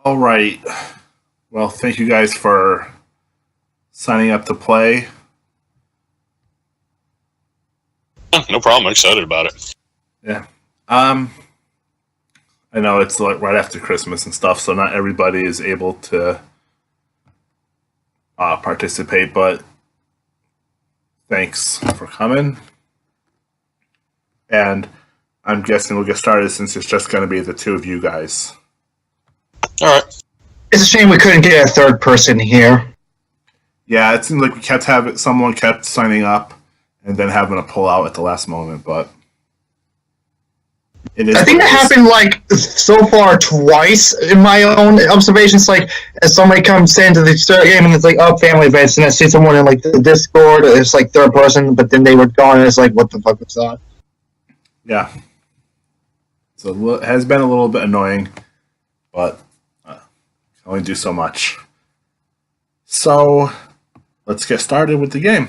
All right. Well, thank you guys for signing up to play. No problem. I'm excited about it. Yeah. I know it's like right after Christmas and stuff, so not everybody is able to participate, but thanks for coming. And I'm guessing we'll get started since it's just going to be the two of you guys. All right. It's a shame we couldn't get a third person here. Yeah, it seemed like we kept someone kept signing up and then having to pull out at the last moment, but it is. I think it happened like so far twice in my own observations. Like, as somebody comes into the game and it's like, oh, family events, and I see someone in like the Discord, it's like third person, but then they were gone, and it's like, what the fuck was that? Yeah. So it has been a little bit annoying, but can only do so much. So let's get started with the game.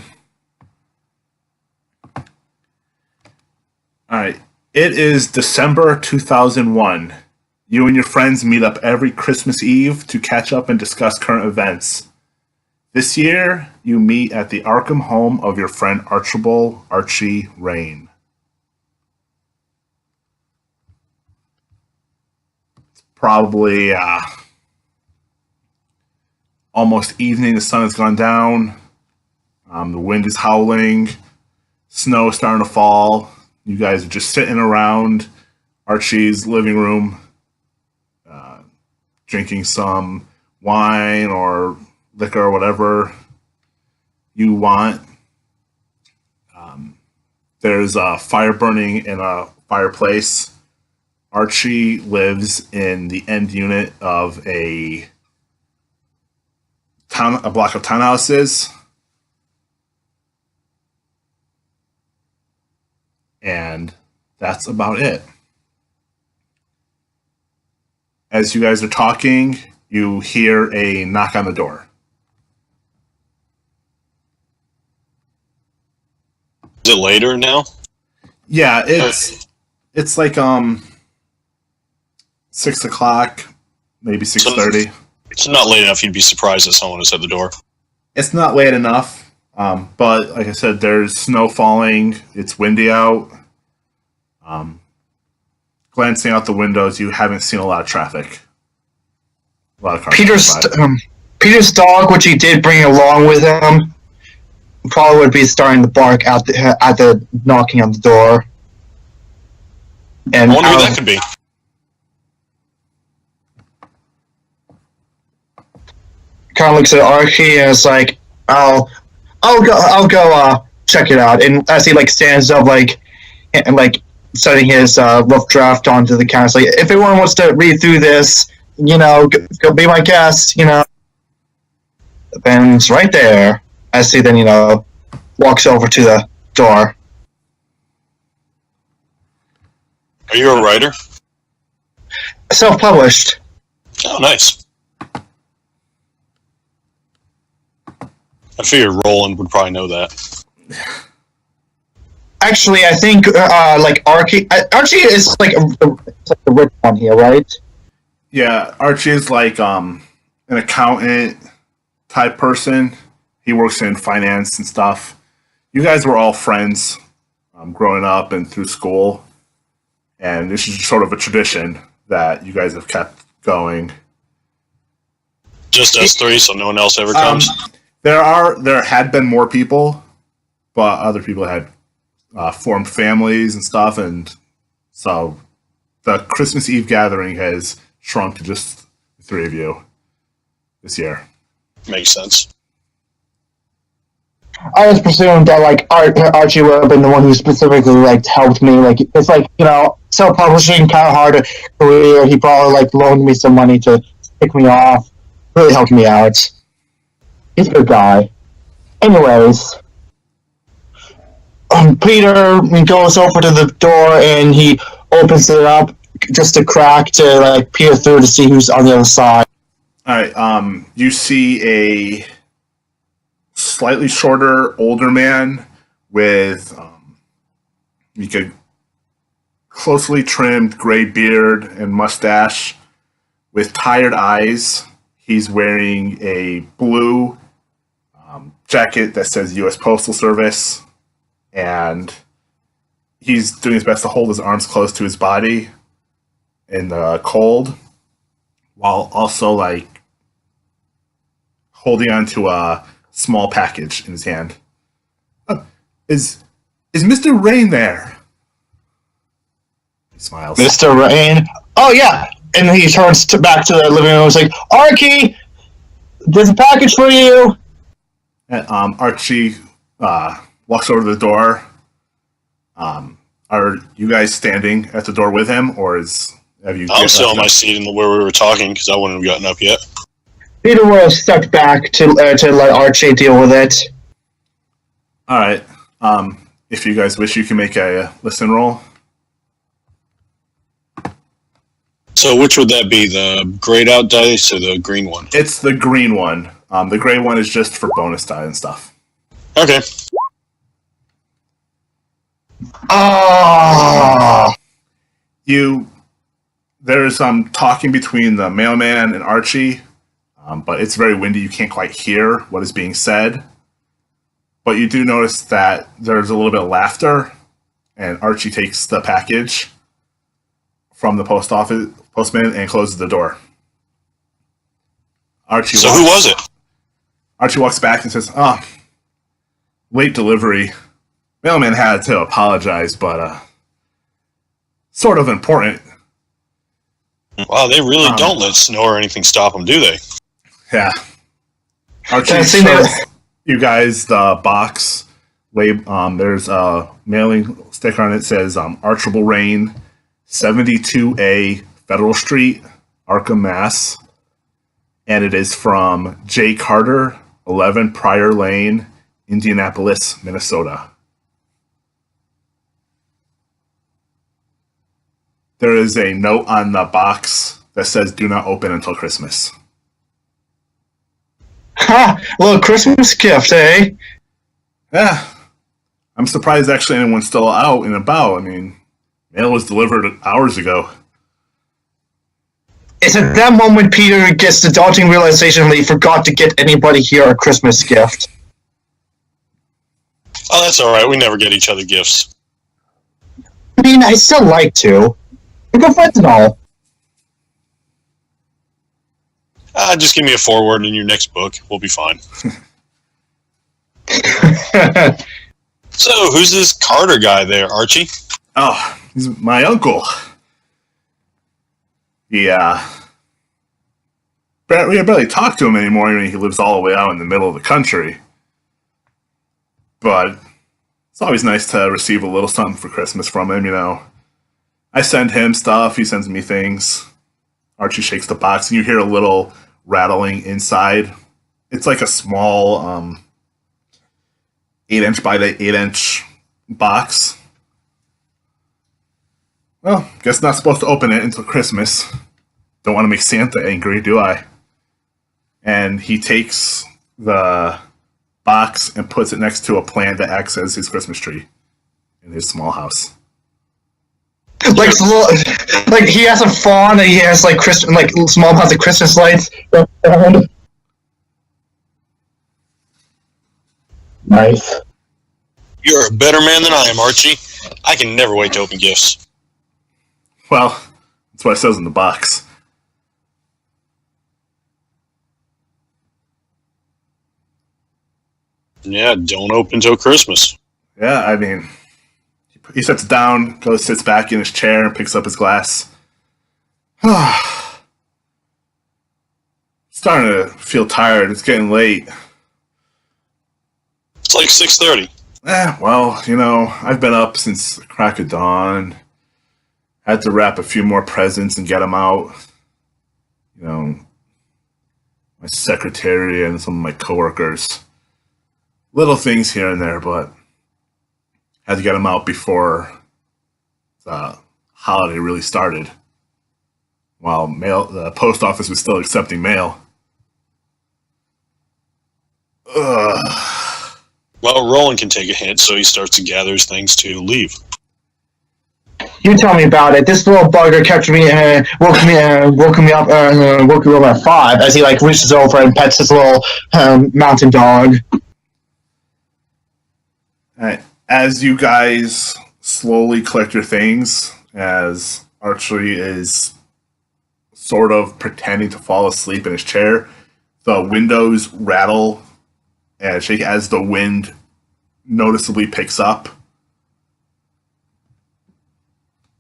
All right. It is December 2001. You and your friends meet up every Christmas Eve to catch up and discuss current events. This year, you meet at the Arkham home of your friend Archie Rain. It's probably almost evening. The sun has gone down. The wind is howling. Snow is starting to fall. You guys are just sitting around Archie's living room, drinking some wine or liquor or whatever you want. There's a fire burning in a fireplace. Archie lives in the end unit of a block of townhouses. And that's about it. As you guys are talking, you hear a knock on the door. Is it later now? Yeah, it's like 6 o'clock, maybe 6:30. It's not late enough you'd be surprised that someone is at the door. It's not late enough. But like I said, there's snow falling. It's windy out. Glancing out the windows, you haven't seen a lot of traffic. A lot of cars. Peter's dog, which he did bring along with him, probably would be starting to bark at the knocking on the door. And I wonder who that could be. Kind of looks at Archie and is like, I'll go check it out. And as he like stands up, and setting his rough draft onto the counter, it's like, if anyone wants to read through this, go be my guest, The pen's right there. As he then, walks over to the door. Are you a writer? Self-published. Oh, nice. I figured Roland would probably know that. Actually, I think Archie is like the rich one here, right? Yeah, Archie is like an accountant type person. He works in finance and stuff. You guys were all friends growing up and through school, and this is sort of a tradition that you guys have kept going. Just us three, so no one else ever comes. There had been more people, but other people had formed families and stuff, and so the Christmas Eve gathering has shrunk to just the three of you this year. Makes sense. I was presuming that Archie would have been the one who specifically helped me. It's self-publishing, kind of hard career. He probably loaned me some money to pick me off. Really helped me out. He's a good guy. Anyways, Peter goes over to the door and he opens it up just a crack to peer through to see who's on the other side. All right. You see a slightly shorter, older man with closely trimmed gray beard and mustache, with tired eyes. He's wearing a blue jacket that says U.S. Postal Service, and he's doing his best to hold his arms close to his body in the cold, while also like holding onto a small package in his hand. Is Mr. Rain there? He smiles. Mr. Rain. Oh yeah, and he turns back to the living room. And is like, Archie, there's a package for you. And, Archie walks over to the door. Are you guys standing at the door with him, or have you? I'm still in my seat in where we were talking because I wouldn't have gotten up yet. Peter will have stepped back to let Archie deal with it. All right. If you guys wish, you can make a listen roll. So which would that be? The grayed out dice or the green one? It's the green one. The gray one is just for bonus die and stuff. Okay. There's talking between the mailman and Archie, but it's very windy. You can't quite hear what is being said. But you do notice that there's a little bit of laughter, and Archie takes the package from the postman and closes the door. Who was it? Archie walks back and says, late delivery. Mailman had to apologize, but sort of important. Wow, they really don't let snow or anything stop them, do they? Yeah. Archie shows you guys the box. There's a mailing sticker on it that says Archibald Rain, 72A Federal Street, Arkham, Mass. And it is from J. Carter, 11 Prior Lane, Indianapolis, Minnesota. There is a note on the box that says, "Do not open until Christmas." Ha! Little Christmas gift, eh? Yeah. I'm surprised actually anyone's still out and about. I mean, mail was delivered hours ago. It's at that moment Peter gets the daunting realization that he forgot to get anybody here a Christmas gift. Oh, that's alright. We never get each other gifts. I mean, I still like to. We're good friends and all. Just give me a foreword in your next book. We'll be fine. So, who's this Carter guy there, Archie? Oh, he's my uncle. Yeah. We barely talk to him anymore. I mean, he lives all the way out in the middle of the country. But it's always nice to receive a little something for Christmas from him, you know. I send him stuff, he sends me things. Archie shakes the box, and you hear a little rattling inside. It's like a small 8-inch by the 8-inch box. Well, guess not supposed to open it until Christmas. Don't want to make Santa angry, do I? And he takes the box and puts it next to a plant that acts as his Christmas tree in his small house. Like he has a fawn and he has like Christmas, like small amounts of Christmas lights around. Nice. You're a better man than I am, Archie. I can never wait to open gifts. Well, that's what it says in the box. Yeah, don't open till Christmas. Yeah, I mean, he sits down, sits back in his chair, and picks up his glass. Starting to feel tired. It's getting late. It's like 6:30. Well, you know, I've been up since the crack of dawn. Had to wrap a few more presents and get them out. You know, my secretary and some of my coworkers. Little things here and there, but had to get them out before the holiday really started. While the post office was still accepting mail. Well, Roland can take a hint, so he starts to gather his things to leave. You tell me about it. This little bugger kept me, woke me up at 5 as he like reaches over and pets his little mountain dog. Alright. As you guys slowly collect your things, as Archie is sort of pretending to fall asleep in his chair, the windows rattle and shake as the wind noticeably picks up.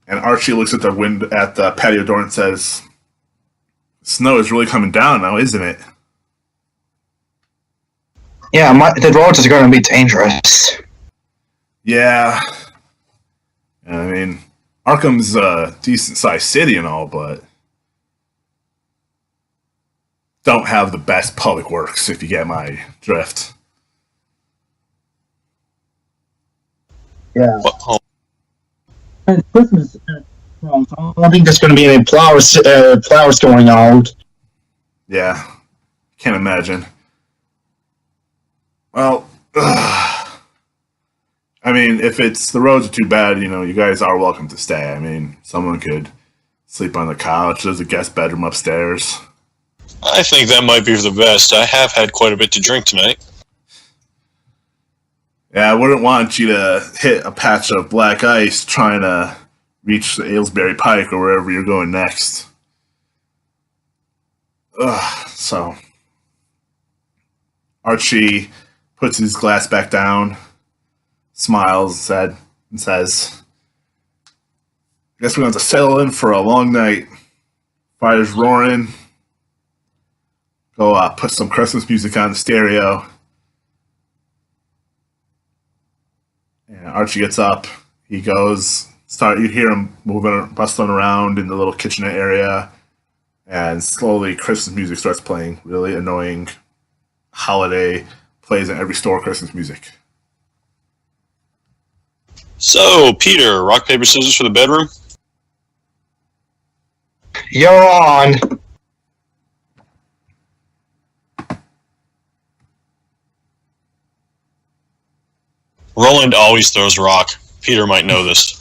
And Archie looks at the patio door and says, "Snow is really coming down now, isn't it?" Yeah, the roads are going to be dangerous. Yeah. I mean, Arkham's a decent-sized city and all, but don't have the best public works, if you get my drift. Yeah. Oh, And Christmas, well, I don't think there's going to be any flowers going out. Yeah. Can't imagine. Well, I mean, if the roads are too bad, you guys are welcome to stay. I mean, someone could sleep on the couch. There's a guest bedroom upstairs. I think that might be for the best. I have had quite a bit to drink tonight. Yeah, I wouldn't want you to hit a patch of black ice trying to reach the Aylesbury Pike or wherever you're going next. So Archie puts his glass back down, smiles and says, "I guess we're going to have to settle in for a long night. Fire's roaring. Go put some Christmas music on the stereo." And Archie gets up. He goes. You hear him bustling around in the little kitchenette area, and slowly Christmas music starts playing. Really annoying holiday plays in every store Christmas music. So, Peter, rock, paper, scissors for the bedroom? You're on. Roland always throws a rock. Peter might know this.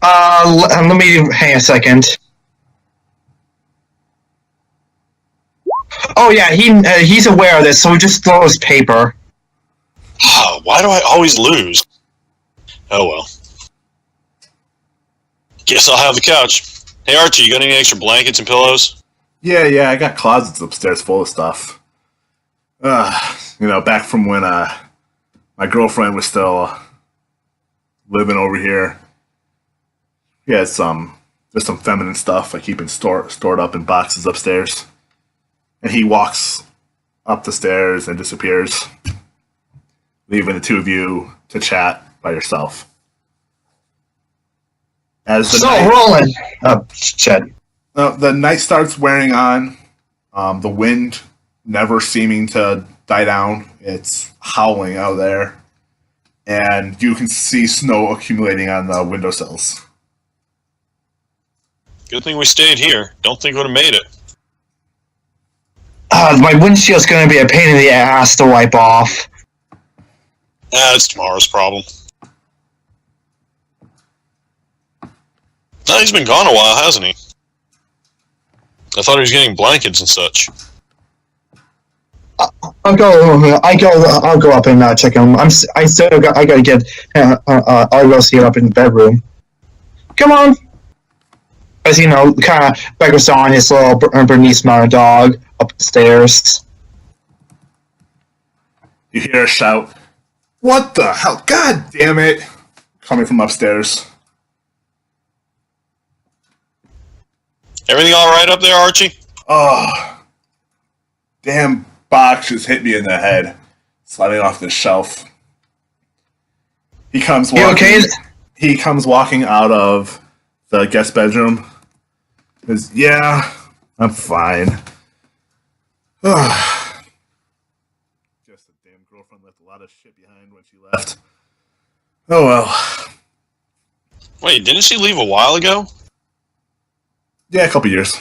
Let me hang a second. Oh yeah, he's aware of this, so he just throws paper. Oh, why do I always lose? Oh well. Guess I'll have the couch. Hey Archie, you got any extra blankets and pillows? Yeah, I got closets upstairs full of stuff. Back from when my girlfriend was still living over here. He has just some feminine stuff I keep stored up in boxes upstairs. And he walks up the stairs and disappears, leaving the two of you to chat by yourself. Roland. Shit. The night starts wearing on. The wind never seeming to die down. It's howling out there. And you can see snow accumulating on the windowsills. Good thing we stayed here. Don't think we would have made it. My windshield's going to be a pain in the ass to wipe off. That's tomorrow's problem. No, he's been gone a while, hasn't he? I thought he was getting blankets and such. I'll go up and check him. I gotta get. I'll go see him up in the bedroom. Come on. As kind of beckons on his little Bernese mountain dog up the stairs. You hear a shout. "What the hell? God damn it!" Coming from upstairs. Everything all right up there, Archie? Oh, damn box just hit me in the head, sliding off the shelf. He comes walking. You okay? He comes walking out of the guest bedroom. Says, "Yeah, I'm fine." Guess the damn girlfriend left a lot of shit behind when she left. Oh well. Wait, didn't she leave a while ago? Yeah, a couple years.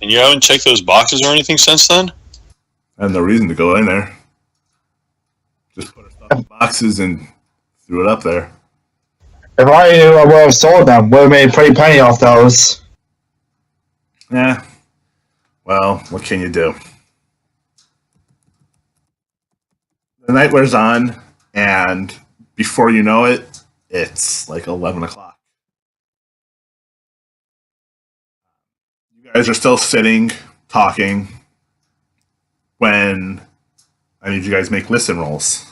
And you haven't checked those boxes or anything since then? I had no reason to go in there. Just put her stuff in boxes and threw it up there. If I knew, I would have sold them. Would have made a pretty penny off those. Yeah. Well, what can you do? The night wears on, and before you know it, it's like 11 o'clock. You guys are still sitting, talking, when I need you guys to make listen rolls.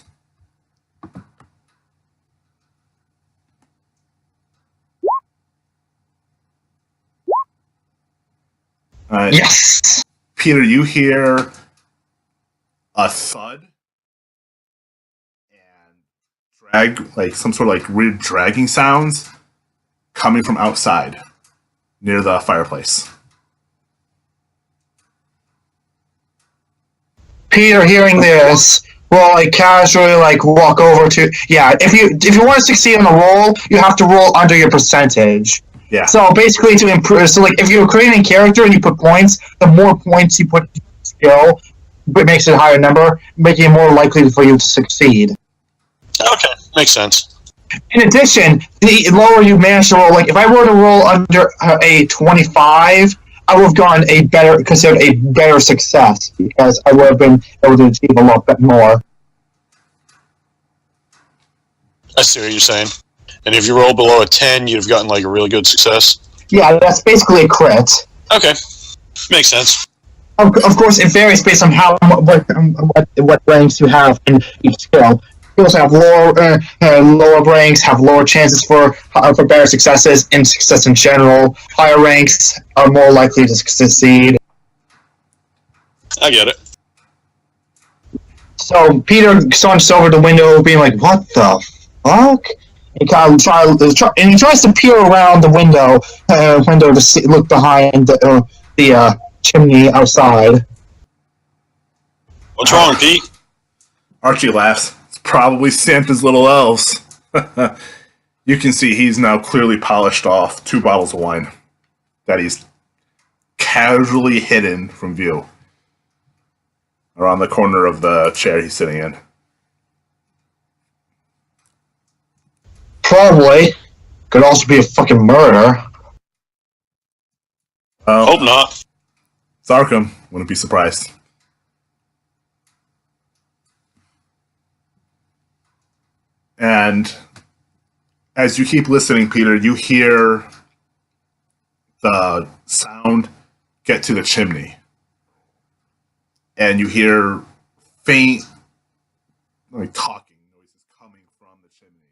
Yes! Peter, you hear a thud and drag, like some sort of like weird dragging sounds coming from outside near the fireplace. Peter, hearing this, will like casually like walk over to if you want to succeed on the roll, you have to roll under your percentage. Yeah. So basically to improve, so like if you're creating a character and you put points, the more points you put skill, it makes it a higher number, making it more likely for you to succeed. Okay, makes sense. In addition, the lower you manage to roll, like if I were to roll under a 25, I would have considered a better success because I would have been able to achieve a lot more. I see what you're saying. And if you roll below a 10, you'd have gotten like a really good success. Yeah, that's basically a crit. Okay, makes sense. Of course, it varies based on what ranks you have in each skill. You also have lower ranks have lower chances for better successes and success in general. Higher ranks are more likely to succeed. I get it. So Peter saunters over the window, being like, "What the fuck?" He kind of he tries to peer around the window to look behind the chimney outside. What's wrong, Pete? Archie laughs. It's probably Santa's little elves. You can see he's now clearly polished off 2 bottles of wine that he's casually hidden from view around the corner of the chair he's sitting in. Probably. Could also be a fucking murder. Hope not. It's Arkham. Wouldn't be surprised. And as you keep listening, Peter, you hear the sound get to the chimney. And you hear faint, like, talking noises coming from the chimney.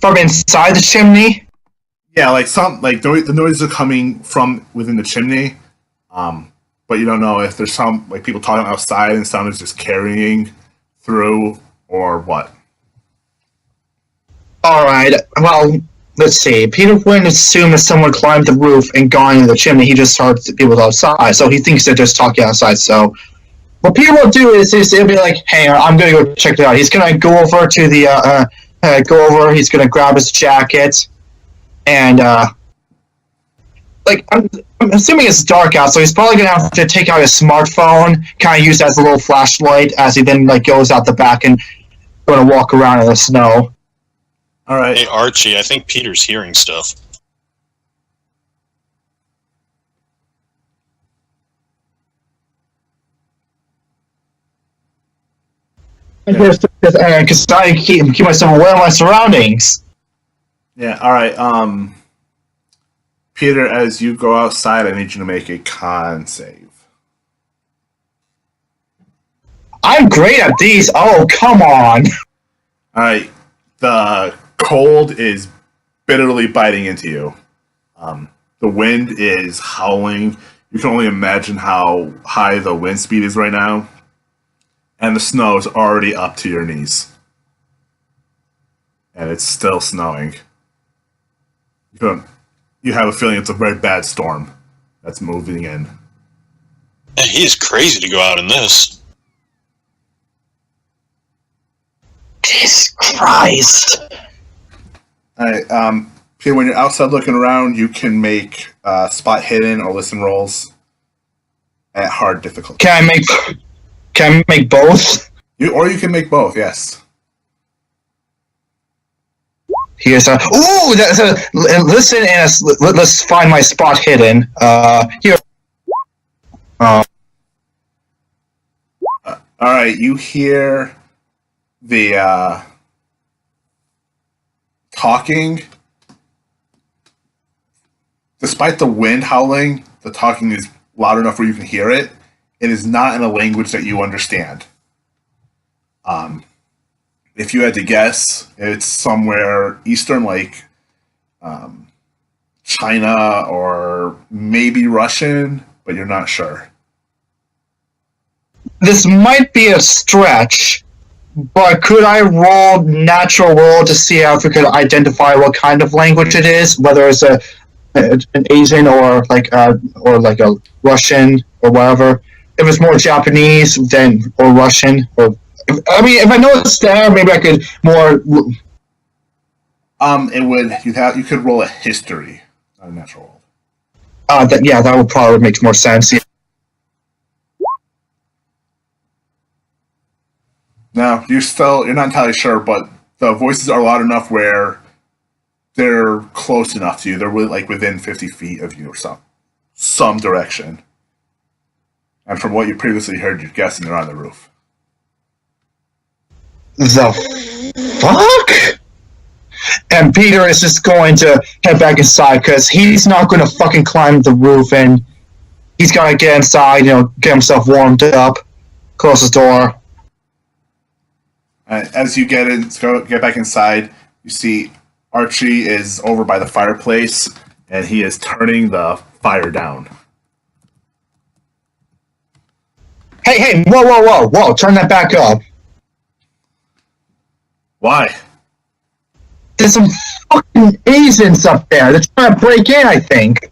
From inside the chimney? Yeah, like the noises are coming from within the chimney, but you don't know if there's some like people talking outside and sound is just carrying through or what. All right. Well, let's see. Peter wouldn't assume that someone climbed the roof and gone into the chimney. He just heard people outside, so he thinks they're just talking outside. So what Peter will do is he'll be like, "Hey, I'm gonna go check it out." He's gonna go over to the He's gonna grab his jacket. And, I'm assuming it's dark out, so he's probably going to have to take out his smartphone, kind of use that as a little flashlight, as he then, goes out the back and going to walk around in the snow. All right. Hey, Archie, I think Peter's hearing stuff. Because I keep myself aware of my surroundings. Yeah, all right. Peter, as you go outside, I need you to make a con save. I'm great at these. Oh, come on. All right. The cold is bitterly biting into you. The wind is howling. You can only imagine how high the wind speed is right now. And the snow is already up to your knees. And it's still snowing. You have a feeling it's a very bad storm that's moving in. Man, he's crazy to go out in this. Jesus Christ. Alright, Peter, when you're outside looking around, you can make spot hidden or listen rolls at hard difficulty. Can I make both? You can make both, yes. Here's listen and let's find my spot hidden. Here. All right, you hear the talking. Despite the wind howling, the talking is loud enough where you can hear it. It is not in a language that you understand. If you had to guess, it's somewhere eastern, like China or maybe Russian, but you're not sure. This might be a stretch, but could I roll natural roll to see if we could identify what kind of language it is, whether it's an Asian or like a Russian or whatever? If it's more Japanese than or Russian, or I mean, if I know it's there, maybe I could more. It would you could roll a history, not a natural roll. That would probably make more sense. Yeah. No, you're not entirely sure, but the voices are loud enough where they're close enough to you. They're like within 50 feet of you or some direction. And from what you previously heard, you're guessing they're on the roof. The fuck? And Peter is just going to head back inside because he's not going to fucking climb the roof, and he's going to get inside, get himself warmed up, close the door. As you get back inside, you see Archie is over by the fireplace, and he is turning the fire down. Hey, whoa, turn that back up. Why? There's some fucking Asians up there. They're trying to break in, I think.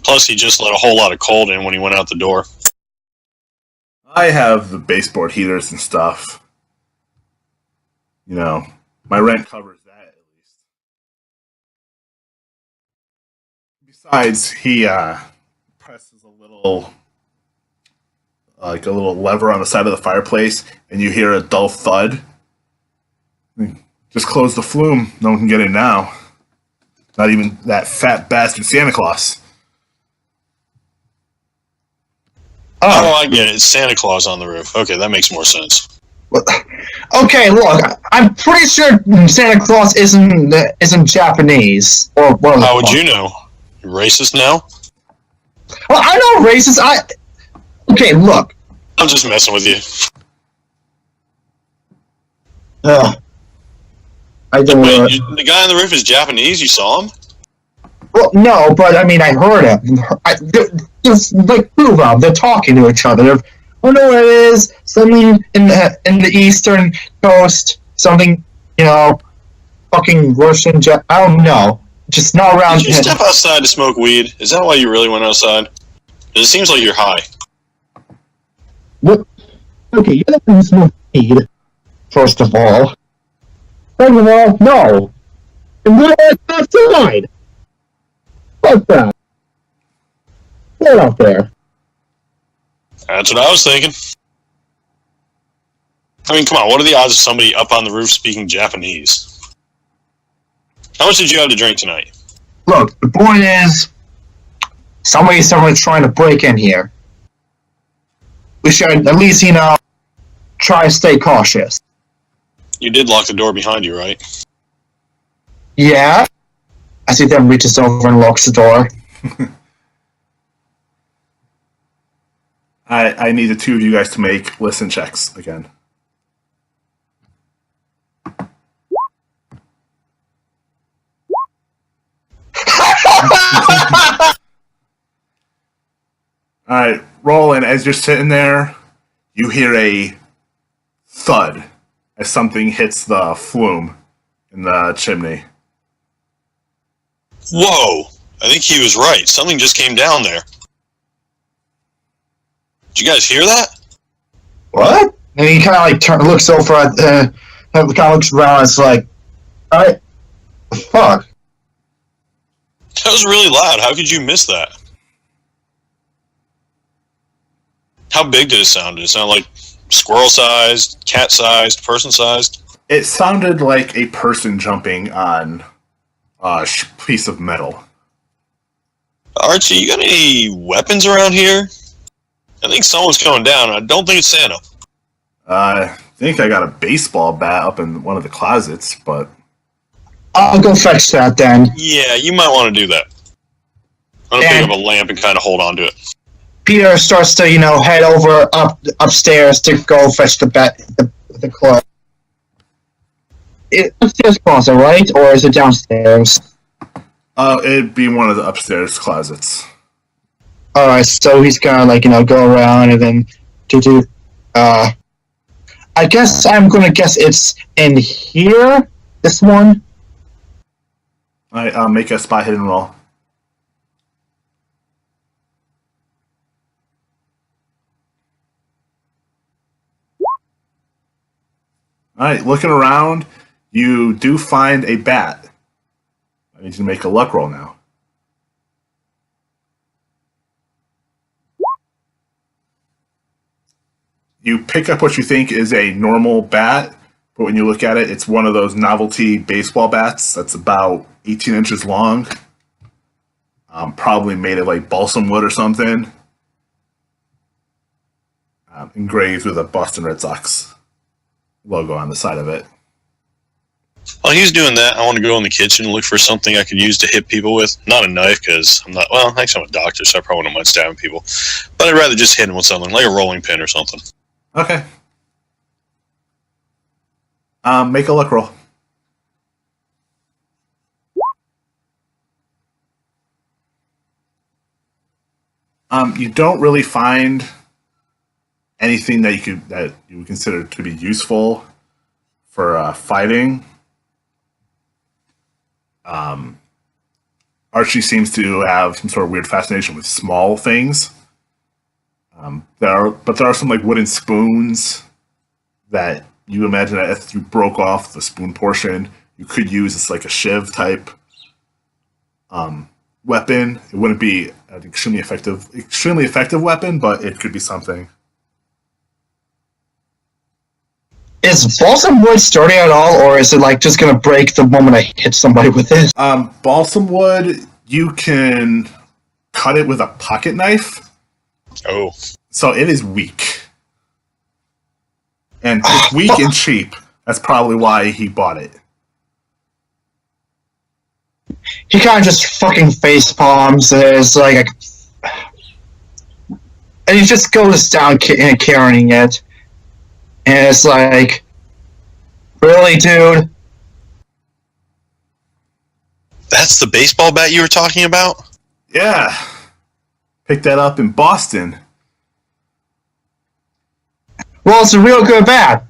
Plus, he just let a whole lot of cold in when he went out the door. I have the baseboard heaters and stuff. My rent covers that at least. Besides, he presses a little lever on the side of the fireplace, and you hear a dull thud. Just close the flume. No one can get in now. Not even that fat bastard Santa Claus. Oh, I get it. It's Santa Claus on the roof. Okay, that makes more sense. Okay, look, I'm pretty sure Santa Claus isn't Japanese. Or how would you know? You're racist now? Well, I know racist. Okay, look. I'm just messing with you. I don't know. The guy on the roof is Japanese? You saw him? Well, no, but I mean, I heard him. Just like two of them, they're talking to each other. I don't know what it is. Something in the eastern coast. Something, fucking Russian. I don't know. Just not around. Did you step outside to smoke weed? Is that why you really went outside? It seems like you're high. What? Okay, you don't smoke weed. First of all. Second of all, no. And we're outside. What's that? Get out there. That's what I was thinking. I mean, come on, what are the odds of somebody up on the roof speaking Japanese? How much did you have to drink tonight? Look, the point is, somebody's trying to break in here. We should at least, try to stay cautious. You did lock the door behind you, right? Yeah. I see them reaches over and locks the door. I need the two of you guys to make listen checks again. Alright, Roland, as you're sitting there, you hear a thud as something hits the flume in the chimney. Whoa! I think he was right. Something just came down there. Did you guys hear that? What? And he kind of looks over at kind of looks around and it's like, alright, fuck. That was really loud. How could you miss that? How big did it sound? Did it sound like Squirrel-sized, cat-sized, person-sized? It sounded like a person jumping on a piece of metal. Archie, you got any weapons around here? I think someone's coming down. I don't think it's Santa. I think I got a baseball bat up in one of the closets, but... I'll go fetch that then. Yeah, you might want to do that. I'm gonna pick up a lamp and kind of hold on to it. Peter starts to, head over upstairs to go fetch the closet. It's upstairs closet, right? Or is it downstairs? It'd be one of the upstairs closets. Alright, so he's gonna, go around and then I guess I'm gonna guess it's in here? This one? Alright, make a spot hidden roll. Alright, looking around, you do find a bat. I need you to make a luck roll now. You pick up what you think is a normal bat, but when you look at it, it's one of those novelty baseball bats that's about 18 inches long. Probably made of like balsam wood or something. Engraved with a Boston Red Sox logo on the side of it. While he's doing that, I want to go in the kitchen and look for something I could use to hit people with. Not a knife, because I'm not... Well, actually, I'm a doctor, so I probably wouldn't mind stabbing people. But I'd rather just hit them with something, like a rolling pin or something. Okay. Make a luck roll. You don't really find anything that you would consider to be useful for fighting. Archie seems to have some sort of weird fascination with small things. There are some like wooden spoons that you imagine that if you broke off the spoon portion, you could use as like a shiv type weapon. It wouldn't be an extremely effective weapon, but it could be something. Is balsam wood sturdy at all, or is it just gonna break the moment I hit somebody with it? Balsam wood, you can cut it with a pocket knife. Oh. So it is weak. And it's weak and cheap. That's probably why he bought it. He kind of just fucking face palms, and it's and he just goes down carrying it. And it's like, really, dude? That's the baseball bat you were talking about? Yeah. Picked that up in Boston. Well, it's a real good bat.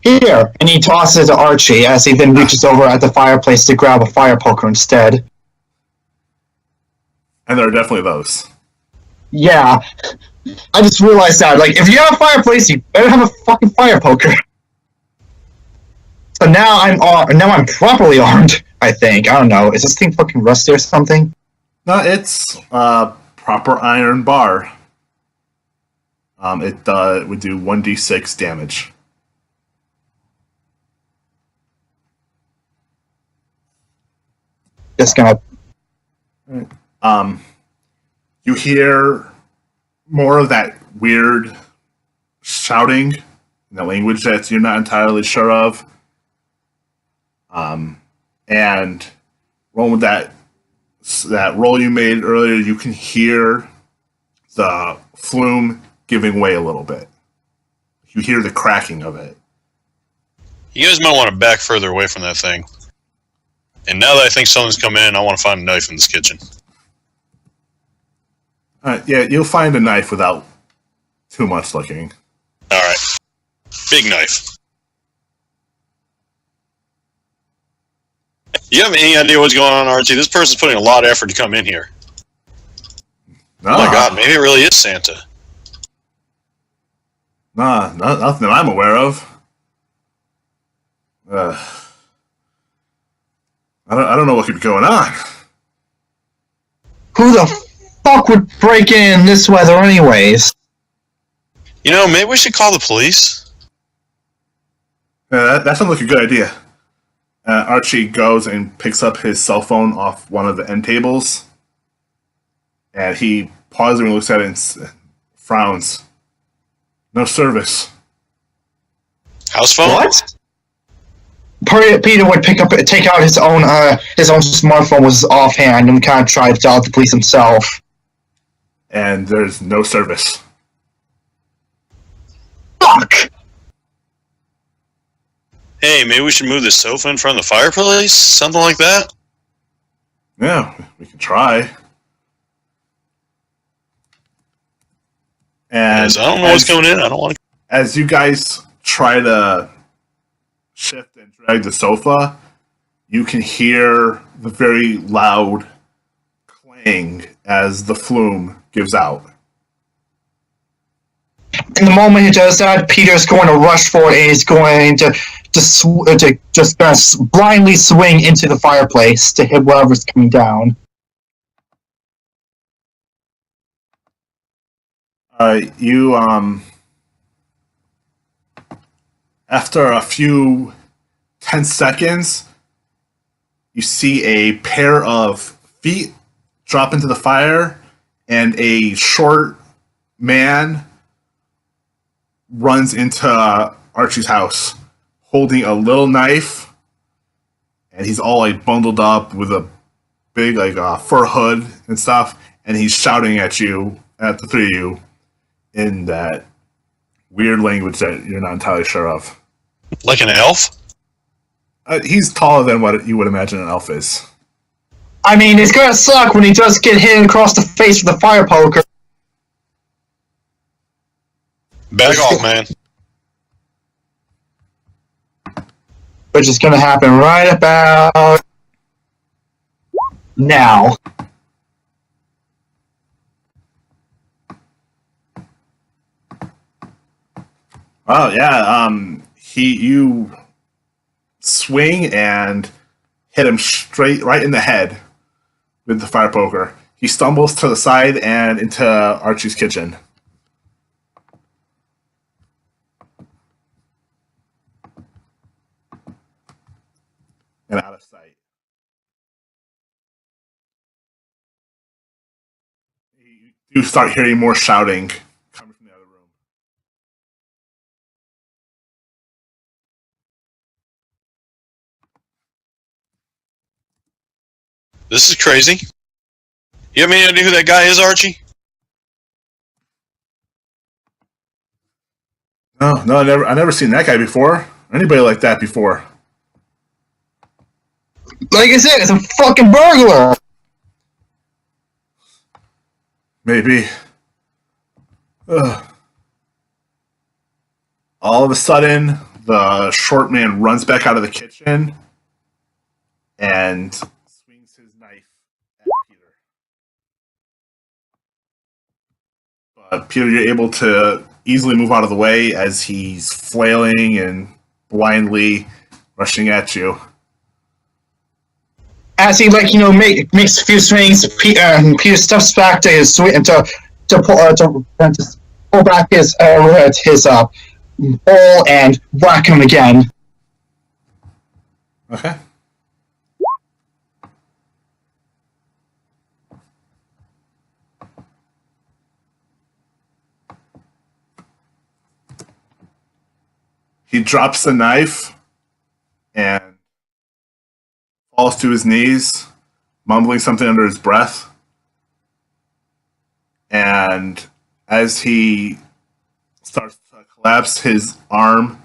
Here. And he tosses it to Archie as he then reaches over at the fireplace to grab a fire poker instead. And there are definitely those. Yeah. I just realized that, if you have a fireplace, you better have a fucking fire poker. So now I'm properly armed, I think. I don't know. Is this thing fucking rusty or something? No, it's a proper iron bar. It would do 1d6 damage. Just gonna... You hear more of that weird shouting in the language that you're not entirely sure of. And rolling with that roll you made earlier, you can hear the flume giving way a little bit. You hear the cracking of it. You guys might want to back further away from that thing. And now that I think someone's come in, I want to find a knife in this kitchen. Yeah, you'll find a knife without too much looking. Alright. Big knife. You have any idea what's going on, Archie? This person's putting a lot of effort to come in here. Nah. Oh my god, maybe it really is Santa. Nah, nothing that I'm aware of. I don't know what could be going on. Who the fuck would break in this weather anyways? Maybe we should call the police. That sounds like a good idea. Archie goes and picks up his cell phone off one of the end tables, and he pauses and looks at it and frowns. No service. House phone? What? Peter would take out his own smartphone with his offhand and kind of try to dial the police himself. And there's no service. Fuck! Hey, maybe we should move the sofa in front of the fireplace? Something like that? Yeah, we can try. And I don't know what's going in. I don't want to. As you guys try to shift and drag the sofa, you can hear the very loud clang as the flume gives out. In the moment he does that, Peter's going to rush forward and he's going to just blindly swing into the fireplace to hit whatever's coming down. You after a few 10 seconds, you see a pair of feet drop into the fire, and a short man runs into Archie's house holding a little knife, and he's all like bundled up with a big fur hood and stuff, and he's shouting at the three of you in that weird language that you're not entirely sure of. Like an elf? He's taller than what you would imagine an elf is. I mean, it's gonna suck when he does get hit across the face with a fire poker. Back off, man. Which is gonna happen right about now. Oh yeah, you swing and hit him straight right in the head with the fire poker. He stumbles to the side and into Archie's kitchen. And out of sight. You start hearing more shouting coming from the other room. This is crazy. You have any idea who that guy is, Archie? No, I never seen that guy before. Or anybody like that before. Like I said, it's a fucking burglar! Maybe. Ugh. All of a sudden, the short man runs back out of the kitchen and swings his knife at Peter. But Peter, you're able to easily move out of the way as he's flailing and blindly rushing at you. As he makes a few swings, Peter steps back to his swing to pull back his ball and whack him again. Okay. He drops the knife and falls to his knees, mumbling something under his breath. And as he starts to collapse, his arm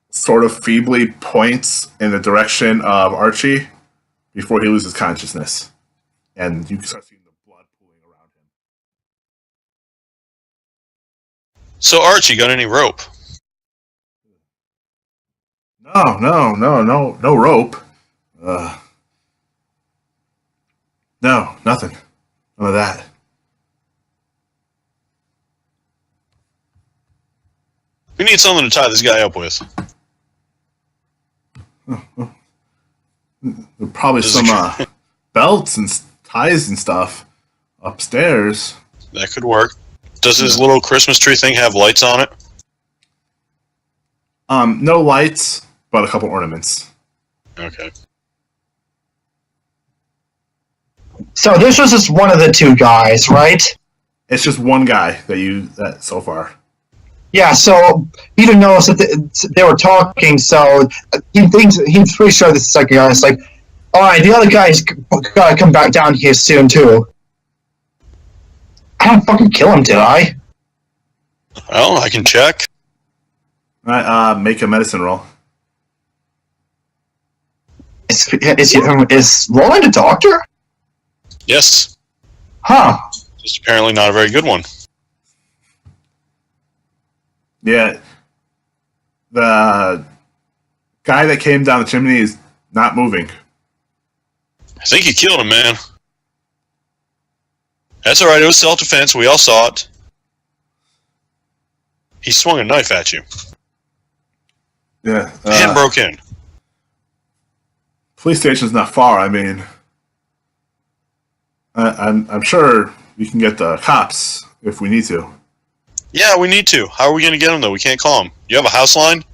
sort of feebly points in the direction of Archie before he loses consciousness. And you can start seeing the blood pooling around him. So Archie, got any rope? No rope. No, nothing. None of that. We need something to tie this guy up with. Probably some belts and ties and stuff upstairs. That could work. Does his little Christmas tree thing have lights on it? No lights, but a couple ornaments. Okay. So this was just one of the two guys, right? It's just one guy that so far. Yeah, so he didn't notice that they were talking, so he's pretty sure this is like a guy. It's like, alright, the other guy's gotta come back down here soon, too. I don't fucking kill him, did I? Well, I can check. Alright, make a medicine roll. Is Roland a doctor? Yes. Huh. Just apparently not a very good one. Yeah. The guy that came down the chimney is not moving. I think you killed him, man. That's alright, it was self-defense, we all saw it. He swung a knife at you. Yeah. And broke in. Police station's not far. I mean, I'm sure we can get the cops if we need to. Yeah, we need to. How are we going to get them, though? We can't call them. You have a house line?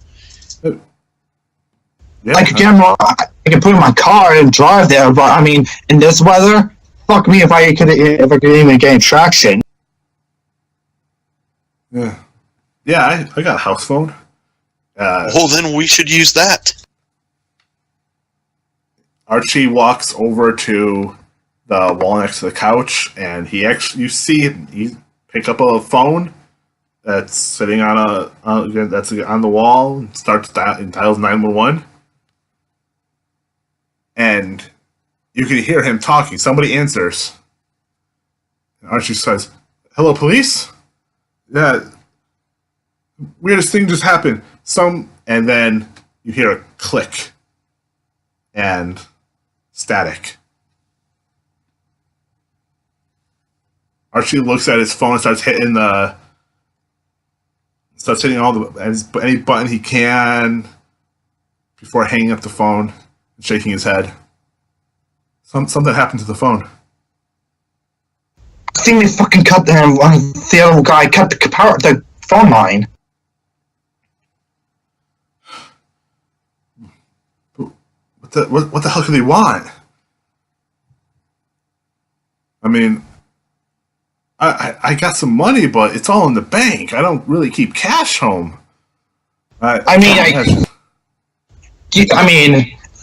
Yeah, I could get him. I could put him in my car and drive there, but I mean, in this weather, fuck me if I could even gain traction. Yeah. Yeah, I got a house phone. Well, then we should use that. Archie walks over to the wall next to the couch, and you see he pick up a phone that's sitting that's on the wall and dials 911, and you can hear him talking. Somebody answers, and Archie says, "Hello, police? Yeah, weirdest thing just happened. And then you hear a click and static. Archie looks at his phone and starts hitting any button he can before hanging up the phone and shaking his head. Something happened to the phone. I think they fucking cut the other guy cut the phone line. What the hell could he want? I mean, I got some money, but it's all in the bank. I don't really keep cash home. I mean,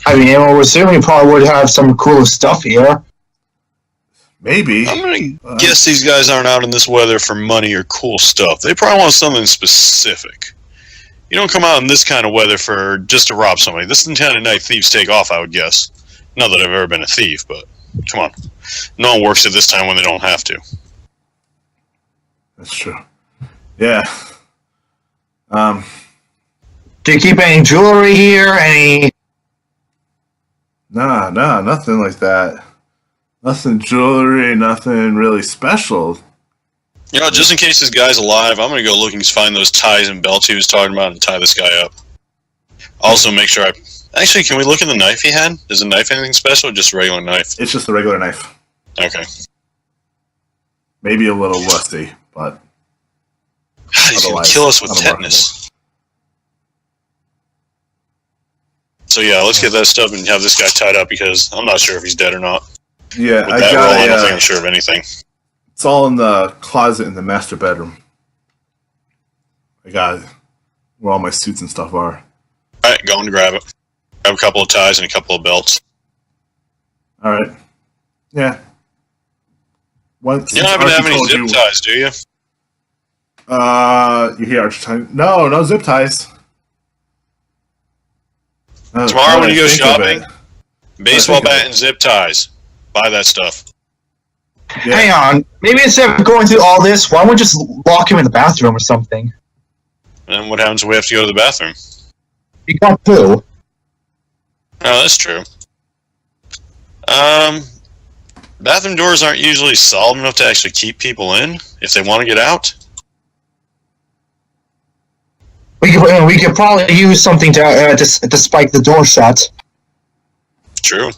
we're assuming you probably would have some cool stuff here. Maybe. I'm going to guess these guys aren't out in this weather for money or cool stuff. They probably want something specific. You don't come out in this kind of weather for just to rob somebody. This is the kind of night thieves take off, I would guess. Not that I've ever been a thief, but come on. No one works at this time when they don't have to. That's true. Yeah. Do you keep any jewelry here? Any? Nah, nothing like that. Nothing jewelry, nothing really special. You know, just in case this guy's alive, I'm going to go look and find those ties and belts he was talking about and tie this guy up. Also, make sure Actually, can we look at the knife he had? Is the knife anything special or just a regular knife? It's just a regular knife. Okay. Maybe a little rusty, but... God, he's going to kill us with tetanus. So yeah, let's get that stuff and have this guy tied up because I'm not sure if he's dead or not. Yeah, With that roll, I don't think I'm sure of anything. It's all in the closet in the master bedroom. I got where all my suits and stuff are. Alright, go and grab it. Grab a couple of ties and a couple of belts. Alright. Yeah. You don't happen to have any zip ties, do you? You hear Archie time? No zip ties. Tomorrow when you go shopping, baseball bat and zip ties. Buy that stuff. Yeah. Hang on. Maybe instead of going through all this, why don't we just lock him in the bathroom or something? And what happens if we have to go to the bathroom? You got poo. Oh, that's true. Bathroom doors aren't usually solid enough to actually keep people in if they want to get out. We could probably use something to spike the door shut. True.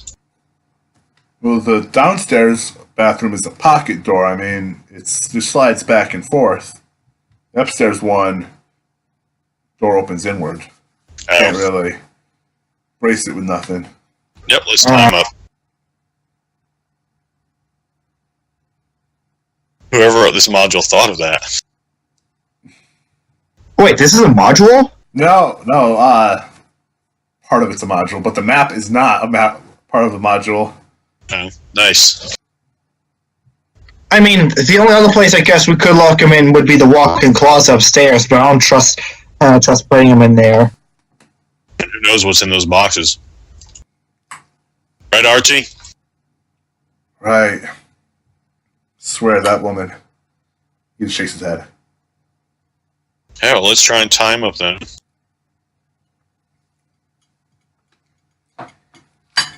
Well, the downstairs bathroom is a pocket door. I mean, it just slides back and forth. The upstairs one, door opens inward. Can't really brace it with nothing. Yep, let's time up. Whoever wrote this module thought of that. Wait, this is a module? No, part of it's a module, but the map is not a map part of the module. Oh, nice. I mean, the only other place I guess we could lock him in would be the walk-in closet upstairs, but I don't trust putting him in there. And who knows what's in those boxes? Right, Archie? Right. Swear that woman. He just shakes his head. Yeah, well, let's try and time up then.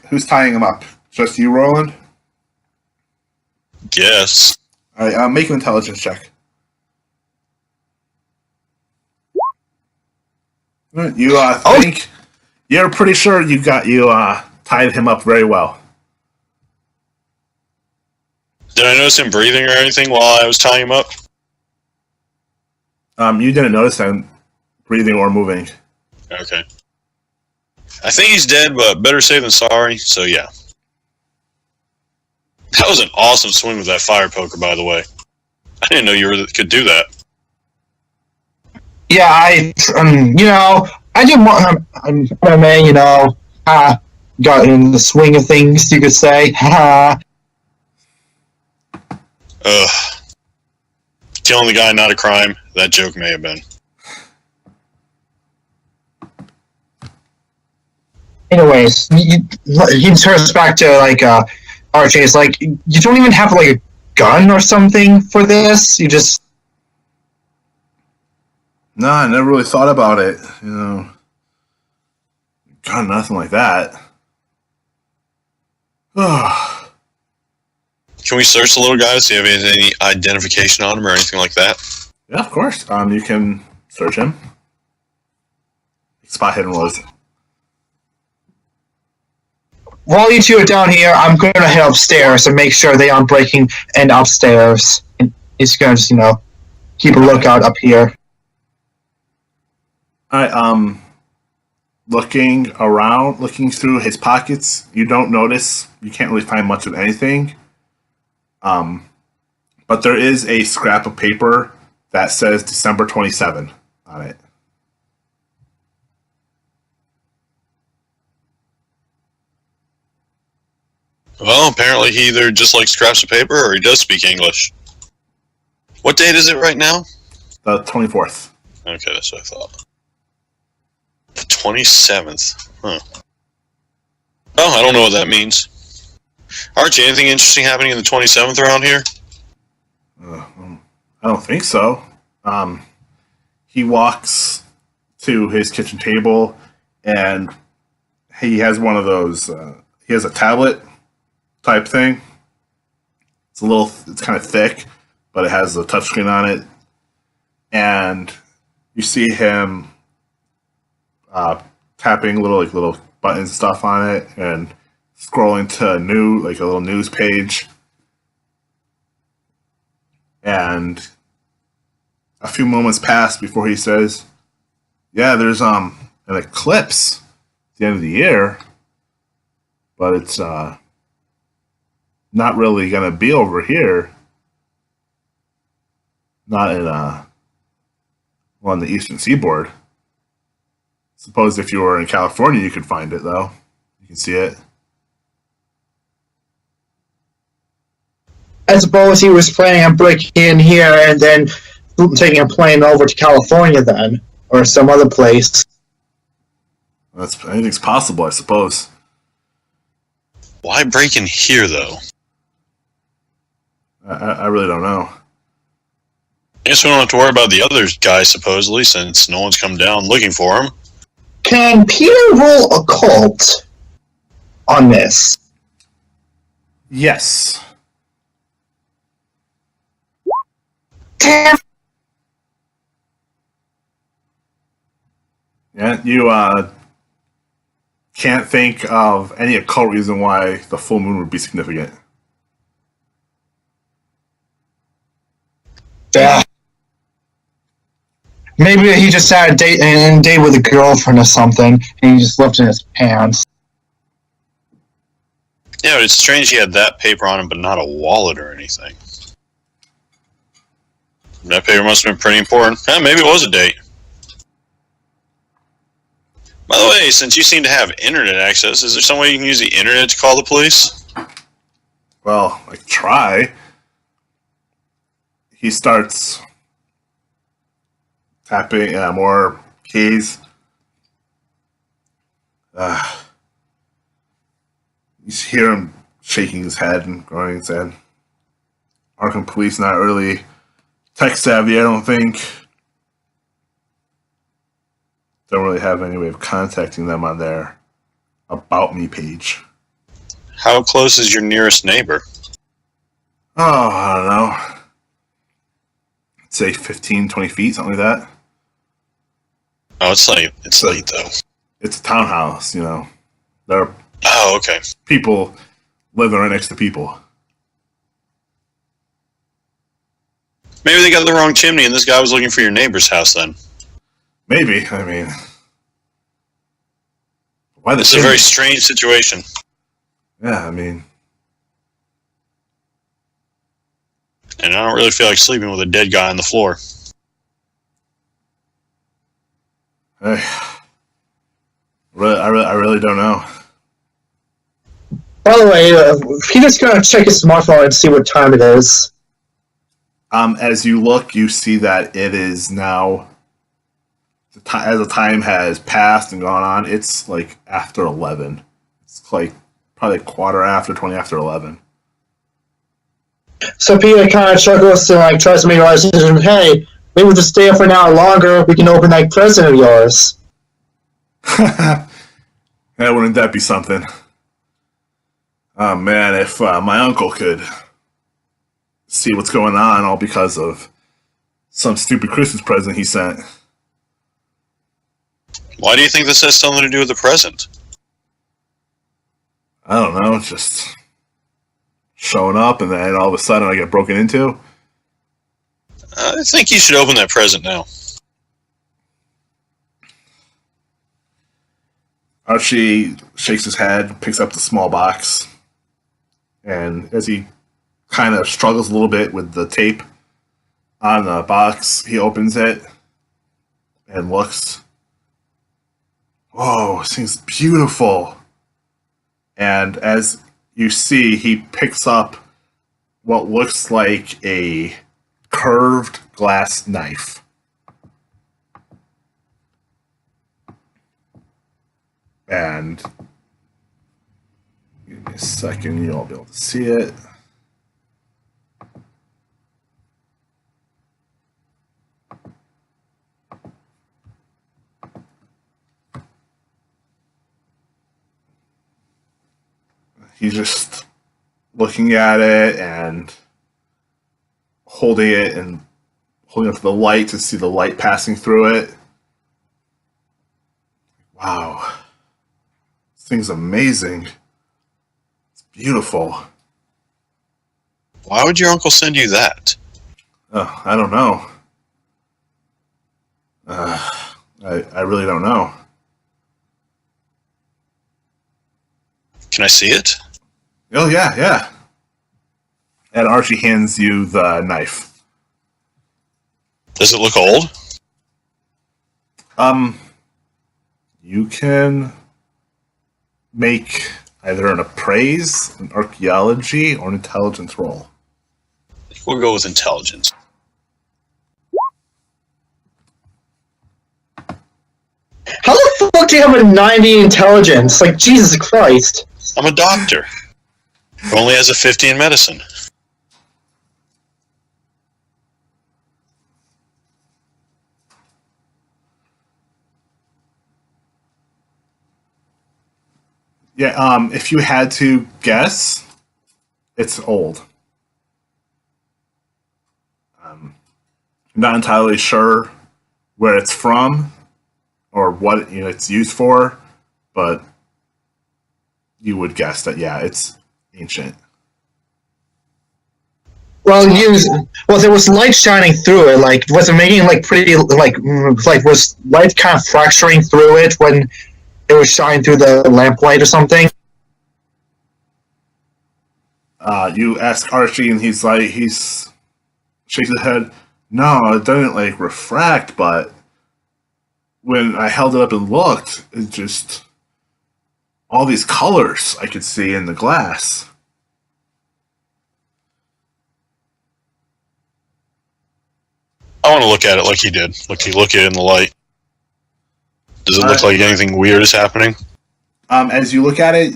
Who's tying him up? Just you, Roland? Guess. Alright, make an intelligence check. You think you're pretty sure you tied him up very well. Did I notice him breathing or anything while I was tying him up? You didn't notice him breathing or moving. Okay. I think he's dead, but better safe than sorry, so yeah. That was an awesome swing with that fire poker, by the way. I didn't know you could do that. Yeah, I didn't want MMA, got in the swing of things, you could say. Ugh. Killing the guy, not a crime. That joke may have been. Anyways, he turns back to, Archie. It's like, you don't even have, a gun or something for this? You just... No, I never really thought about it. Got nothing like that. Can we search the little guy to see if he has any identification on him or anything like that? Yeah, of course. You can search him. Spot hidden was. While you two are down here, I'm going to head upstairs and make sure they aren't breaking in upstairs. And he's going to just, keep a lookout up here. Alright, looking around, looking through his pockets, you don't notice, you can't really find much of anything. But there is a scrap of paper that says December 27 on it. Well, apparently he either just likes scraps of paper or he does speak English. What date is it right now? The 24th. Okay, that's what I thought. The 27th. Huh. Oh, I don't know what that means. Archie, anything interesting happening in the 27th around here? I don't think so. He walks to his kitchen table and he has one of those, he has a tablet type thing. It's kind of thick, but it has a touchscreen on it. And you see him tapping little buttons and stuff on it and scrolling to a little news page. And a few moments pass before he says, yeah, there's an eclipse at the end of the year, but it's not really going to be over here. Not on the eastern seaboard. Suppose if you were in California, you could find it, though. You can see it. I suppose he was planning on breaking in here and then taking a plane over to California then, or some other place. Anything's possible, I suppose. Why break in here, though? I really don't know. I guess we don't have to worry about the other guy, supposedly, since no one's come down looking for him. Can Peter roll occult on this? Yes. Damn. Yeah, you can't think of any occult reason why the full moon would be significant. Yeah. Maybe he just had a date with a girlfriend or something, and he just left it in his pants. Yeah, but it's strange he had that paper on him, but not a wallet or anything. That paper must have been pretty important. Maybe it was a date. By the way, since you seem to have internet access, is there some way you can use the internet to call the police? Well, I try. He starts tapping more keys. You hear him shaking his head and growing his head. Arkham Police not really tech savvy, I don't think. Don't really have any way of contacting them on their About Me page. How close is your nearest neighbor? Oh, I don't know. I'd say 15, 20 feet, something like that. Oh, it's late. It's late, though. It's a townhouse, you know. There are Okay. people living right next to people. Maybe they got the wrong chimney and this guy was looking for your neighbor's house then. Maybe, I mean... Why the It's a very strange situation. Yeah, I mean... And I don't really feel like sleeping with a dead guy on the floor. Hey, I really don't know. By the way, Peter's gonna check his smartphone and see what time it is. As you look, you see that it is now... As the time has passed and gone on, it's like after 11. It's like probably a quarter after, 20 after 11. So Peter kind of chuckles and like tries to make a decision. Hey, maybe we'll just stay up for an hour longer. We can open that present of yours. Yeah, wouldn't that be something? Oh man, if my uncle could see what's going on, all because of some stupid Christmas present he sent. Why do you think this has something to do with the present? I don't know, it's just showing up and then all of a sudden I get broken into. I think you should open that present now. Archie shakes his head, picks up the small box, and as he kind of struggles a little bit with the tape on the box, he opens it and looks. Whoa, this thing's beautiful. And as you see, he picks up what looks like a curved glass knife. And give me a second, you'll be able to see it. He's just looking at it and holding it up to the light to see the light passing through it. Wow. This thing's amazing. It's beautiful. Why would your uncle send you that? Oh, I don't know. I really don't know. Can I see it? Oh, yeah. And Archie hands you the knife. Does it look old? You can make either an appraise, an archaeology, or an intelligence roll. We'll go with intelligence. How the fuck do you have a 90 intelligence? Like, Jesus Christ. I'm a doctor. Who only has a 50 in medicine. Yeah, if you had to guess, it's old. I'm not entirely sure where it's from or what it's used for, but you would guess that, yeah, it's ancient. Well, there was light shining through it. Like, was it making like pretty like was light kind of fracturing through it when it was shining through the lamplight or something? You ask Archie, and he's shakes his head. No, it doesn't like refract, but when I held it up and looked, it just all these colors I could see in the glass. I want to look at it like he did. Look at it in the light. Does it look like anything weird is happening? As you look at it,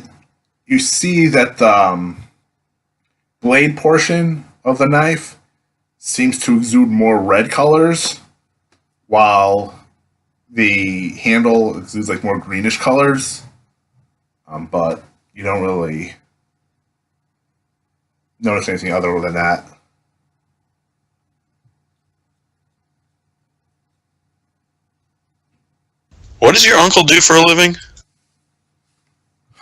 you see that the blade portion of the knife seems to exude more red colors, while the handle exudes like more greenish colors. But you don't really notice anything other than that. What does your uncle do for a living?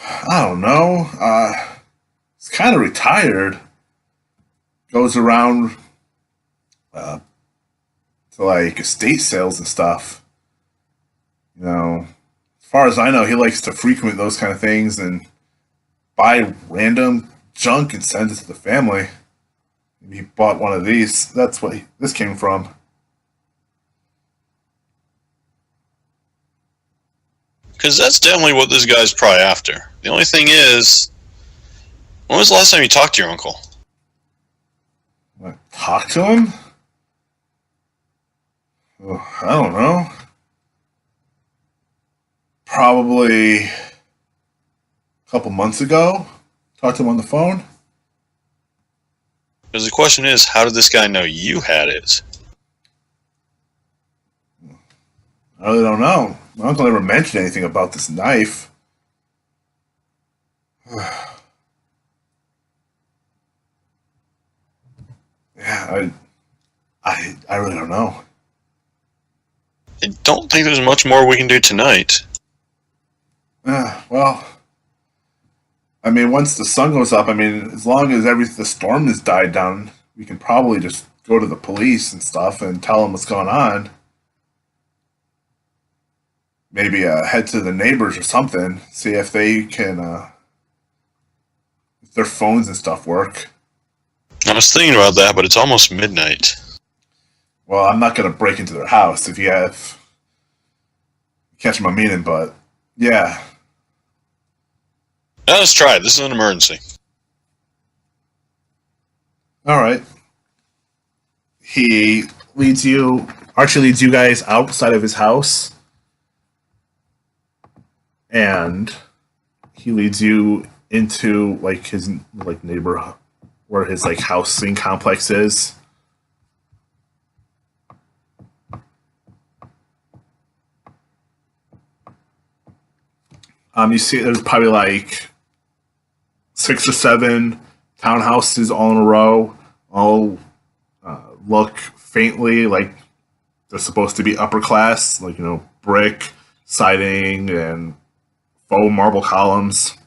I don't know. He's kind of retired. Goes around to like estate sales and stuff. You know, as far as I know, he likes to frequent those kind of things and buy random junk and send it to the family. He bought one of these. That's what this came from. Because that's definitely what this guy's probably after. The only thing is, when was the last time you talked to your uncle? What, talk to him? Oh, I don't know. Probably a couple months ago. Talked to him on the phone. Because the question is, how did this guy know you had it? I really don't know. My uncle never mentioned anything about this knife. Yeah, I really don't know. I don't think there's much more we can do tonight. Well, I mean, once the sun goes up, I mean, as long as the storm has died down, we can probably just go to the police and stuff and tell them what's going on. Maybe head to the neighbors or something, see if they can, if their phones and stuff work. I was thinking about that, but it's almost midnight. Well, I'm not going to break into their house if you have. Catch my meaning, but yeah. Now let's try it. This is an emergency. Alright. Archie leads you guys outside of his house. And he leads you into like his like neighborhood where his like housing complex is. You see there's probably like 6 or 7 townhouses all in a row, all look faintly like they're supposed to be upper class, like, you know, brick siding and faux marble columns.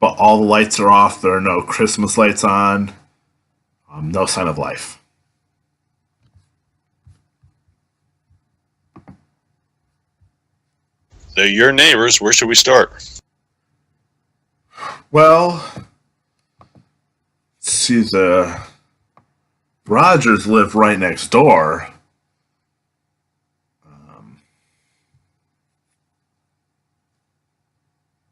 But all the lights are off. There are no Christmas lights on. No sign of life. They're your neighbors. Where should we start? Well, see, the Rogers live right next door.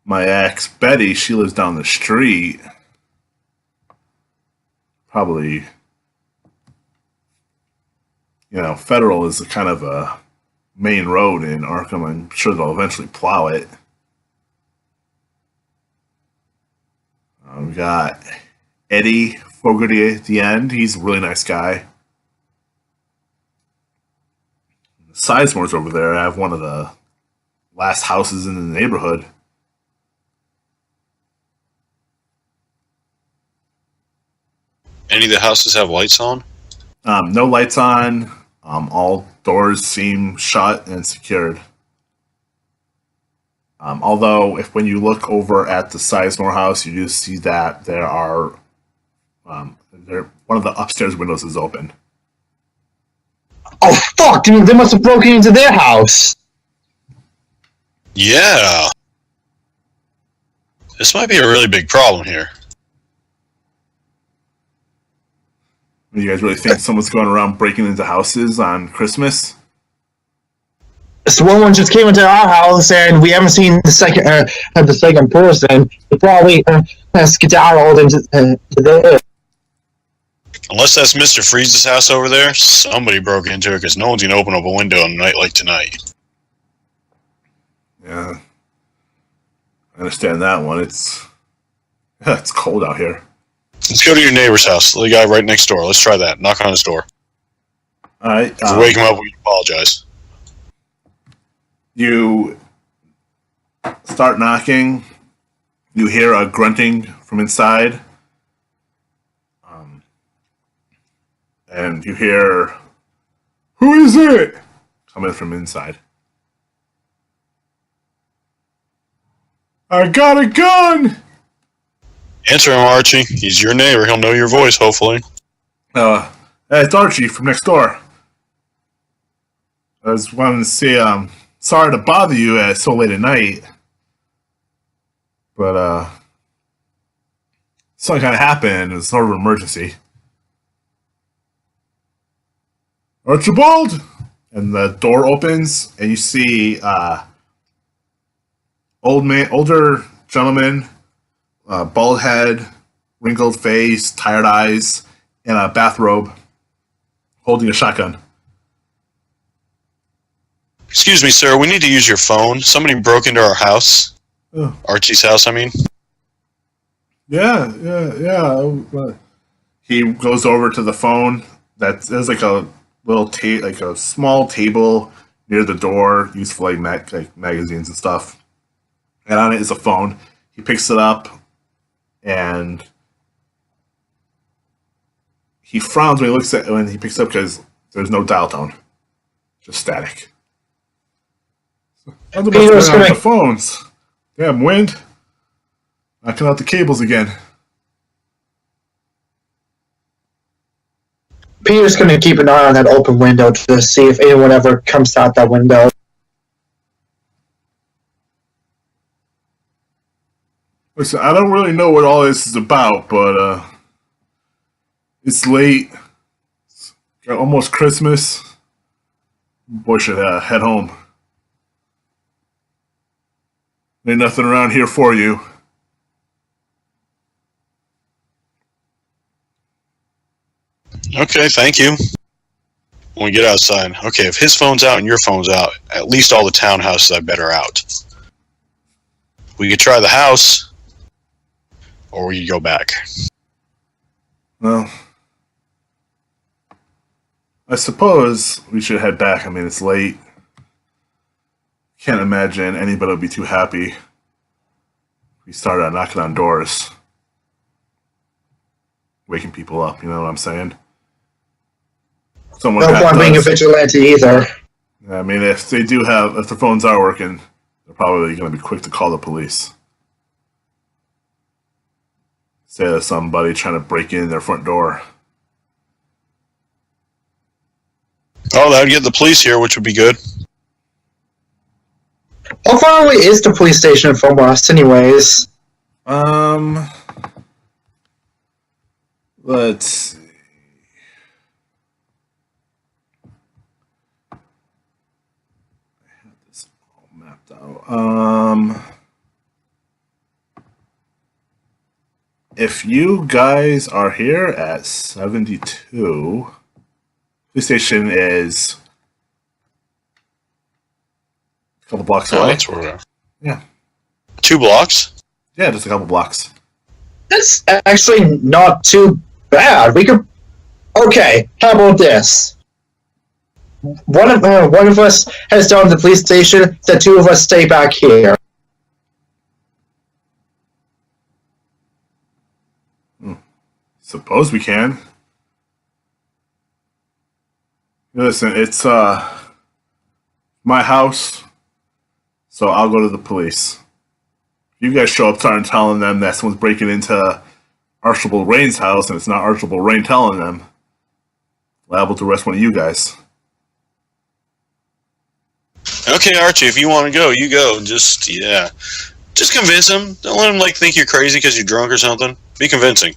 My ex, Betty, she lives down the street. Probably, you know, Federal is a kind of a main road in Arkham. I'm sure they'll eventually plow it. We got Eddie Fogarty at the end. He's a really nice guy. Sizemore's over there. I have one of the last houses in the neighborhood. Any of the houses have lights on? No lights on. All doors seem shut and secured. Although, if when you look over at the Sizemore house, you do see that one of the upstairs windows is open. Oh fuck, dude! They must have broken into their house. Yeah. This might be a really big problem here. You guys really think someone's going around breaking into houses on Christmas? So one just came into our house, and we haven't seen the second person. They probably skedaddled into there. Unless that's Mr. Freeze's house over there, somebody broke into it because no one's going to open up a window on a night like tonight. Yeah. I understand that one. It's cold out here. Let's go to your neighbor's house, the guy right next door. Let's try that. Knock on his door. All right. If we wake him up, we apologize. You start knocking. You hear a grunting from inside. And you hear, "Who is it?" coming from inside. "I got a gun!" Answer him, Archie. He's your neighbor. He'll know your voice, hopefully. It's Archie from next door. I was wanting to say, sorry to bother you at so late at night. But, something kind of happened. It was sort of an emergency. "Archibald!" And the door opens, and you see, older gentleman, bald head, wrinkled face, tired eyes, in a bathrobe, holding a shotgun. Excuse me, sir. We need to use your phone. Somebody broke into our house. Oh. Archie's house, I mean. Yeah. He goes over to the phone. There's like a little like a small table near the door, used for like magazines and stuff. And on it is a phone. He picks it up, and he frowns when he picks it up because there's no dial tone, just static. I'm Peter's the phones. Damn wind, knocking out the cables again. Peter's going to keep an eye on that open window to see if anyone ever comes out that window. Listen, I don't really know what all this is about, but it's late. It's almost Christmas. Boy should head home. Ain't nothing around here for you. Okay, thank you. When we get outside. Okay, if his phone's out and your phone's out, at least all the townhouses I bet are out. We could try the house, or we could go back. Well, I suppose we should head back. I mean, it's late. Can't imagine anybody would be too happy if we started knocking on doors. Waking people up, you know what I'm saying? No point being a vigilante either. I mean, if the phones are working, they're probably going to be quick to call the police. Say there's somebody trying to break in their front door. Oh, that would get the police here, which would be good. How far away is the police station from us, anyways? Let's see. I have this all mapped out. If you guys are here at 72, police station is a couple blocks away. That's where we are. Yeah. 2 blocks? Yeah, just a couple blocks. That's actually not too bad. We could. Okay, how about this? One of us heads down to the police station. The two of us stay back here. Suppose we can. Listen, it's my house, So I'll go to the police. You guys show up starting telling them that someone's breaking into Archibald Rain's house, and it's not Archibald Rain telling them. Liable to arrest one of you guys. Okay, Archie, if you want to go, you go. Just convince him. Don't let him think you're crazy because you're drunk or something. Be convincing.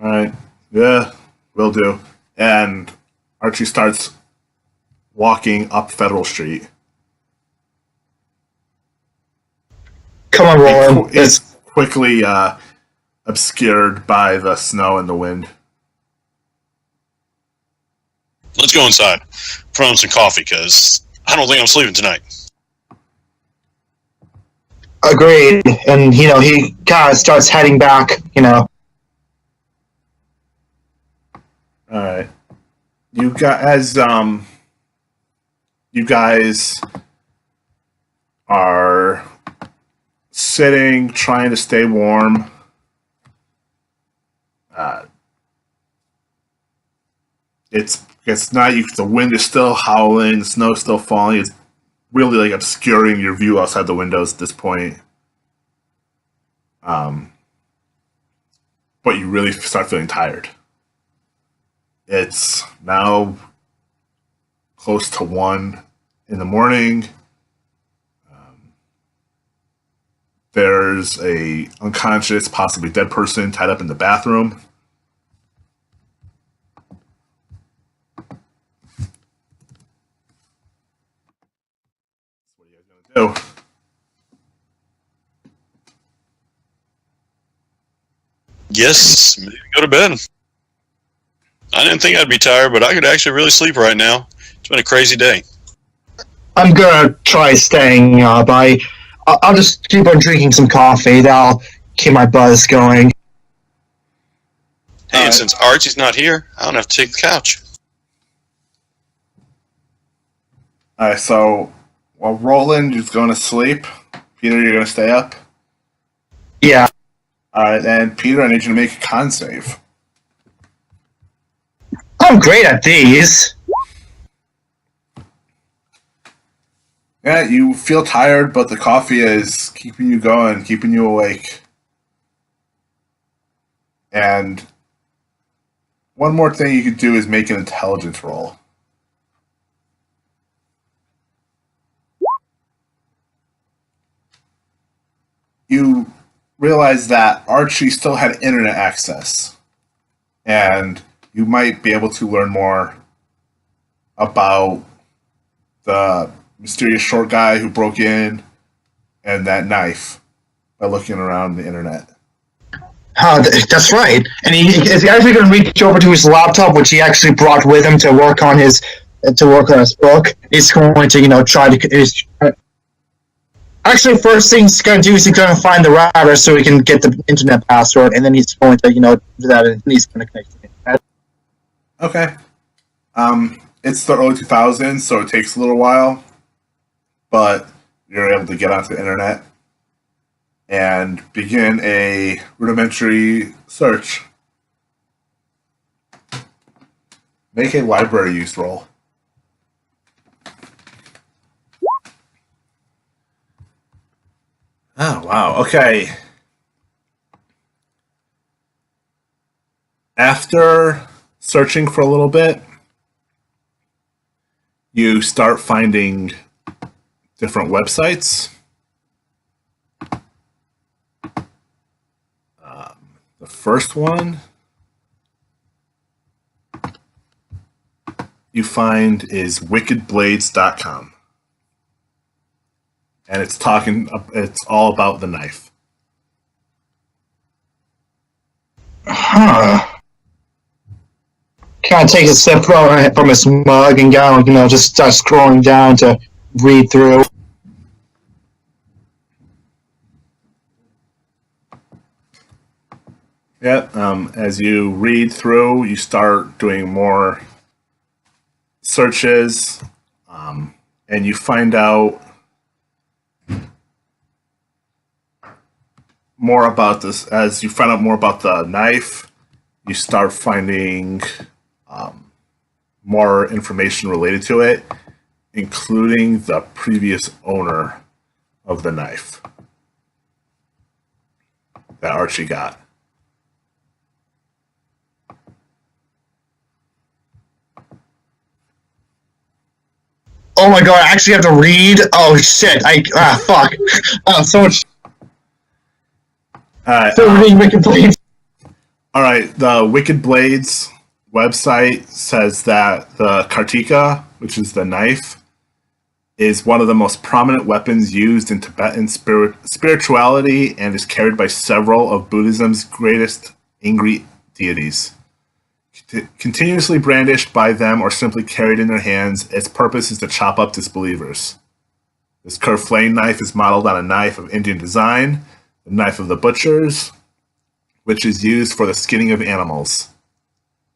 All right. Yeah, will do. And Archie starts walking up Federal Street. Come on, Roland. It's quickly obscured by the snow and the wind. Let's go inside. Put on some coffee because I don't think I'm sleeping tonight. Agreed. And, he kind of starts heading back, All right. You guys are sitting, trying to stay warm. It's not. The wind is still howling. The snow's still falling. It's really obscuring your view outside the windows at this point. But you really start feeling tired. It's now close to 1 in the morning. There's a unconscious, possibly dead person tied up in the bathroom. What are you guys gonna do? Yes, maybe go to bed. I didn't think I'd be tired, but I could actually really sleep right now. It's been a crazy day. I'm gonna try staying up. I'll just keep on drinking some coffee. That'll keep my buzz going. Hey, and since Archie's not here, I don't have to take the couch. Alright, so while Roland is going to sleep, Peter, you're going to stay up? Yeah. Alright, and Peter, I need you to make a con save. I'm great at these. Yeah, you feel tired, but the coffee is keeping you going, keeping you awake. And one more thing you could do is make an intelligence roll. You realize that Archie still had internet access, and you might be able to learn more about the mysterious short guy who broke in and that knife by looking around the internet. That's right. And he's actually going to reach over to his laptop, which he actually brought with him to work on his book. He's going to, try to. Actually, first thing he's going to do is he's going to find the router so he can get the internet password, and then he's going to, do that, and he's going to connect to the internet. Okay. It's the early 2000s, so it takes a little while, but you're able to get onto the internet and begin a rudimentary search. Make a library use roll. Oh, wow. Okay. After searching for a little bit, you start finding different websites. The first one you find is wickedblades.com. And it's all about the knife. Huh. Kind of takes a sip from his mug and go, just start scrolling down to read through. Yeah, as you read through, you start doing more searches, and you find out more about this. As you find out more about the knife, you start finding more information related to it, including the previous owner of the knife that Archie got. Oh my god, I actually have to read? Oh shit, fuck. So much. So many wicked blades. Alright, the Wicked Blades website says that the Kartika, which is the knife, is one of the most prominent weapons used in Tibetan spirituality and is carried by several of Buddhism's greatest angry deities. Continuously brandished by them or simply carried in their hands, its purpose is to chop up disbelievers. This curved flaying knife is modeled on a knife of Indian design, the knife of the butchers, which is used for the skinning of animals.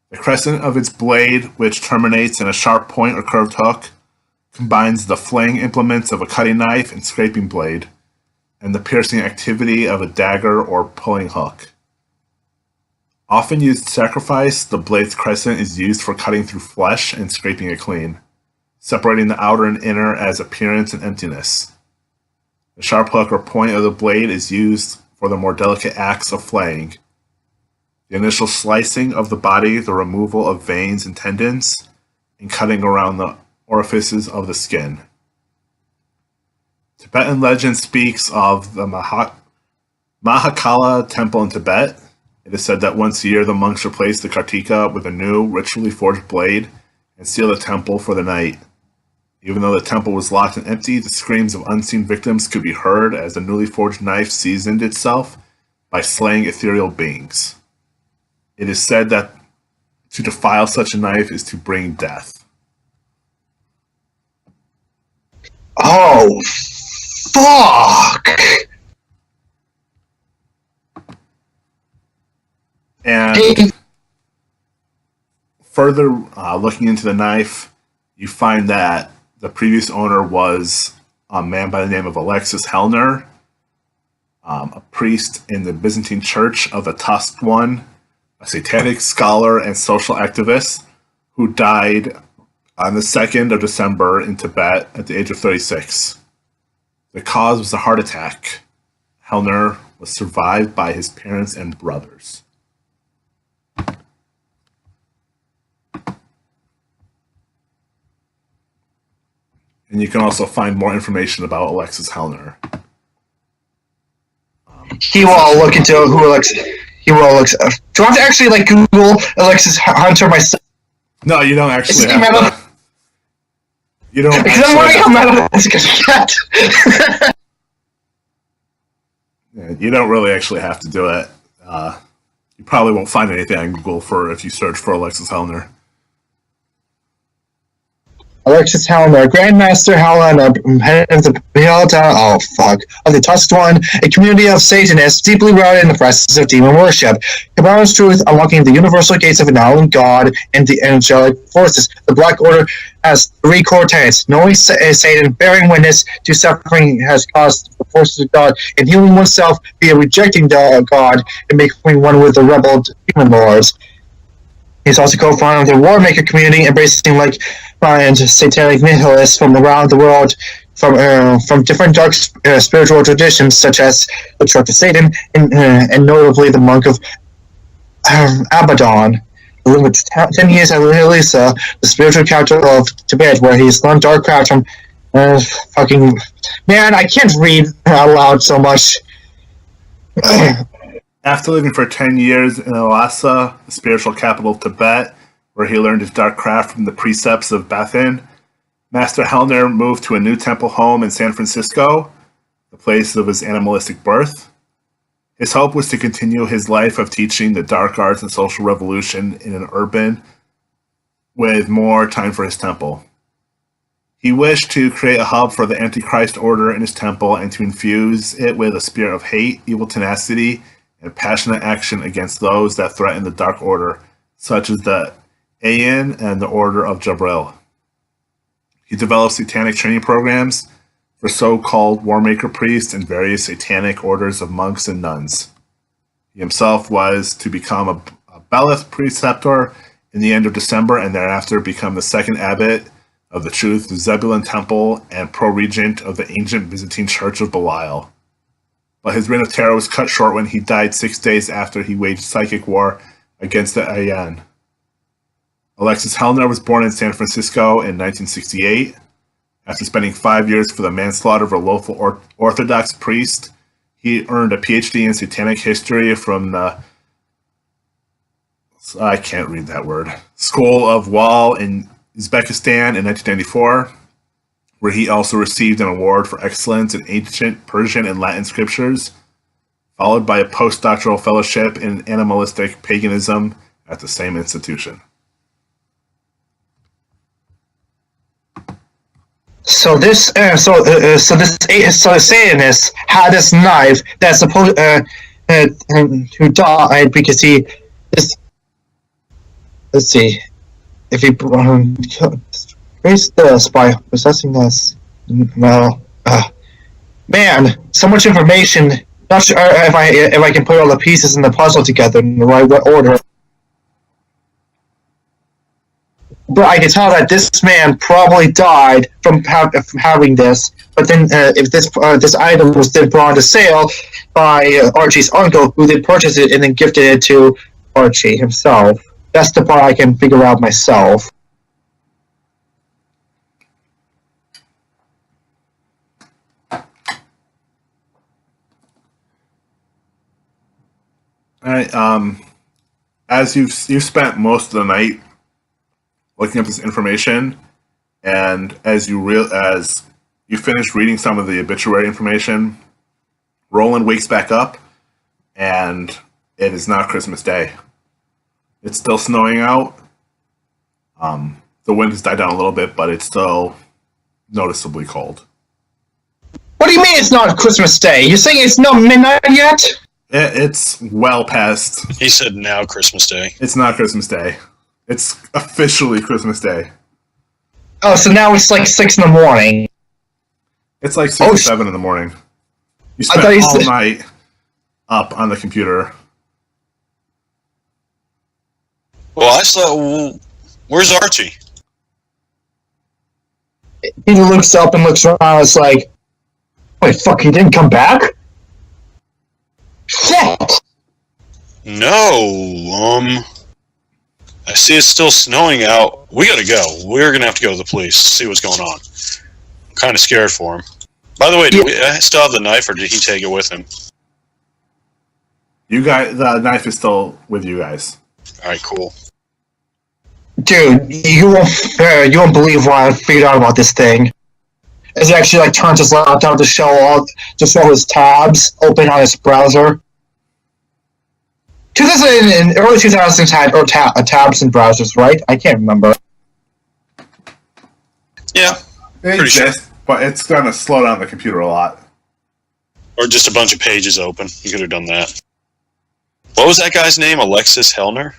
The crescent of its blade, which terminates in a sharp point or curved hook, combines the flaying implements of a cutting knife and scraping blade, and the piercing activity of a dagger or pulling hook. Often used to sacrifice, the blade's crescent is used for cutting through flesh and scraping it clean, separating the outer and inner as appearance and emptiness. The sharp hook or point of the blade is used for the more delicate acts of flaying. The initial slicing of the body, the removal of veins and tendons, and cutting around the orifices of the skin. Tibetan legend speaks of the Mahakala temple in Tibet. It is said that once a year the monks replace the Kartika with a new, ritually forged blade and seal the temple for the night. Even though the temple was locked and empty, the screams of unseen victims could be heard as the newly forged knife seasoned itself by slaying ethereal beings. It is said that to defile such a knife is to bring death. Oh, fuck! And further looking into the knife, you find that the previous owner was a man by the name of Alexis Hellner, a priest in the Byzantine Church of the Tusked One, a satanic scholar and social activist who died on the 2nd of December in Tibet at the age of 36. The cause was a heart attack. Hellner was survived by his parents and brothers. And you can also find more information about Alexis Hellner. He will look into who Alexis. He will look. Do I have to actually Google Alexis Hunter myself? No, you don't actually have to. You don't. Because I'm wondering how mad this gonna get. Yeah, you don't really actually have to do it. You probably won't find anything on Google for if you search for Alexis Hellner. Alexis Hellner, Grandmaster Hellner, head of the of the Tusked One, a community of Satanists deeply rooted in the practice of demon worship. Kabbalah's truth, unlocking the universal gates of annihilation God and the angelic forces. The Black Order has 3 core tenets: knowing Satan, bearing witness to suffering has caused the forces of God, and healing oneself via rejecting God and becoming one with the rebel demon lords. He's also co-founder of the Warmaker community, embracing and satanic nihilists from around the world, from different dark spiritual traditions, such as the Church of Satan, and notably the monk of Abaddon. He lived 10 years at Lisa, the spiritual capital of Tibet, where he's learned dark craft from fucking... Man, I can't read out loud so much. After living for 10 years in Lhasa, the spiritual capital of Tibet, where he learned his dark craft from the precepts of Bathin, Master Hellner moved to a new temple home in San Francisco, the place of his animalistic birth. His hope was to continue his life of teaching the dark arts and social revolution in an urban with more time for his temple. He wished to create a hub for the Antichrist order in his temple and to infuse it with a spirit of hate, evil tenacity, and passionate action against those that threaten the Dark Order, such as the Ayin and the Order of Jabril. He developed satanic training programs for so-called Warmaker priests and various satanic orders of monks and nuns. He himself was to become a Beleth preceptor in the end of December and thereafter become the second abbot of the Truth, Zebulun Temple, and pro-regent of the ancient Byzantine Church of Belial. But his reign of terror was cut short when he died 6 days after he waged psychic war against the Ayan. Alexis Hellner was born in San Francisco in 1968. After spending 5 years for the manslaughter of a local Orthodox priest, he earned a PhD in Satanic History from the I can't read that word. School of Wall in Uzbekistan in 1994, where he also received an award for excellence in ancient Persian and Latin scriptures, followed by a postdoctoral fellowship in animalistic paganism at the same institution. So this Satanist had this knife that's supposed who died because he this. Let's see if he raised this by possessing this. Well, man, so much information. Not sure if I can put all the pieces in the puzzle together in the right order. But I can tell that this man probably died from having this. But then, if this item was then brought to sale by Archie's uncle, who then purchased it and then gifted it to Archie himself. That's the part I can figure out myself. All right. As you've spent most of the night looking up this information, and as you finish reading some of the obituary information, Roland wakes back up, and it is not Christmas Day. It's still snowing out. The wind has died down a little bit, but it's still noticeably cold. What do you mean it's not Christmas Day? You're saying it's not midnight yet? It's well past. He said now Christmas Day. It's not Christmas Day. It's officially Christmas Day. Oh, so now it's like 6 in the morning. It's like 6 or 7 in the morning. You spent all night up on the computer. Well, I saw. Where's Archie? He looks up and looks around. It's like, wait, fuck, he didn't come back? Shit! No, I see it's still snowing out. We gotta go. We're gonna have to go to the police, see what's going on. I'm kind of scared for him. By the way, do we still have the knife, or did he take it with him? You guys, the knife is still with you guys. All right, cool. Dude, you won't believe what I figured out about this thing. As he actually like turns his laptop to show his tabs open on his browser. In early 2000s had tabs and browsers, right? I can't remember. Yeah, It exists, but it's gonna slow down the computer a lot. or just a bunch of pages open. You could have done that. What was that guy's name? Alexis Hellner?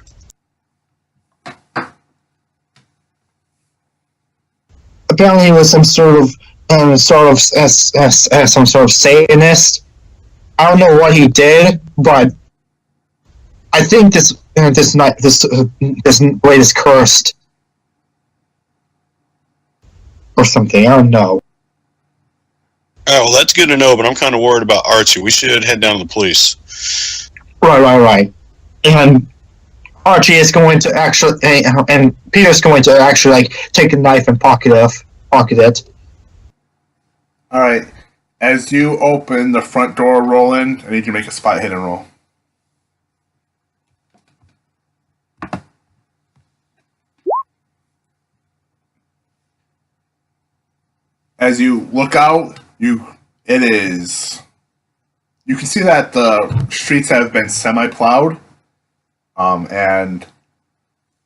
Apparently, he was some sort of Satanist. I don't know what he did, but I think this blade is cursed or something. I don't know. Oh, well, that's good to know, but I'm kind of worried about Archie. We should head down to the police. Right. And Archie is going to actually, and Peter's going to actually like take a knife and pocket it. All right. As you open the front door, Roland, I need you to make a spot hidden roll. As you look out, you can see that the streets have been semi-plowed, and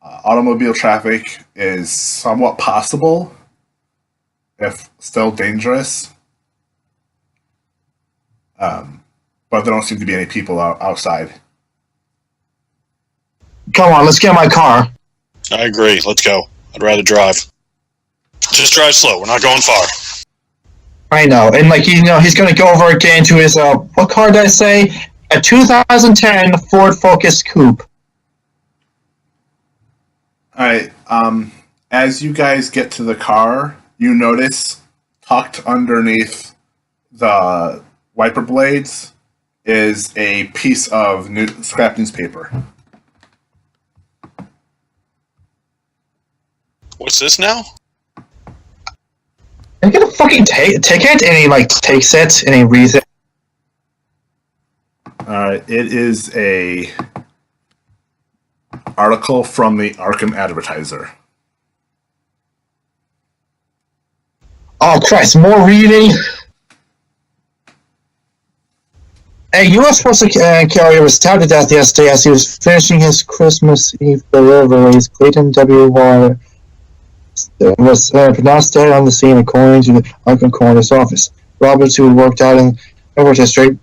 automobile traffic is somewhat possible, if still dangerous. But there don't seem to be any people outside. Come on, let's get in my car. I agree. Let's go. I'd rather drive. Just drive slow. We're not going far. I know, and like he's going to go over again to his what car did I say? A 2010 Ford Focus Coupe. All right. As you guys get to the car, you notice tucked underneath the wiper blades is a piece of scrap newspaper. What's this now? Can I get a fucking ticket? And he like takes it and he reads it. It is a article from the Arkham Advertiser. Oh Christ! More reading. A U.S. postal carrier was stabbed to death yesterday as he was finishing his Christmas Eve deliveries. Clayton W. Water was pronounced dead on the scene, according to the Arkham Coroner's office. Roberts, who worked out in Edward District,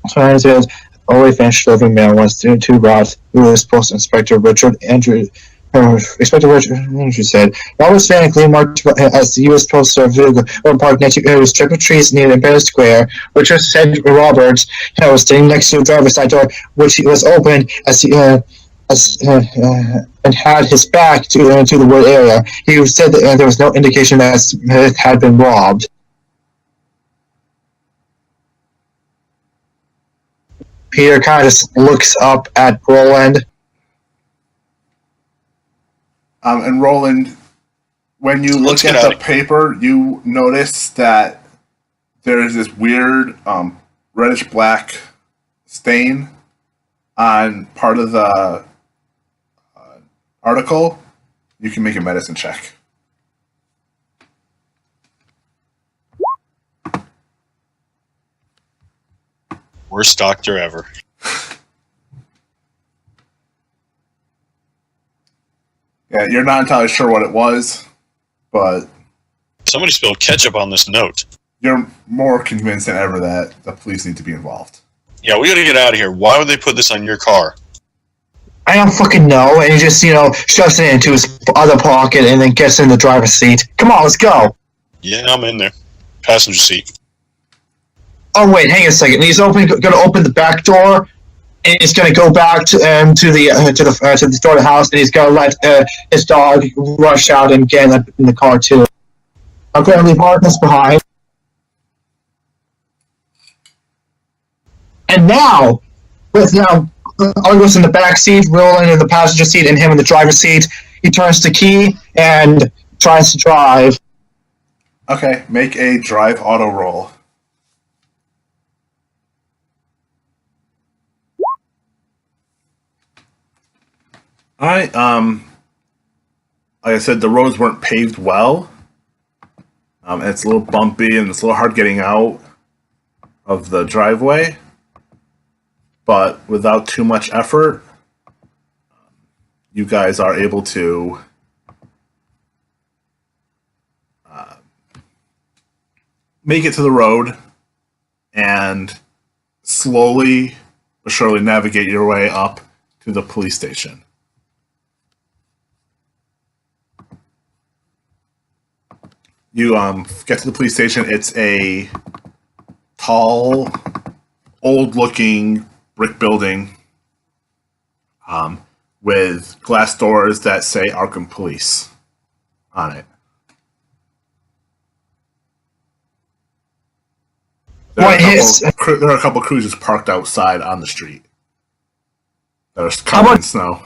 said already finished delivering mail once two brought U.S. Postal Inspector Richard Andrew. Inspector Richard Andrew said Roberts van Gleam marked as the U.S. Postal vehicle parked next to strip of trees near Empire Square. Richard said Roberts was standing next to the driver's side door, which was open as he and had his back to the wood area. He said that there was no indication that Smith had been robbed. Peter kind of just looks up at Roland. And Roland, when you look at the paper, you notice that there is this weird reddish-black stain on part of the article. You can make a medicine check. Worst doctor ever. Yeah, you're not entirely sure what it was, but Somebody spilled ketchup on this note. you're more convinced than ever that the police need to be involved. Yeah, we gotta get out of here. Why would they put this on your car? I don't fucking know, and he just, shoves it into his other pocket and then gets in the driver's seat. Come on, let's go. Yeah, I'm in there. Passenger seat. Oh wait, hang on a second. He's going to open the back door, and he's going to go back to the door of the house, and he's going to let his dog rush out and get in the car too. I'm going to leave Marcus behind. And now, with Argos in the back seat, Roland in the passenger seat, and him in the driver's seat, he turns the key and tries to drive. Okay, make a drive auto roll. Alright, like I said, the roads weren't paved well. It's a little bumpy and it's a little hard getting out of the driveway. But without too much effort, you guys are able to make it to the road and slowly but surely navigate your way up to the police station. You get to the police station. It's a tall, old-looking brick building with glass doors that say Arkham Police on it. There are a couple cruisers parked outside on the street that are covered in snow.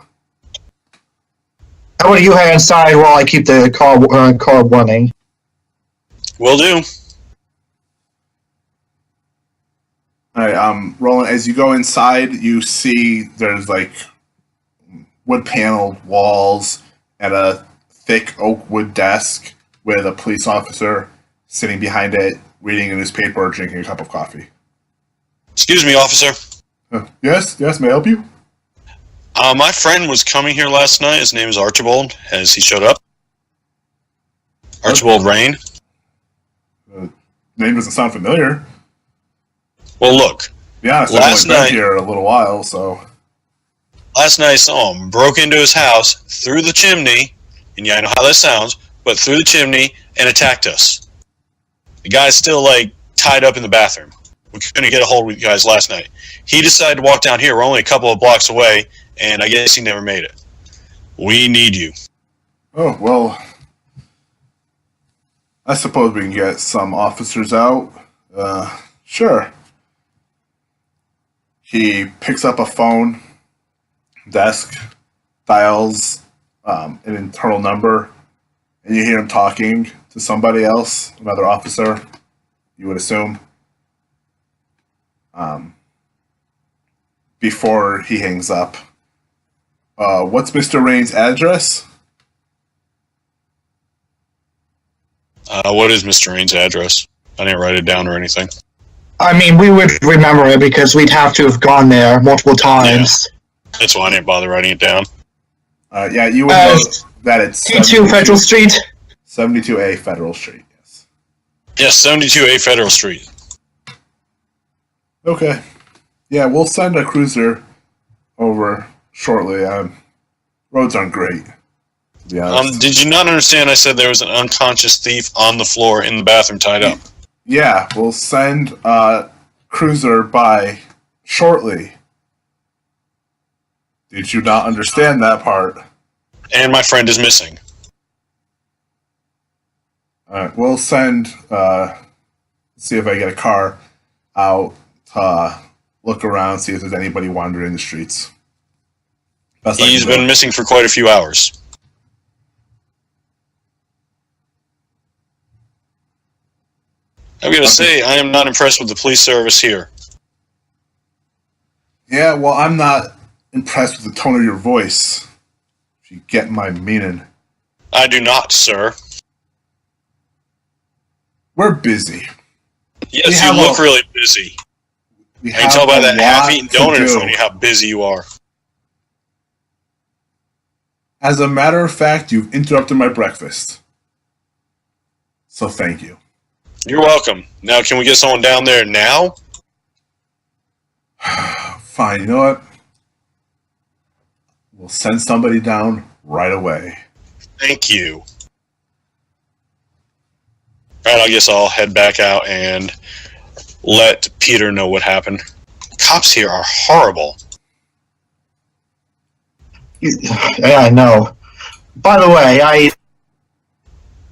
How about you head inside while I keep the car running? Will do. Alright, Roland, as you go inside, you see there's like wood-paneled walls and a thick oak wood desk with a police officer sitting behind it, reading a newspaper or drinking a cup of coffee. Excuse me, officer. Yes, may I help you? My friend was coming here last night. His name is Archibald. Has he showed up? Archibald Rain. Name doesn't sound familiar. Well, look. Yeah, I've only been here a little while, so. Last night I saw him. Broke into his house, through the chimney, and yeah, I know how that sounds, but through the chimney and attacked us. The guy's still, tied up in the bathroom. We couldn't get a hold of you guys last night. He decided to walk down here. We're only a couple of blocks away, and I guess he never made it. We need you. Oh, well, I suppose we can get some officers out. Sure. He picks up a phone, desk, dials an internal number, and you hear him talking to somebody else, another officer, you would assume, before he hangs up. What's Mr. Rain's address? What is Mr. Rain's address? I didn't write it down or anything. I mean, we would remember it because we'd have to have gone there multiple times. Yeah. That's why I didn't bother writing it down. Yeah, you would know that it's 72 Federal Street. 72A Federal Street, yes. Yes, 72A Federal Street. Okay. Yeah, we'll send a cruiser over shortly. Roads aren't great, to be honest. Did you not understand I said there was an unconscious thief on the floor in the bathroom tied up? Yeah, we'll send a cruiser by shortly. Did you not understand that part? And my friend is missing. Alright, we'll send, see if I get a car out to look around, see if there's anybody wandering the streets. He's been missing for quite a few hours. I'm going to say I am not impressed with the police service here. Yeah, well, I'm not impressed with the tone of your voice. If you get my meaning. I do not, sir. We're busy. Yes, you look really busy. I can tell by that half-eaten donut in front of you how busy you are. As a matter of fact, you've interrupted my breakfast. So thank you. You're welcome. Now, can we get someone down there now? Fine, you know what? We'll send somebody down right away. Thank you. Alright, I guess I'll head back out and let Peter know what happened. Cops here are horrible. Yeah, I know. By the way,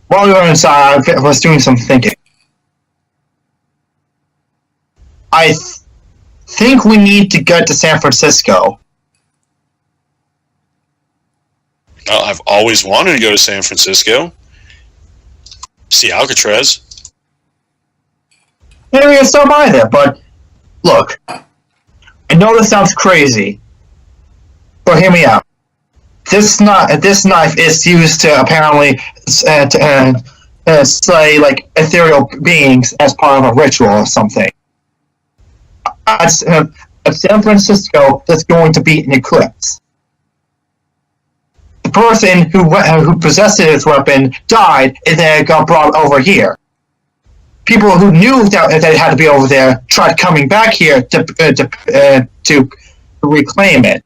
while we were inside, I was doing some thinking. I think we need to get to San Francisco. Well, I've always wanted to go to San Francisco. See Alcatraz. Maybe it's not either, but look, I know this sounds crazy, but hear me out. This knife is used to apparently slay like ethereal beings as part of a ritual or something. At San Francisco, there's going to be an eclipse. The person who possessed this weapon died, and then got brought over here. People who knew that they had to be over there tried coming back here to reclaim it.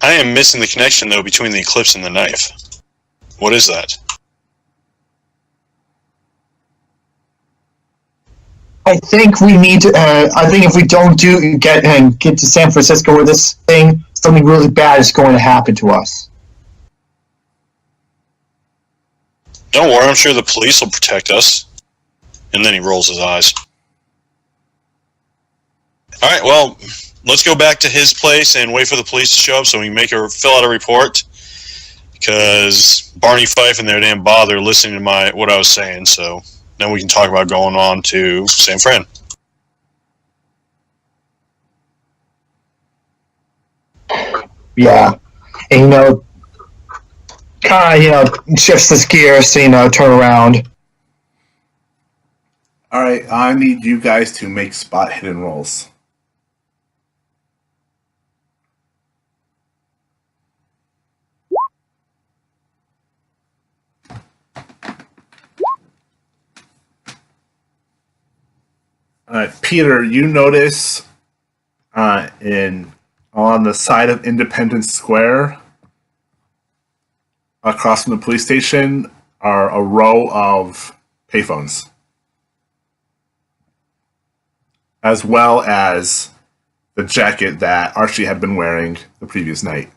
I am missing the connection, though, between the eclipse and the knife. What is that? I think we need to. I think if we don't get to San Francisco with this thing, something really bad is going to happen to us. Don't worry, I'm sure the police will protect us. And then he rolls his eyes. Alright, well, let's go back to his place and wait for the police to show up so we can fill out a report. Because Barney Fife and there didn't bother listening to what I was saying, so then we can talk about going on to San Fran. Yeah, and kind of shifts the gears to turn around. All right, I need you guys to make spot hidden rolls. All right, Peter, you notice on the side of Independence Square, across from the police station, are a row of payphones, as well as the jacket that Archie had been wearing the previous night.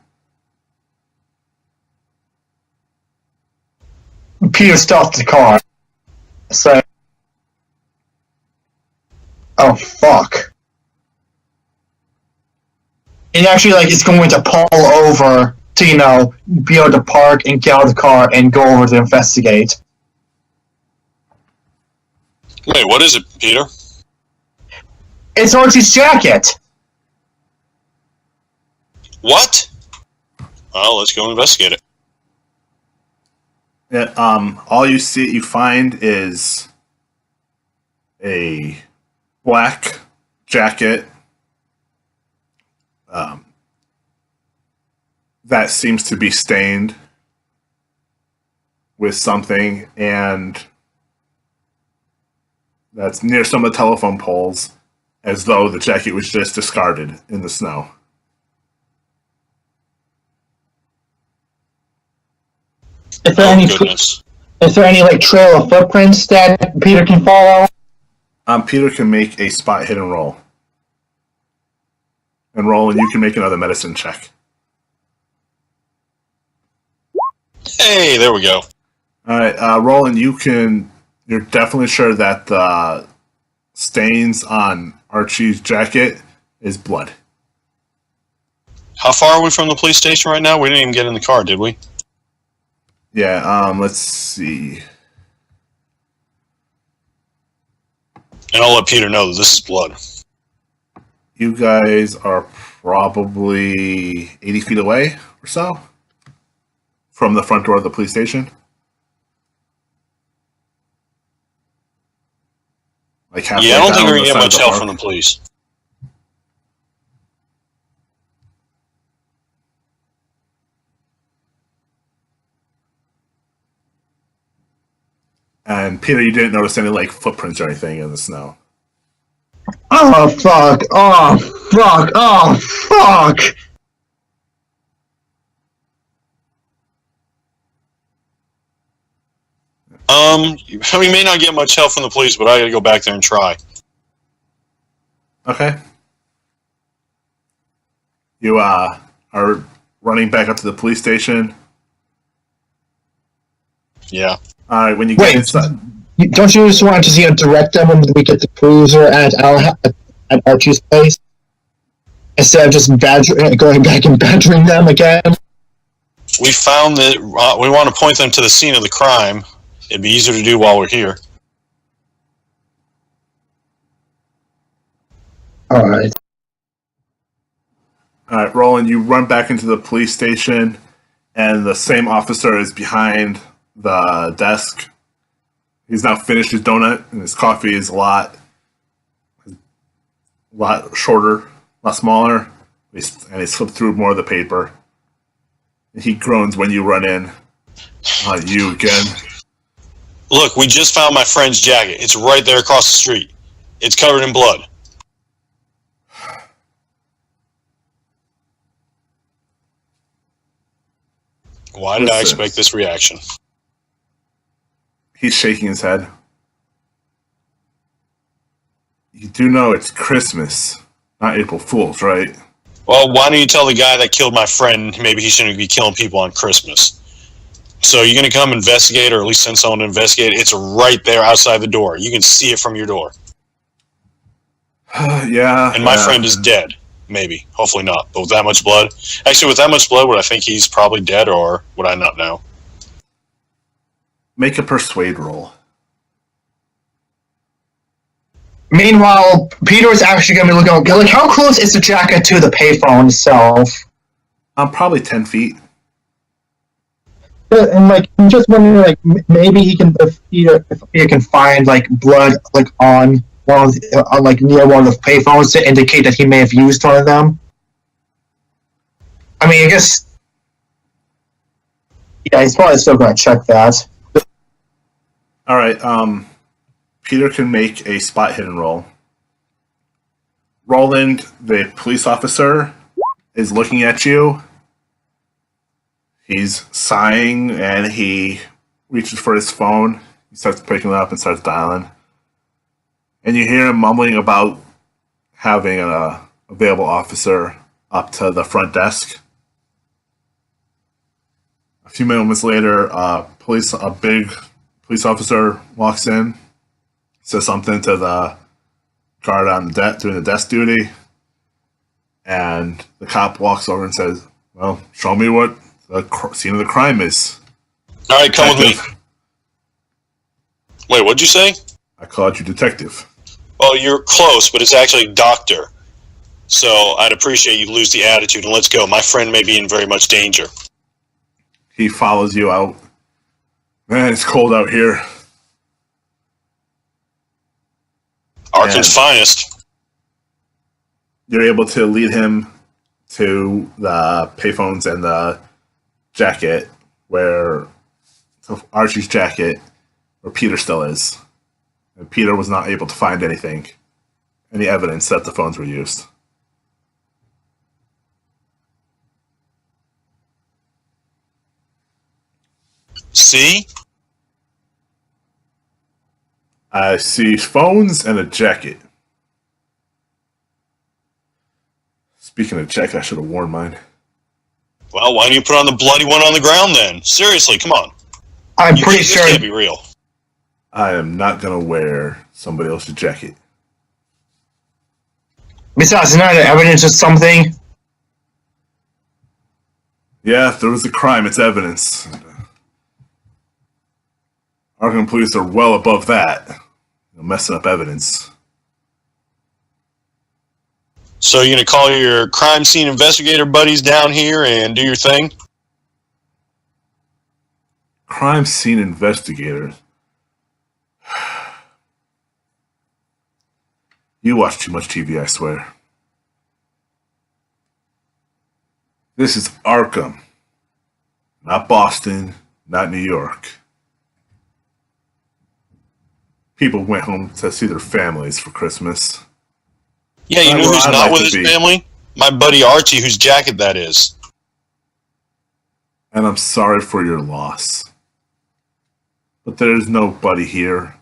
Peter stopped the car. So, oh fuck! And actually, like, it's going to pull over to be able to park and get out of the car and go over to investigate. Wait, what is it, Peter? It's Archie's jacket. What? Well, let's go investigate it. Yeah, all you find is a black jacket that seems to be stained with something, and that's near some of the telephone poles, as though the jacket was just discarded in the snow. Is there any like trail of footprints that Peter can follow? Peter can make a spot hidden roll. And Roland, you can make another medicine check. Hey, there we go. All right, Roland, you're definitely sure that the stains on Archie's jacket is blood. How far are we from the police station right now? We didn't even get in the car, did we? Yeah, let's see. And I'll let Peter know that this is blood. You guys are probably 80 feet away or so from the front door of the police station. Like halfway Yeah, I don't think down we're going the to get side of much the help park. from the police. And Peter, you didn't notice any like footprints or anything in the snow. Oh fuck! Oh fuck! Oh fuck! We may not get much help from the police, but I gotta go back there and try. Okay. You are running back up to the police station. Yeah. All right, when you get inside. Don't you just want to direct them when we get the cruiser at Archie's place? Instead of just going back and badgering them again? We found that we want to point them to the scene of the crime. It'd be easier to do while we're here. Alright. All right, Roland, you run back into the police station, and the same officer is behind the desk. He's now finished his donut, and his coffee is a lot shorter, a lot smaller, and he slipped through more of the paper. And he groans when you run in. You again. Look, we just found my friend's jacket. It's right there across the street. It's covered in blood. Why did I expect this reaction? He's shaking his head. You do know it's Christmas, not April Fool's, right? Well, why don't you tell the guy that killed my friend maybe he shouldn't be killing people on Christmas? So you're going to come investigate, or at least send someone to investigate? It's right there outside the door. You can see it from your door. Yeah. And my friend is dead. Maybe. Hopefully not. But with that much blood... Actually, with that much blood, would I think he's probably dead, or would I not know? Make a persuade roll. Meanwhile, Peter is actually going to be looking... Like, how close is the jacket to the payphone itself? Probably 10 feet. And like, I'm just wondering, like, maybe if Peter can find like blood like on one of like near one of the payphones to indicate that he may have used one of them. I mean, I guess, yeah, he's probably still going to check that. All right. Peter can make a spot hidden roll. Roland, the police officer, is looking at you. He's sighing, and he reaches for his phone. He starts picking it up and starts dialing. And you hear him mumbling about having an available officer up to the front desk. A few moments later, a big police officer walks in, says something to the guard on the doing the desk duty, and the cop walks over and says, "Well, show me what the scene of the crime is." All right, come with me. Wait, what'd you say? I called you detective. Well, you're close, but it's actually doctor. So I'd appreciate you lose the attitude and let's go. My friend may be in very much danger. He follows you out. Man, it's cold out here. Arkham's finest. You're able to lead him to the payphones and the jacket Archie's jacket, where Peter still is. And Peter was not able to find any evidence that the phones were used. See? I see phones and a jacket. Speaking of jacket, I should have worn mine. Well, why don't you put on the bloody one on the ground then? Seriously, come on. I'm pretty This sure. can't be real. I am not going to wear somebody else's jacket. Besides, isn't that evidence of something? Yeah, if there was a crime, it's evidence. Arkham police are well above that. Messing up evidence. So you're going to call your crime scene investigator buddies down here and do your thing? Crime scene investigators. You watch too much TV, I swear. This is Arkham. Not Boston, not New York. People went home to see their families for Christmas. Yeah, you Not know where who's I'd not like with to his be. family? My buddy Archie, whose jacket that is. And I'm sorry for your loss. But there's nobody here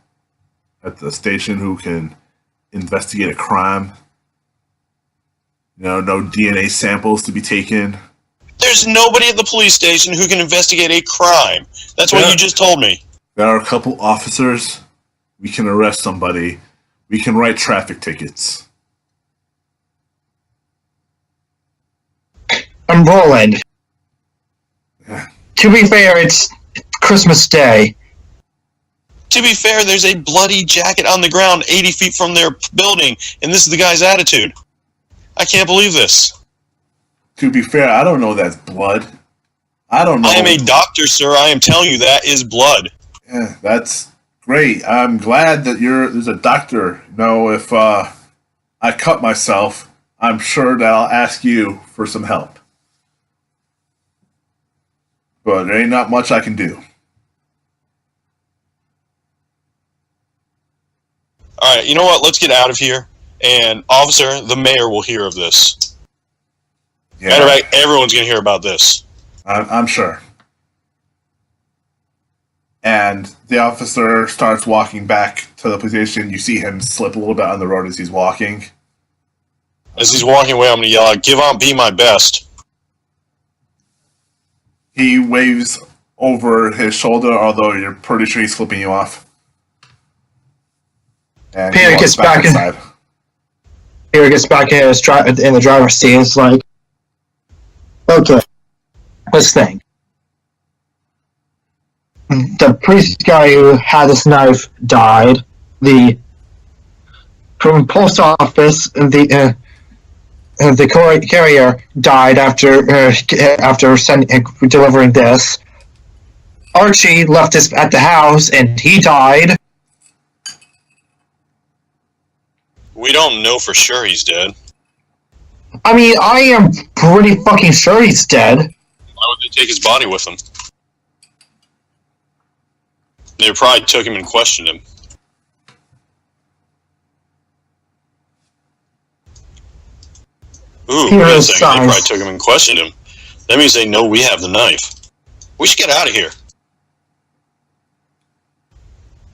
at the station who can investigate a crime. No DNA samples to be taken. There's nobody at the police station who can investigate a crime. That's what Yeah. you just told me. There are a couple officers. We can arrest somebody. We can write traffic tickets. I'm rolling. Yeah. To be fair, it's Christmas Day. To be fair, there's a bloody jacket on the ground 80 feet from their building, and this is the guy's attitude. I can't believe this. To be fair, I don't know that's blood. I don't know. I am a doctor, sir. I am telling you that is blood. Yeah, that's great. I'm glad that there's a doctor. If I cut myself, I'm sure that I'll ask you for some help. But there ain't not much I can do. All right, you know what? Let's get out of here. And, officer, the mayor will hear of this. Yeah, Matter of fact, everyone's going to hear about this. I'm sure. And the officer starts walking back to the police station. You see him slip a little bit on the road as he's walking. As he's walking away, I'm going to yell out, "Give on, be my best." He waves over his shoulder, although you're pretty sure he's flipping you off. And he Peter walks gets back in. inside. Peter gets back in the driver's seat. It's like, okay, let's think. The priest guy who had this knife died. The from post office, the carrier died after delivering this. Archie left this at the house and he died. We don't know for sure he's dead. I mean, I am pretty fucking sure he's dead. Why would they take his body with them? They probably took him and questioned him. Ooh, Here wait a is second. They probably signs. took him and questioned him. That means they know we have the knife. We should get out of here.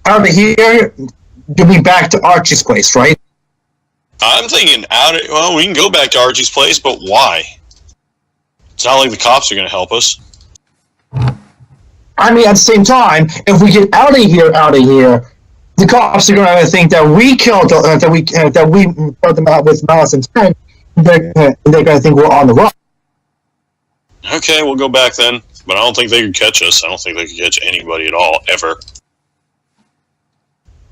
Out of here, you'll be back to Archie's place, right? I'm thinking well, we can go back to Archie's place, but why? It's not like the cops are going to help us. I mean, at the same time, if we get out of here, the cops are going to think that we killed that we brought them out with malice intent. They're going to think we're on the run. Okay, we'll go back then. But I don't think they could catch us. I don't think they could catch anybody at all, ever.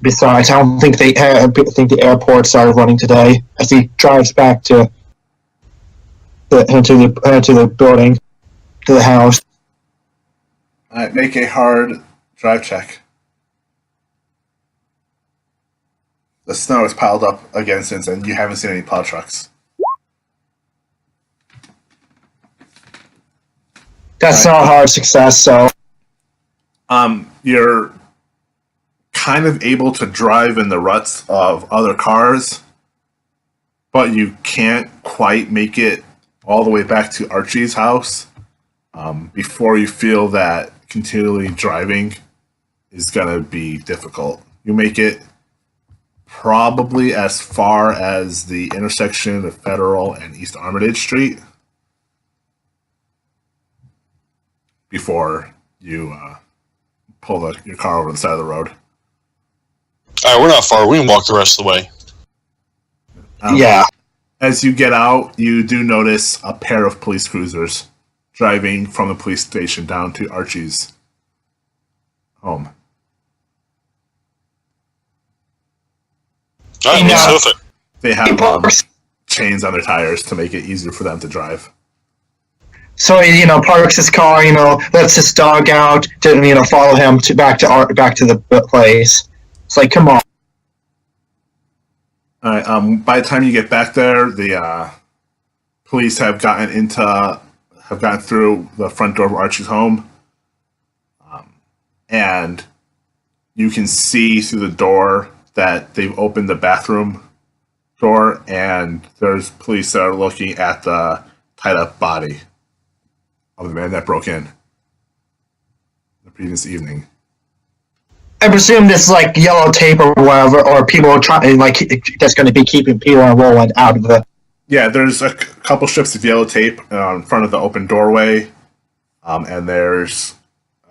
Besides, I don't think think the airports are running today. As he drives back to the building, to the house. All right, make a hard drive check. The snow is piled up again since, and you haven't seen any plow trucks. That's not a hard success, so... You're kind of able to drive in the ruts of other cars, but you can't quite make it all the way back to Archie's house before you feel that continually driving is going to be difficult. You make it probably as far as the intersection of Federal and East Armitage Street before you pull your car over the side of the road. All right, we're not far. We can walk the rest of the way. Yeah. As you get out, you do notice a pair of police cruisers driving from the police station down to Archie's home. All right, let's hoof it. They have chains on their tires to make it easier for them to drive. So parks his car, lets his dog out to follow him back to the place. It's like, come on. All right. By the time you get back there, the police have gotten through the front door of Archie's home, and you can see through the door that they've opened the bathroom door, and there's police that are looking at the tied-up body of the man that broke in the previous evening. I presume this is like yellow tape or whatever, or people are trying that's going to be keeping Peter and Roland out of the. Yeah, there's a couple strips of yellow tape in front of the open doorway, and there's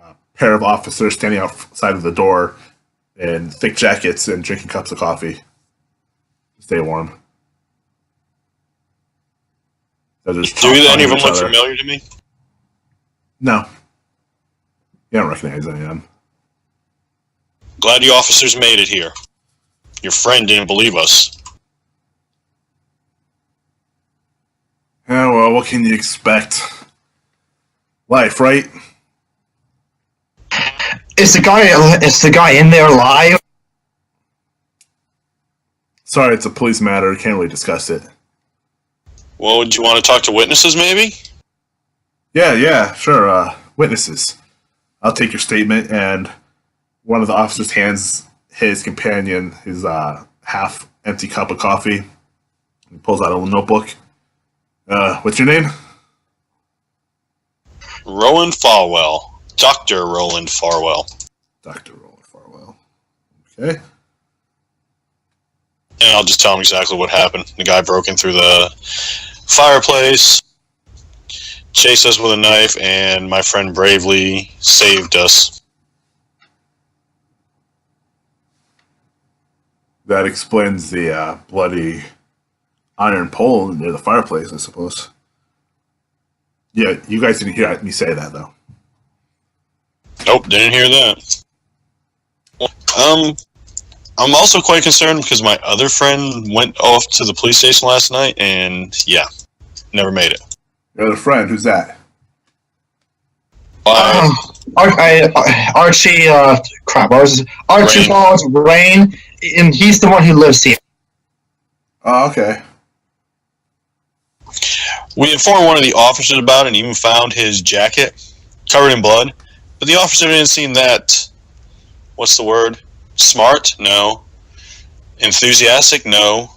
a pair of officers standing outside of the door in thick jackets and drinking cups of coffee to stay warm. Do any of them look familiar to me? No. You don't recognize any of them. Glad you officers made it here. Your friend didn't believe us. Yeah, well, what can you expect? Life, right? Is the guy in there alive? Sorry, it's a police matter. Can't really discuss it. Well, would you want to talk to witnesses, maybe? Yeah, sure. Witnesses. I'll take your statement, and one of the officers hands his companion his half-empty cup of coffee. He pulls out a little notebook. What's your name? Roland Farwell. Dr. Roland Farwell. Dr. Roland Farwell. Okay. And I'll just tell him exactly what happened. The guy broke in through the fireplace, chased us with a knife, and my friend bravely saved us. That explains the bloody iron pole near the fireplace, I suppose. Yeah, you guys didn't hear me say that, though. Nope, didn't hear that. I'm also quite concerned because my other friend went off to the police station last night, and yeah, never made it. Your other friend, who's that? Archie, Archie Ball's Rain, and he's the one who lives here. Oh, okay. We informed one of the officers about it and even found his jacket covered in blood, but the officer didn't seem that, what's the word? Smart? No. Enthusiastic? No.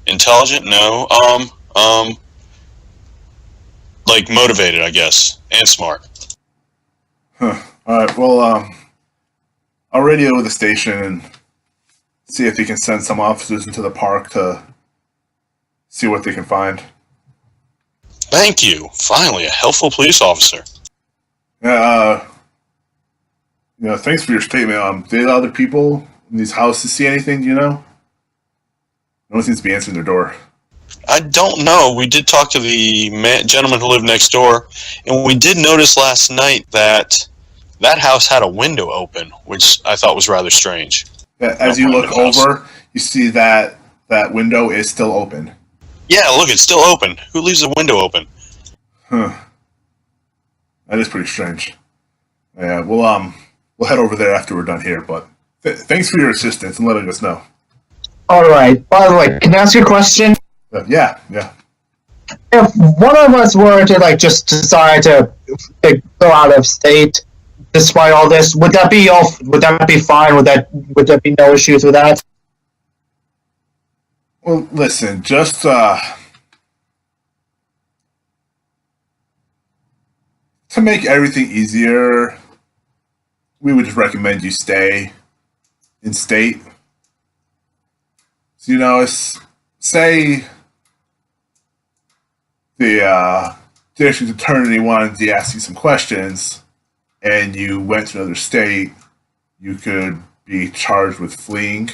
Intelligent? No. Like motivated, I guess, and smart. Huh. Alright, well, I'll radio with the station and see if they can send some officers into the park to see what they can find. Thank you. Finally, a helpful police officer. Yeah, Thanks for your statement. Did other people in these houses see anything? Do you know? No one seems to be answering their door. I don't know. We did talk to the gentleman who lived next door, and we did notice last night that house had a window open, which I thought was rather strange. As you look over, you see that window is still open. Yeah, look, it's still open. Who leaves the window open? Huh. That is pretty strange. Yeah, we'll head over there after we're done here, but thanks for your assistance and letting us know. Alright, by the way, can I ask you a question? Yeah. If one of us were to, just decide to go out of state, despite all this, would that be fine? Would there be no issues with that? Well, listen, just to make everything easier, we would just recommend you stay in state. So, say the district attorney wanted to ask you some questions, and you went to another state, you could be charged with fleeing,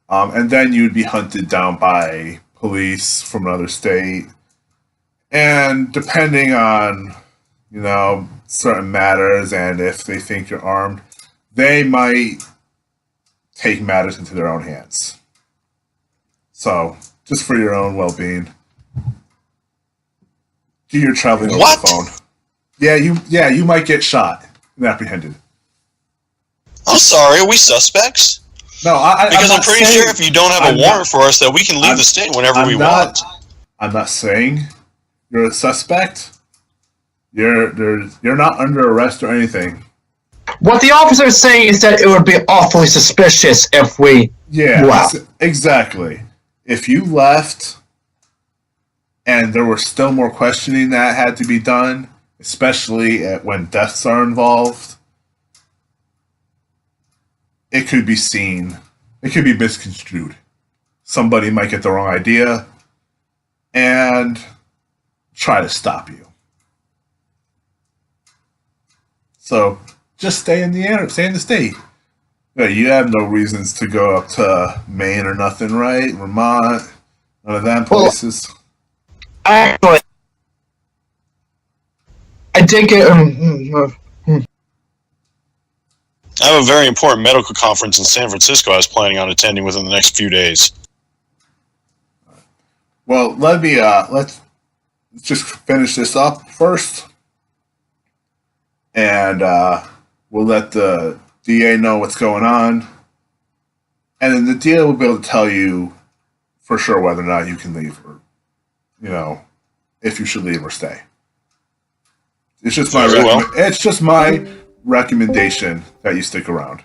and then you'd be hunted down by police from another state. And depending on, certain matters, and if they think you're armed, they might take matters into their own hands. So, just for your own well-being, do your traveling over the phone. Yeah, you might get shot and apprehended. I'm sorry, are we suspects? No, I'm pretty sure if you don't have a warrant for us, that we can leave the state whenever we want. I'm not saying you're a suspect. You're not under arrest or anything. What the officer is saying is that it would be awfully suspicious if we... Yeah, exactly. If you left and there was still more questioning that had to be done, especially when deaths are involved, it could be seen. It could be misconstrued. Somebody might get the wrong idea and try to stop you. So just stay in the state. You have no reasons to go up to Maine or nothing, right? Vermont, none of them places. Actually, I did get. I have a very important medical conference in San Francisco I was planning on attending within the next few days. Well, let's just finish this up first, and we'll let the DA know what's going on, and then the DA will be able to tell you for sure whether or not you can leave, or if you should leave or stay. It's just my recommendation that you stick around.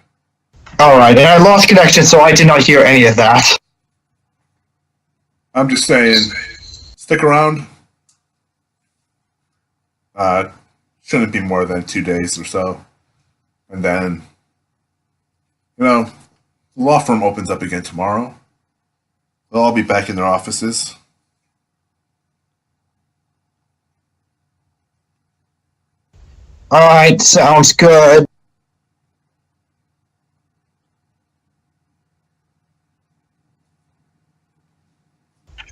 All right, and I lost connection, so I did not hear any of that. I'm just saying, stick around. Shouldn't be more than 2 days or so, and then. The law firm opens up again tomorrow. They'll all be back in their offices. Alright, sounds good.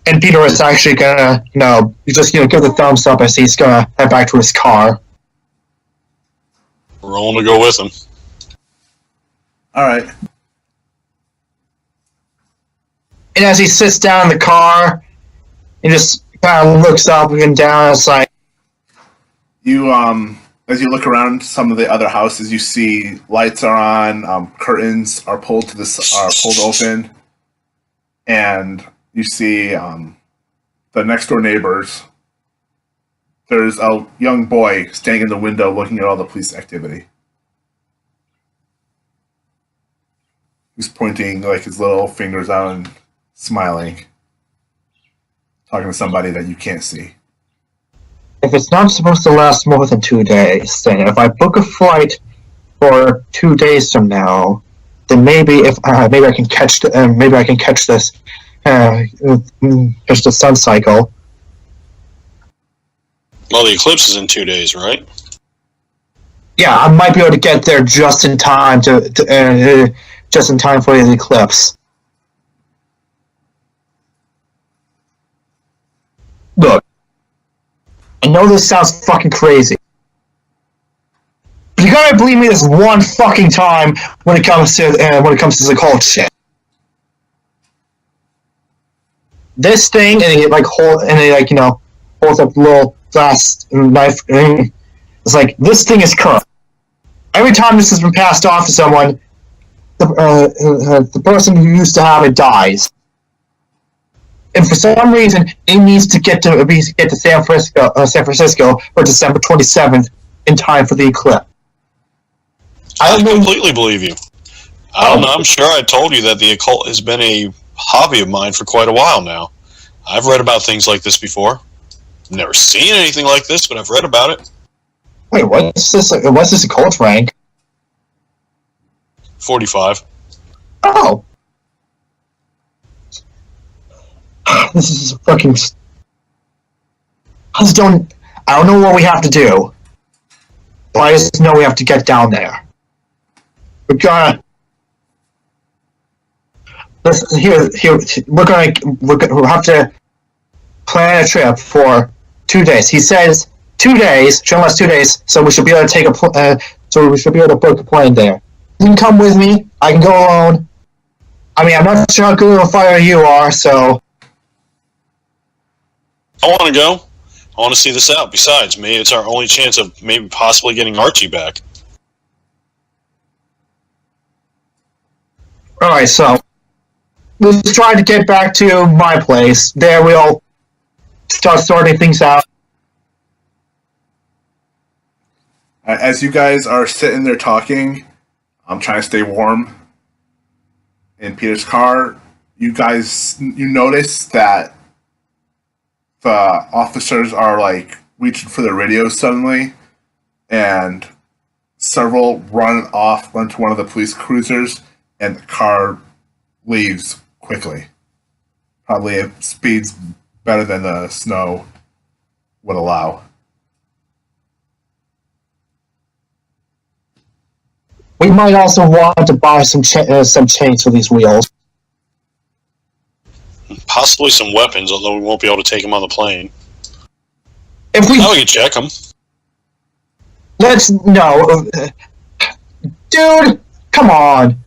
And Peter is actually gonna, just give the thumbs up as he's gonna head back to his car. We're rolling to go with him. Alright. And as he sits down in the car, he just kind of looks up and down. It's like as you look around some of the other houses, you see lights are on, curtains are pulled open, and you see the next door neighbors. There's a young boy standing in the window looking at all the police activity. He's pointing his little fingers out and smiling, talking to somebody that you can't see. If it's not supposed to last more than 2 days, then if I book a flight for 2 days from now, then maybe I can catch this just the sun cycle. Well, the eclipse is in 2 days, right? Yeah, I might be able to get there just in time just in time for the eclipse. Look, I know this sounds fucking crazy, but you gotta believe me this one fucking time when it comes to the cult shit. This thing, and it holds up a little glass knife. It's like this thing is cursed. Every time this has been passed off to someone, the person who used to have it dies. And for some reason, it needs to get to San Francisco for December 27th in time for the eclipse. I completely believe you. I don't know. I'm sure I told you that the occult has been a hobby of mine for quite a while now. I've read about things like this before. I've never seen anything like this, but I've read about it. Wait, what's this occult rank? 45. Oh. This is fucking... I don't know what we have to do. But I just know we have to get down there. We're gonna... We'll have to plan a trip for 2 days. He says 2 days, show us 2 days, so we should be able to book a plane there. You can come with me. I can go alone. I mean, I'm not sure how good of a fighter you are, so... I want to go. I want to see this out. Besides, maybe it's our only chance of maybe possibly getting Archie back. Alright, so... let's try to get back to my place. There we'll start sorting things out. As you guys are sitting there talking, I'm trying to stay warm. In Peter's car, you notice that the officers are like reaching for their radios suddenly, and several run to one of the police cruisers, and the car leaves quickly. Probably at speeds better than the snow would allow. We might also want to buy some chains for these wheels. Possibly some weapons, although we won't be able to take them on the plane. If we can check them. Dude, come on.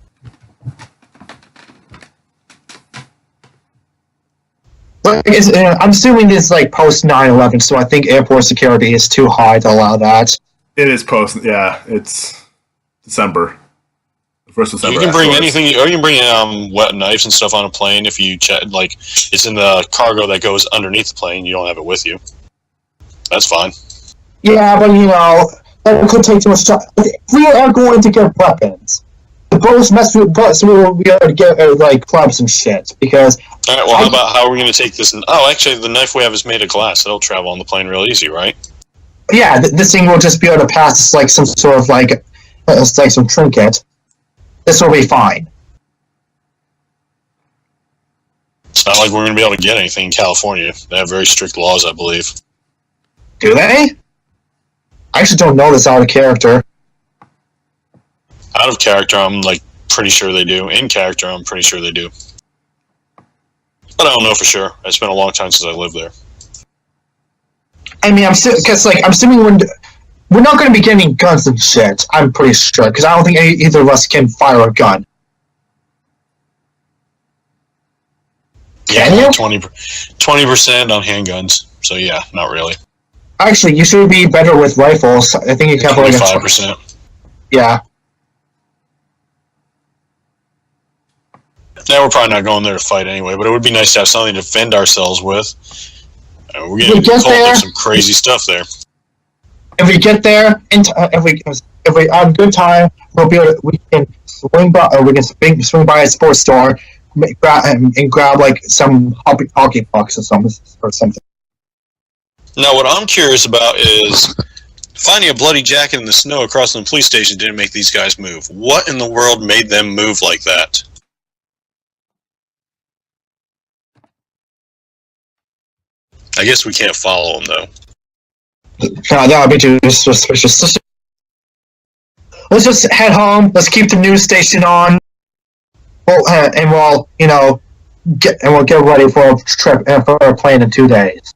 I'm assuming this is like post 9/11, so I think airport security is too high to allow that. It is post, yeah. It's December. The 1st December. You can bring anything, or you can bring wet knives and stuff on a plane if you check. Like it's in the cargo that goes underneath the plane. You don't have it with you. That's fine. Yeah, but that could take too much time. If we are going to get weapons, the boats will be able to get like clubs and shit because. All right. Well, how are we going to take this? Oh, actually, the knife we have is made of glass. It'll travel on the plane real easy, right? Yeah, this thing will just be able to pass like some sort of like some trinket. This will be fine. It's not like we're going to be able to get anything in California. They have very strict laws, I believe. Do they? I actually don't know this out of character. Out of character, I'm like pretty sure they do. In character, I'm pretty sure they do. But I don't know for sure. It's been a long time since I lived there. I mean, I'm assuming we're not going to be getting guns and shit. I'm pretty sure because I don't think either of us can fire a gun. Yeah, 20% on handguns. So yeah, not really. Actually, you should be better with rifles. I think you can have like 25%. Yeah. Yeah, we're probably not going there to fight anyway, but it would be nice to have something to defend ourselves with. We're getting caught up some crazy stuff there. If we get there, if we have a good time, we can swing by a sports store and grab like some hockey pucks or something. Now, what I'm curious about is finding a bloody jacket in the snow across from the police station didn't make these guys move. What in the world made them move like that? I guess we can't follow them, though. That would be too suspicious. let's just head home. Let's keep the news station on. And we'll get ready for a trip for a plane in 2 days.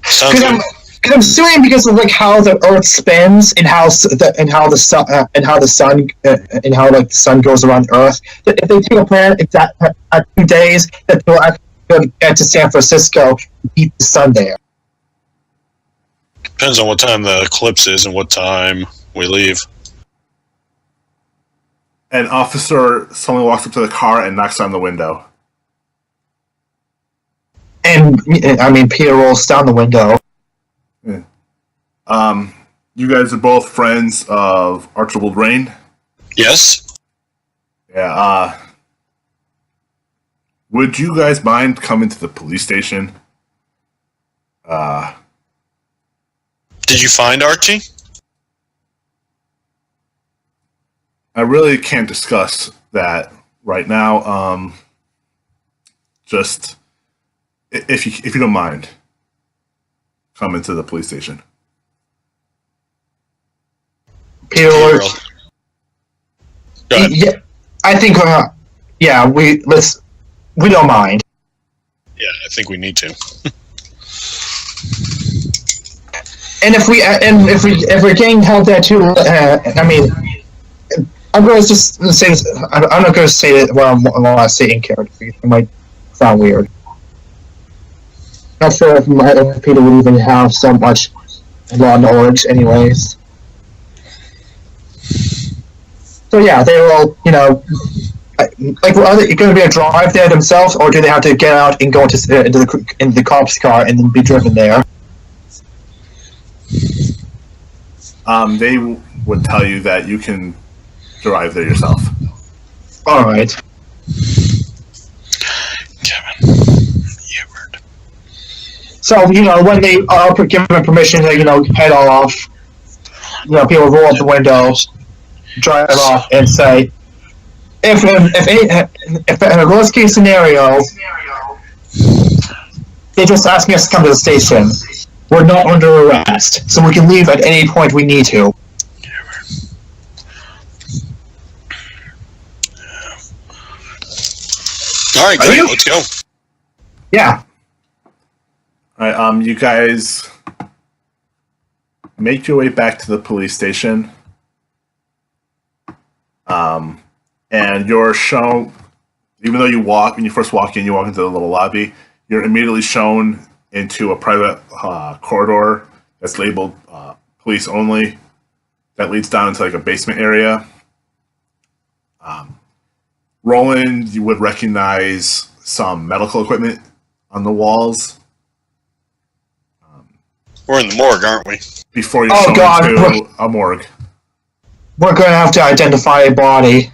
Sounds good. Because I'm assuming because of like how the Earth spins and how the sun goes around Earth. That if they take a plan at 2 days, that they'll actually get to San Francisco and beat the sun there. Depends on what time the eclipse is and what time we leave. An officer suddenly walks up to the car and knocks on the window. And I mean, Peter rolls down the window. Yeah. You guys are both friends of Archibald Rain? Yes? Yeah, would you guys mind coming to the police station? Did you find Archie? I really can't discuss that right now. Just if you don't mind, come into the police station. Peter, Go ahead. yeah, I think we don't mind. Yeah, I think we need to. And if we're getting held there too, I mean, I'm going to just say this. I'm not going to say it while I say in character. It might sound weird. Not sure if Peter would even have so much law knowledge, anyways. So yeah, they will, like, are they going to be a drive there themselves, or do they have to get out and go into the cop's car and then be driven there? They would tell you that you can drive there yourself. All right. Kevin, you word. So when they are given permission to head off, people roll up the window, drive off, and say, if in a worst case scenario, they're just asking us to come to the station. We're not under arrest, so we can leave at any point we need to. All right, great. Let's go. Yeah. All right. You guys make your way back to the police station. And you're shown, even though when you first walk in, you walk into the little lobby, you're immediately shown into a private corridor that's labeled police only, that leads down into like a basement area. Roland, you would recognize some medical equipment on the walls. We're in the morgue, aren't we? Before you're shown into a morgue. We're going to have to identify a body.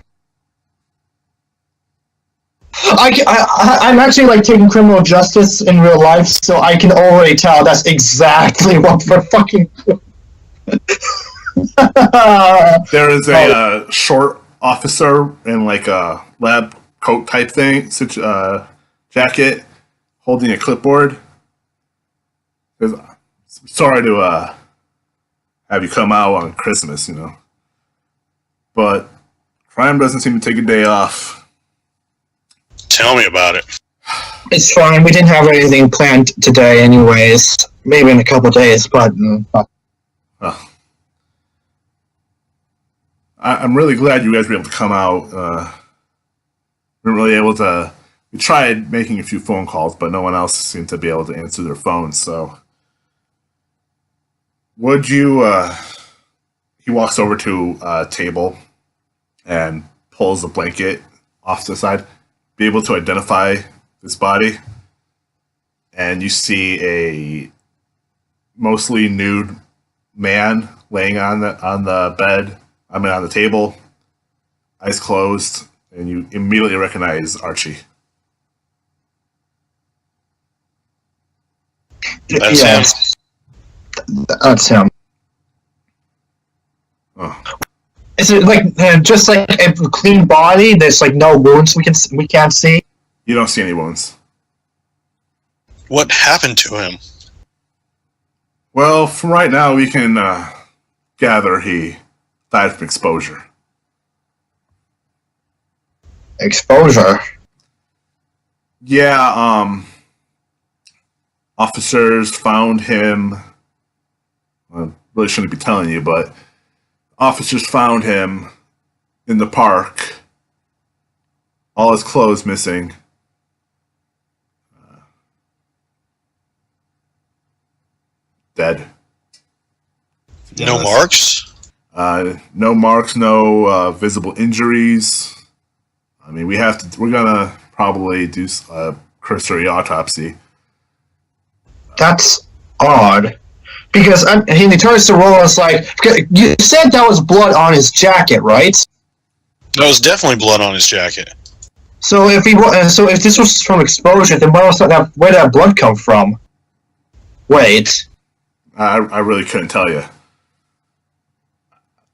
I'm actually like taking criminal justice in real life, so I can already tell that's exactly what we're fucking doing. There is a short officer in like a lab coat type thing, jacket, holding a clipboard. Sorry to have you come out on Christmas, but crime doesn't seem to take a day off. Tell me about it. It's fine. We didn't have anything planned today, anyways. Maybe in a couple days, but. I'm really glad you guys were able to come out. We weren't really able to. We tried making a few phone calls, but no one else seemed to be able to answer their phones. So, would you? He walks over to a table and pulls a blanket off to the side. Be able to identify this body, and you see a mostly nude man laying on the bed. on the table, eyes closed, and you immediately recognize Archie. That's him. That's him. Oh. Is it like just like a clean body? There's like no wounds we can't see. You don't see any wounds. What happened to him? Well, from right now, we can gather he died from exposure. Exposure. Yeah, officers found him. I really shouldn't be telling you, but officers found him in the park. All his clothes missing. Dead. No marks? No marks, no visible injuries. I mean, we're gonna probably do a cursory autopsy. That's odd. Because he turns to Roll and is like, you said that was blood on his jacket, right? That was definitely blood on his jacket. So if this was from exposure, then where did that blood come from? Wait. I really couldn't tell you.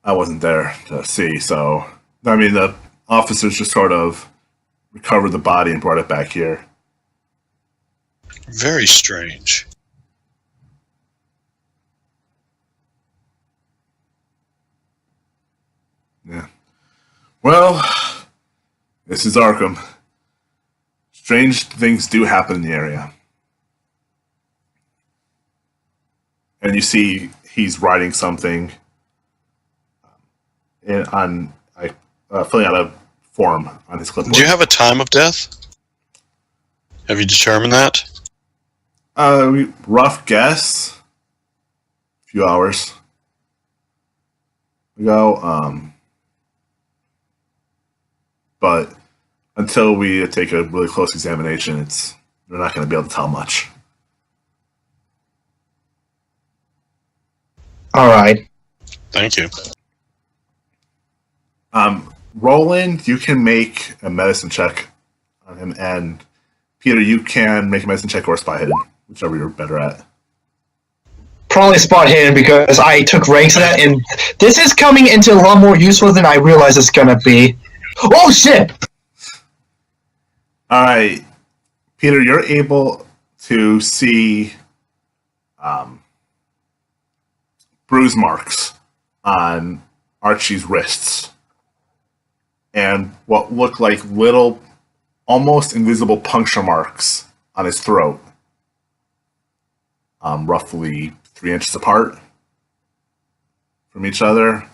I wasn't there to see, so I mean the officers just sort of recovered the body and brought it back here. Very strange. Yeah. Well, this is Arkham. Strange things do happen in the area. And you see he's writing something filling out a form on his clipboard. Do you have a time of death? Have you determined that? Rough guess. A few hours ago. But until we take a really close examination, we're not going to be able to tell much. All right. Thank you. Roland, you can make a medicine check on him, and Peter, you can make a medicine check or spot hidden, whichever you're better at. Probably spot hidden because I took ranks of that, and this is coming into a lot more useful than I realize it's gonna be. Oh shit! All right, Peter, you're able to see bruise marks on Archie's wrists and what look like little, almost invisible puncture marks on his throat, roughly 3 inches apart from each other.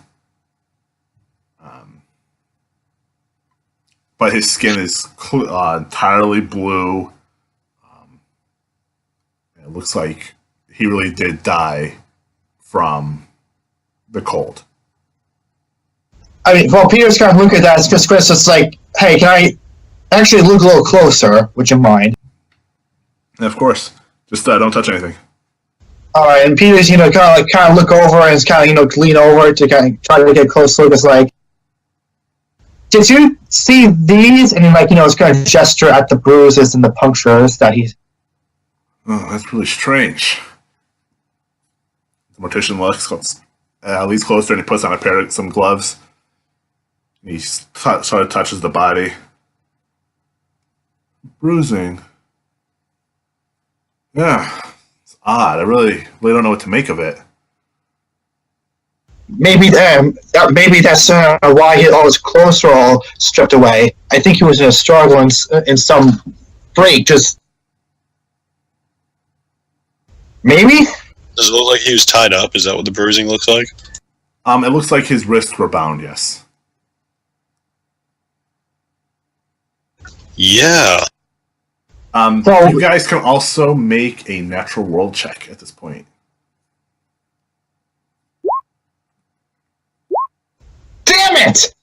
But his skin is entirely blue. It looks like he really did die from the cold. I mean, well, Peter's kind of looking at that. It's just Chris. It's like, hey, can I actually look a little closer? Would you mind? And of course, just don't touch anything. All right, and Peter's kind of look over and kind of lean over to kind of try to get a close look. It's like, did you see these? And he it's going to gesture at the bruises and the punctures that he's. Oh, that's really strange. The mortician looks leans closer and he puts on some gloves. He sort of touches the body. Bruising. Yeah, it's odd. I really don't know what to make of it. Maybe that's why all his clothes were all stripped away. I think he was in a struggle in some break. Just maybe. Does it look like he was tied up? Is that what the bruising looks like? It looks like his wrists were bound. Yes. Yeah. You guys can also make a natural world check at this point. Damn it!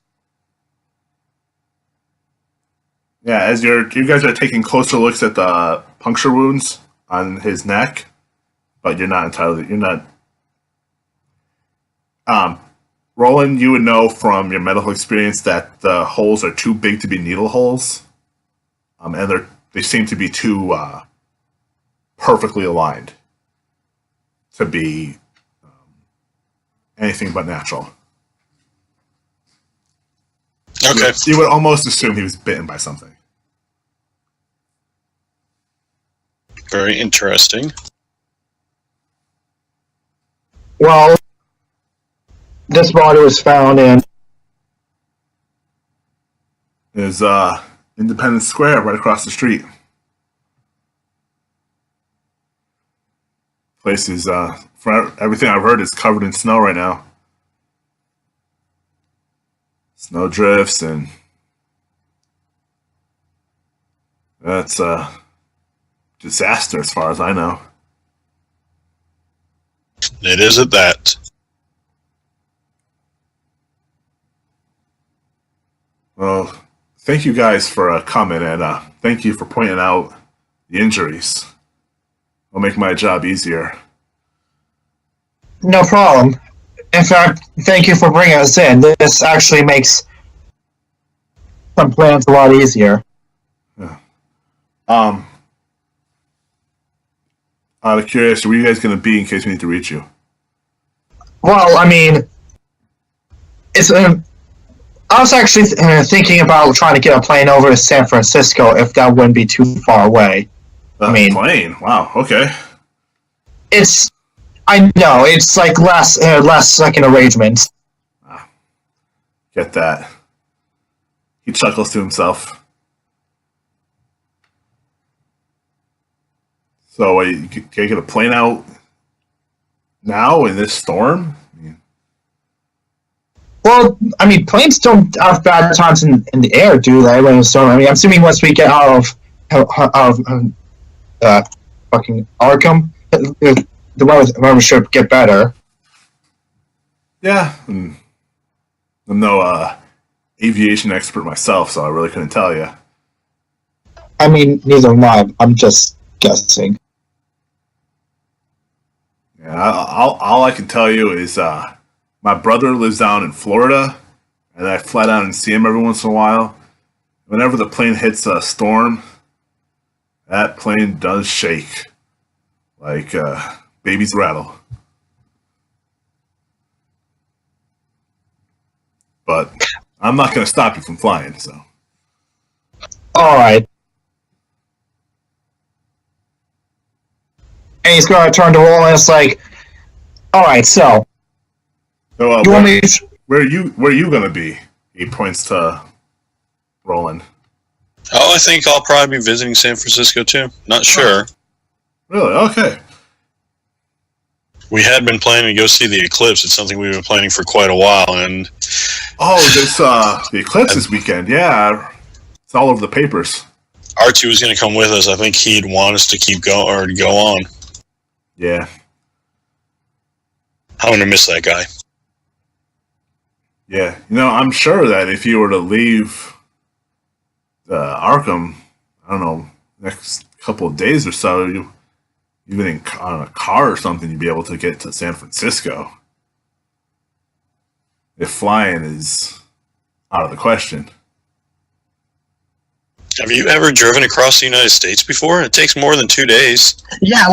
Yeah, as you guys are taking closer looks at the puncture wounds on his neck, but you're not. Roland, you would know from your medical experience that the holes are too big to be needle holes, and they seem to be too perfectly aligned to be anything but natural. Okay. You would almost assume he was bitten by something. Very interesting. Well, this body was found in. Is Independence Square right across the street. Place is, for everything I've heard, is covered in snow right now. Snow drifts, and that's a disaster as far as I know. It is at that. Well, thank you guys for coming, and thank you for pointing out the injuries. It'll make my job easier. No problem. In fact, thank you for bringing us in. This actually makes some plans a lot easier. Yeah. Out of curiosity, where are you guys going to be in case we need to reach you? Well, I mean, it's. I was actually thinking about trying to get a plane over to San Francisco if that wouldn't be too far away. I mean, plane. Wow. Okay. It's. I know it's like last second arrangements. Get that. He chuckles to himself. So, you can get a plane out now in this storm? Well, I mean, planes don't have bad times in the air, do they? When it's storm. I mean, I'm assuming once we get out of fucking Arkham, the weather should get better. Yeah. I'm no aviation expert myself, so I really couldn't tell you. I mean, neither am I. I'm just guessing. Yeah, all I can tell you is my brother lives down in Florida, and I fly down and see him every once in a while. Whenever the plane hits a storm, that plane does shake like babies rattle. But I'm not going to stop you from flying, so. All right. And he's going to turn to Roll, and it's like, all right, so. So you want me where are you going to be? He points to Roland. Oh, I think I'll probably be visiting San Francisco too. Not sure. Really? Okay. We had been planning to go see the eclipse. It's something we've been planning for quite a while, and this the eclipse this weekend. Yeah, it's all over the papers. Archie was going to come with us. I think he'd want us to keep going or to go on. Yeah. I'm going to miss that guy. Yeah, I'm sure that if you were to leave Arkham, I don't know, next couple of days or so, even on a car or something, you'd be able to get to San Francisco. If flying is out of the question. Have you ever driven across the United States before? It takes more than 2 days. Yeah,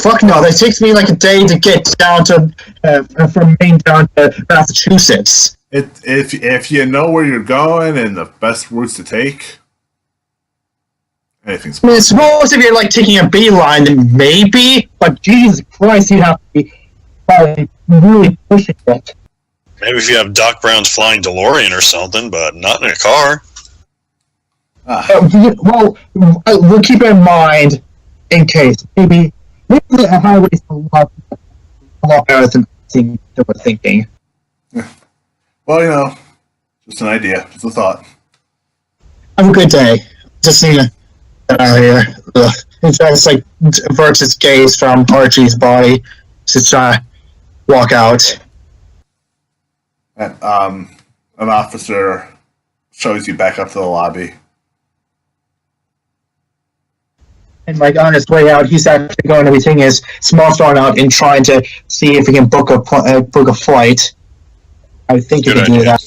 fuck no. It takes me like a day to get down to from Maine down to Massachusetts. If you know where you're going and the best routes to take, anything's possible. I mean, suppose if you're like taking a beeline, then maybe. But Jesus Christ, you'd have to be probably really pushing it. Maybe if you have Doc Brown's flying DeLorean or something, but not in a car. Well, we'll keep in mind in case maybe the highway's a lot better than we're thinking. Yeah. Well, just an idea, just a thought. Have a good day. Just need to get out of here. It's like diverts his gaze from Archie's body to try to walk out. And an officer shows you back up to the lobby. And like on his way out, he's actually going to be taking his smartphone out and trying to see if he can book a flight. I think he can do that.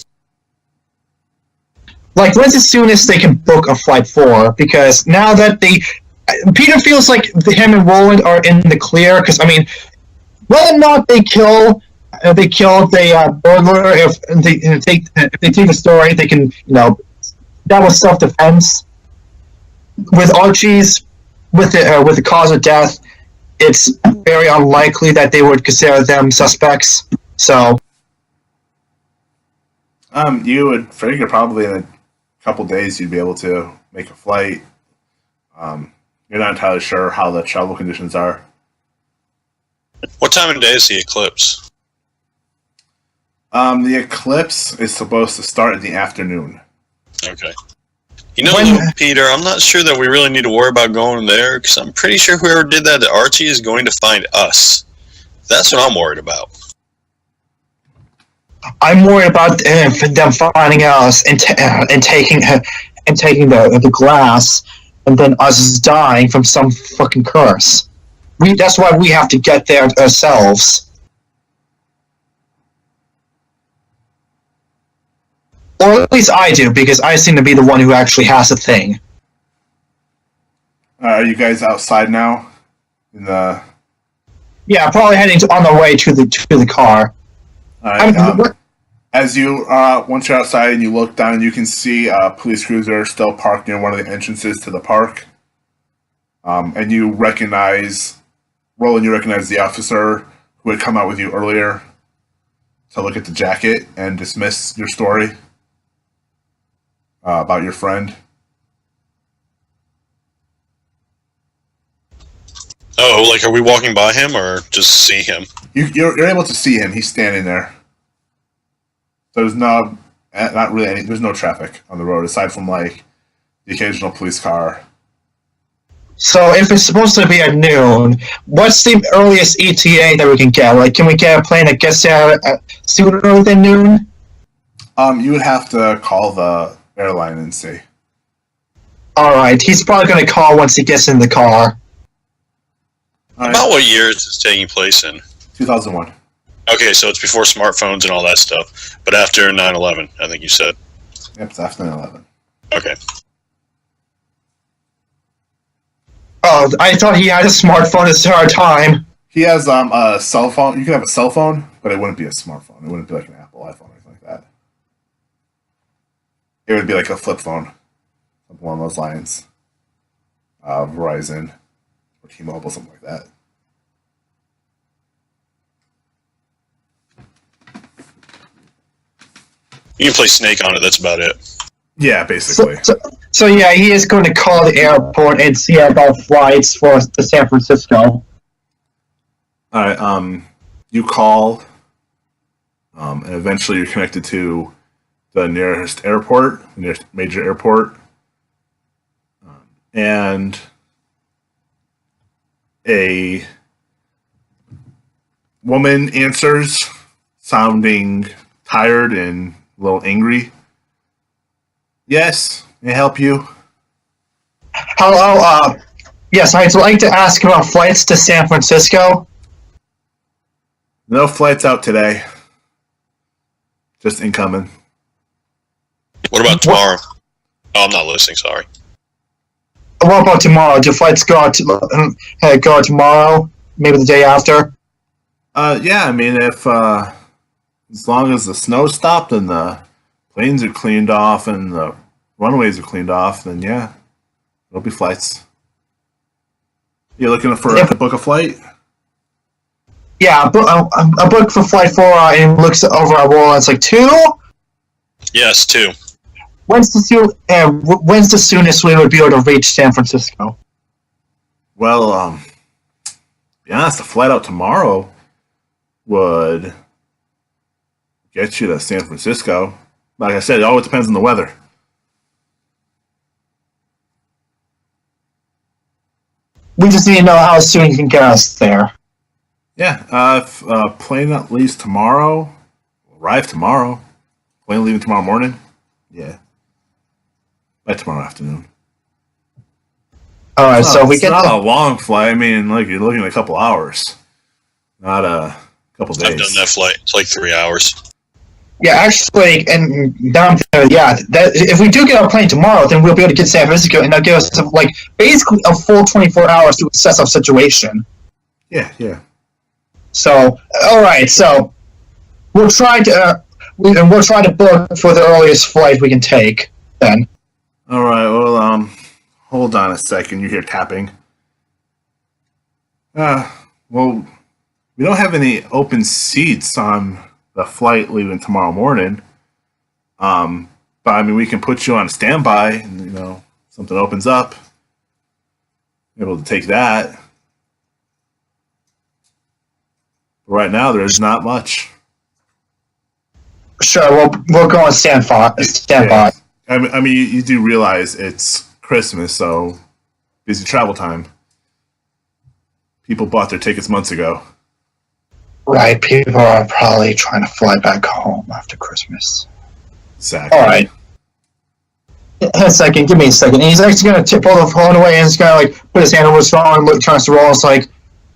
Like, when's the soonest they can book a flight for? Because now that Peter feels like him and Roland are in the clear. Because I mean, whether or not they killed the burglar, if they take the story, they can that was self-defense. With Archie's. With the cause of death, it's very unlikely that they would consider them suspects. So, You would figure probably in a couple days you'd be able to make a flight. You're not entirely sure how the travel conditions are. What time of day is the eclipse? The eclipse is supposed to start in the afternoon. Okay. You know, Peter, I'm not sure that we really need to worry about going there, because I'm pretty sure whoever did that to Archie is going to find us. That's what I'm worried about. I'm worried about them finding us and taking the glass, and then us dying from some fucking curse. That's why we have to get there ourselves. Or at least I do, because I seem to be the one who actually has a thing. Are you guys outside now? Yeah, probably heading on the way to the car. As you once you're outside and you look down, you can see a police cruiser still parked near one of the entrances to the park. And you recognize the officer who had come out with you earlier to look at the jacket and dismiss your story about your friend. Oh, like, are we walking by him or just see him? You're able to see him. He's standing there. So there's not really there's no traffic on the road aside from like the occasional police car. So if it's supposed to be at noon, what's the earliest ETA that we can get? Like, can we get a plane that gets there sooner than noon? You would have to call the airline and see. Alright, he's probably going to call once he gets in the car. Right. About what year is this taking place in? 2001. Okay, so it's before smartphones and all that stuff, but after 9/11, I think you said. Yep, it's after 9/11. Okay. Oh, I thought he had a smartphone this entire time. He has a cell phone. You could have a cell phone, but it wouldn't be a smartphone. It wouldn't be like an Apple iPhone or anything like that. It would be like a flip phone, something along those lines. Verizon or T-Mobile, something like that. You can play Snake on it, that's about it. Yeah, basically. So yeah, he is going to call the airport and see about flights for to San Francisco. Alright, you call, and eventually you're connected to the nearest airport, the nearest major airport, and a woman answers, sounding tired and a little angry. Yes, may I help you? Hello, yes, I'd like to ask about flights to San Francisco. No flights out today. Just incoming. What about tomorrow? Oh, I'm not listening, sorry. What about tomorrow? Do flights go out tomorrow? Maybe the day after? Yeah, I mean, if as long as the snow stopped and the planes are cleaned off and the runways are cleaned off, then yeah, there'll be flights. You looking to book a flight? Yeah, a book for flight 4 and looks over our wall. It's like 2. Yes, 2. When's the soonest we would be able to reach San Francisco? Well, to be honest, the flight out tomorrow would get you to San Francisco. Like I said, it always depends on the weather. We just need to know how soon you can get us there. Yeah, if plane that leaves tomorrow, arrive tomorrow. Plane leaving tomorrow morning? Yeah. By tomorrow afternoon. Alright, so we it's get not a long flight. I mean, like, you're looking at a couple hours. Not a couple days. I've done that flight. It's like 3 hours. Yeah, actually, and down there, yeah, if we do get our plane tomorrow, then we'll be able to get to San Francisco, and that'll give us, like, basically a full 24 hours to assess our situation. Yeah, yeah. So, alright, so we'll try to book for the earliest flight we can take, then. Alright, well, hold on a second. You hear tapping. Well, we don't have any open seats on the flight leaving tomorrow morning. But I mean, we can put you on standby, and something opens up, you're able to take that. But right now, there's not much. Sure, we'll go on standby. Yeah. I mean, you do realize it's Christmas, so busy travel time. People bought their tickets months ago. Right, people are probably trying to fly back home after Christmas. Exactly. All right. A second, give me a second. He's actually going to pull the phone away and he's going to put his hand over his phone and tries to roll. It's like,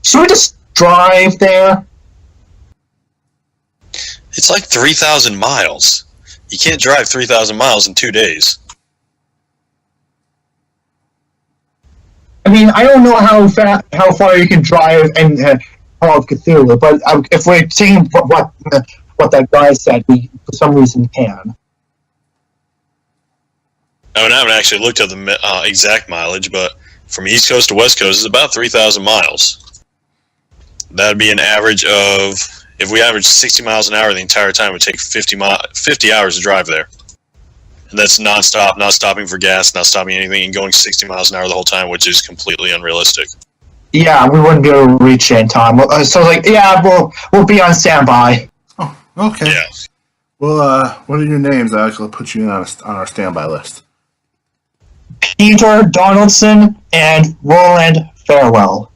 should we just drive there? It's like 3,000 miles. You can't drive 3,000 miles in 2 days. I mean, I don't know how far you can drive in Call of Cthulhu, but if we're seeing what that guy said, we for some reason can. I haven't actually looked at the exact mileage, but from East Coast to West Coast is about 3,000 miles. That'd be an average of, if we average 60 miles an hour the entire time, it would take 50 hours to drive there. And that's non-stop, not stopping for gas, not stopping anything, and going 60 miles an hour the whole time, which is completely unrealistic. Yeah, we wouldn't be able to reach it in time. So, we'll be on standby. Oh, okay. Yeah. Well, what are your names? I'll actually put you on our standby list. Peter Donaldson and Roland Farewell.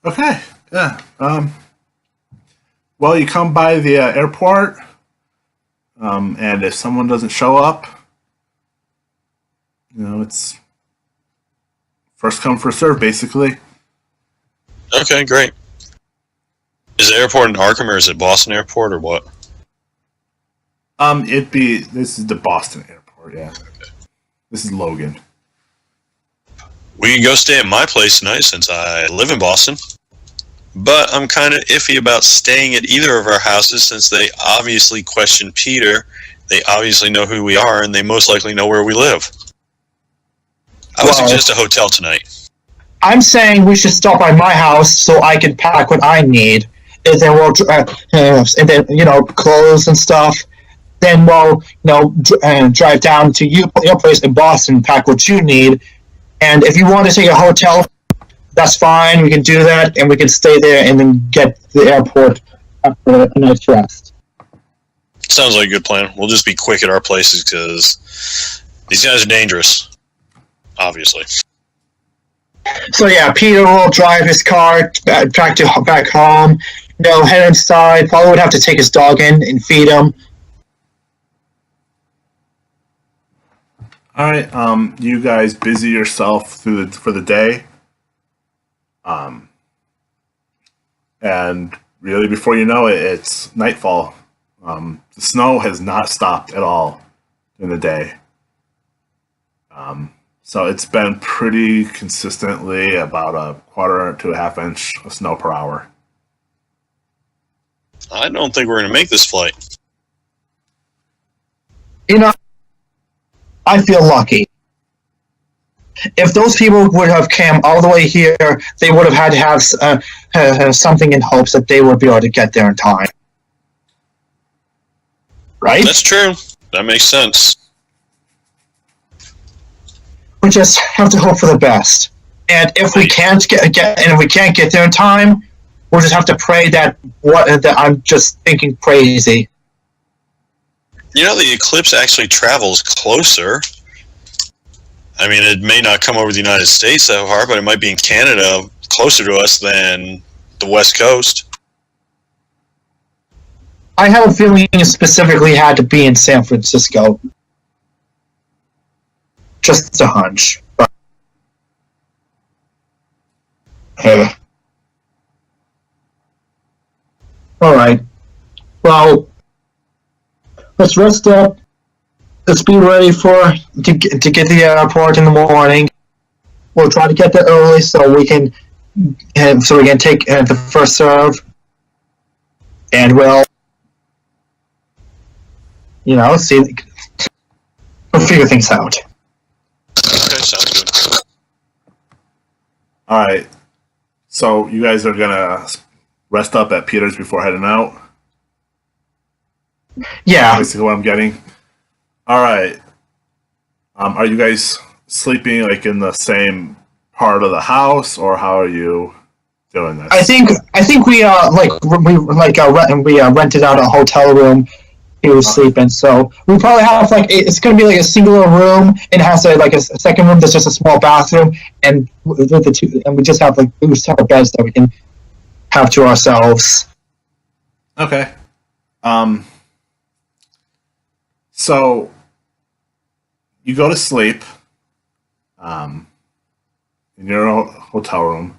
Okay. Yeah. Well, you come by the airport, and if someone doesn't show up, it's first come, first serve, basically. Okay, great. Is the airport in Arkham or is it Boston Airport or what? This is the Boston Airport, yeah. Okay. This is Logan. We can go stay at my place tonight since I live in Boston. But I'm kind of iffy about staying at either of our houses since they obviously question Peter. They obviously know who we are, and they most likely know where we live. I would suggest a hotel tonight. I'm saying we should stop by my house so I can pack what I need, and then we'll clothes and stuff. Then we'll drive down to your place in Boston, and pack what you need. And if you want to take a hotel, that's fine. We can do that, and we can stay there and then get to the airport after a night's rest. Sounds like a good plan. We'll just be quick at our places because these guys are dangerous, obviously. So yeah, Peter will drive his car back home. Head inside. Probably would have to take his dog in and feed him. All right. You guys busy yourself for the day. And really, before you know it, it's nightfall. The snow has not stopped at all in the day. So it's been pretty consistently about a quarter to a half inch of snow per hour. I don't think we're going to make this flight. I feel lucky. If those people would have come all the way here, they would have had to have something in hopes that they would be able to get there in time. Right? That's true. That makes sense. We just have to hope for the best. And if we can't get there in time, we'll just have to pray that I'm just thinking crazy. The eclipse actually travels closer. I mean, it may not come over the United States that far, but it might be in Canada closer to us than the West Coast. I have a feeling it specifically had to be in San Francisco. Just a hunch. But, hey. Alright. Well, let's rest up. Let's be ready to get to the airport in the morning. We'll try to get there early so we can take the first serve, and we'll figure things out. Okay, sounds good. All right. So you guys are gonna rest up at Peter's before heading out. Yeah. Basically what I'm getting. All right. Are you guys sleeping like in the same part of the house, or how are you doing this? I think we rented out a hotel room. He was sleeping, so we probably have it's gonna be like a singular room, and it has a second room that's just a small bathroom, and the two, and we just have our beds that we can have to ourselves. Okay. So you go to sleep in your hotel room,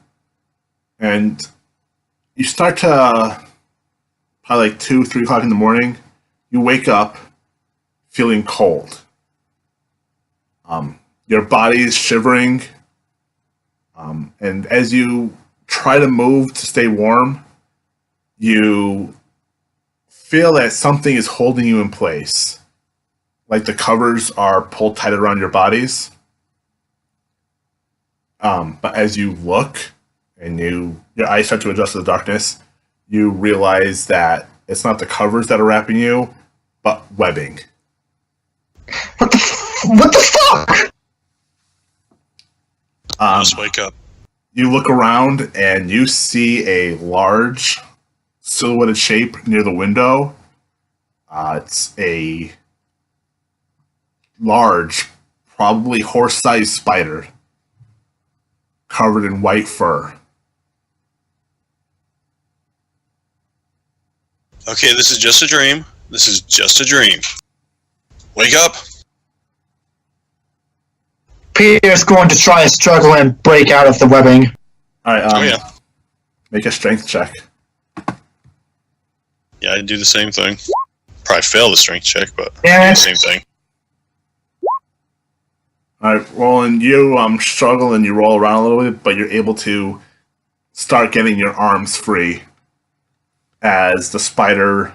and you start to probably like 2, 3 o'clock in the morning. You wake up feeling cold. Your body is shivering, and as you try to move to stay warm, you feel that something is holding you in place. Like the covers are pulled tight around your bodies. But as you look and your eyes start to adjust to the darkness, you realize that it's not the covers that are wrapping you, but webbing. What the fuck? Just wake up. You look around and you see a large silhouetted shape near the window. It's a large, probably horse-sized spider covered in white fur. Okay, this is just a dream. This is just a dream. Wake up. Peter's going to try to struggle and break out of the webbing. All right, Oh, yeah. Make a strength check. Yeah, I'd do the same thing. Probably fail the strength check, but Yeah. do the same thing. All right, Roland, you struggle and you roll around a little bit, but you're able to start getting your arms free as the spider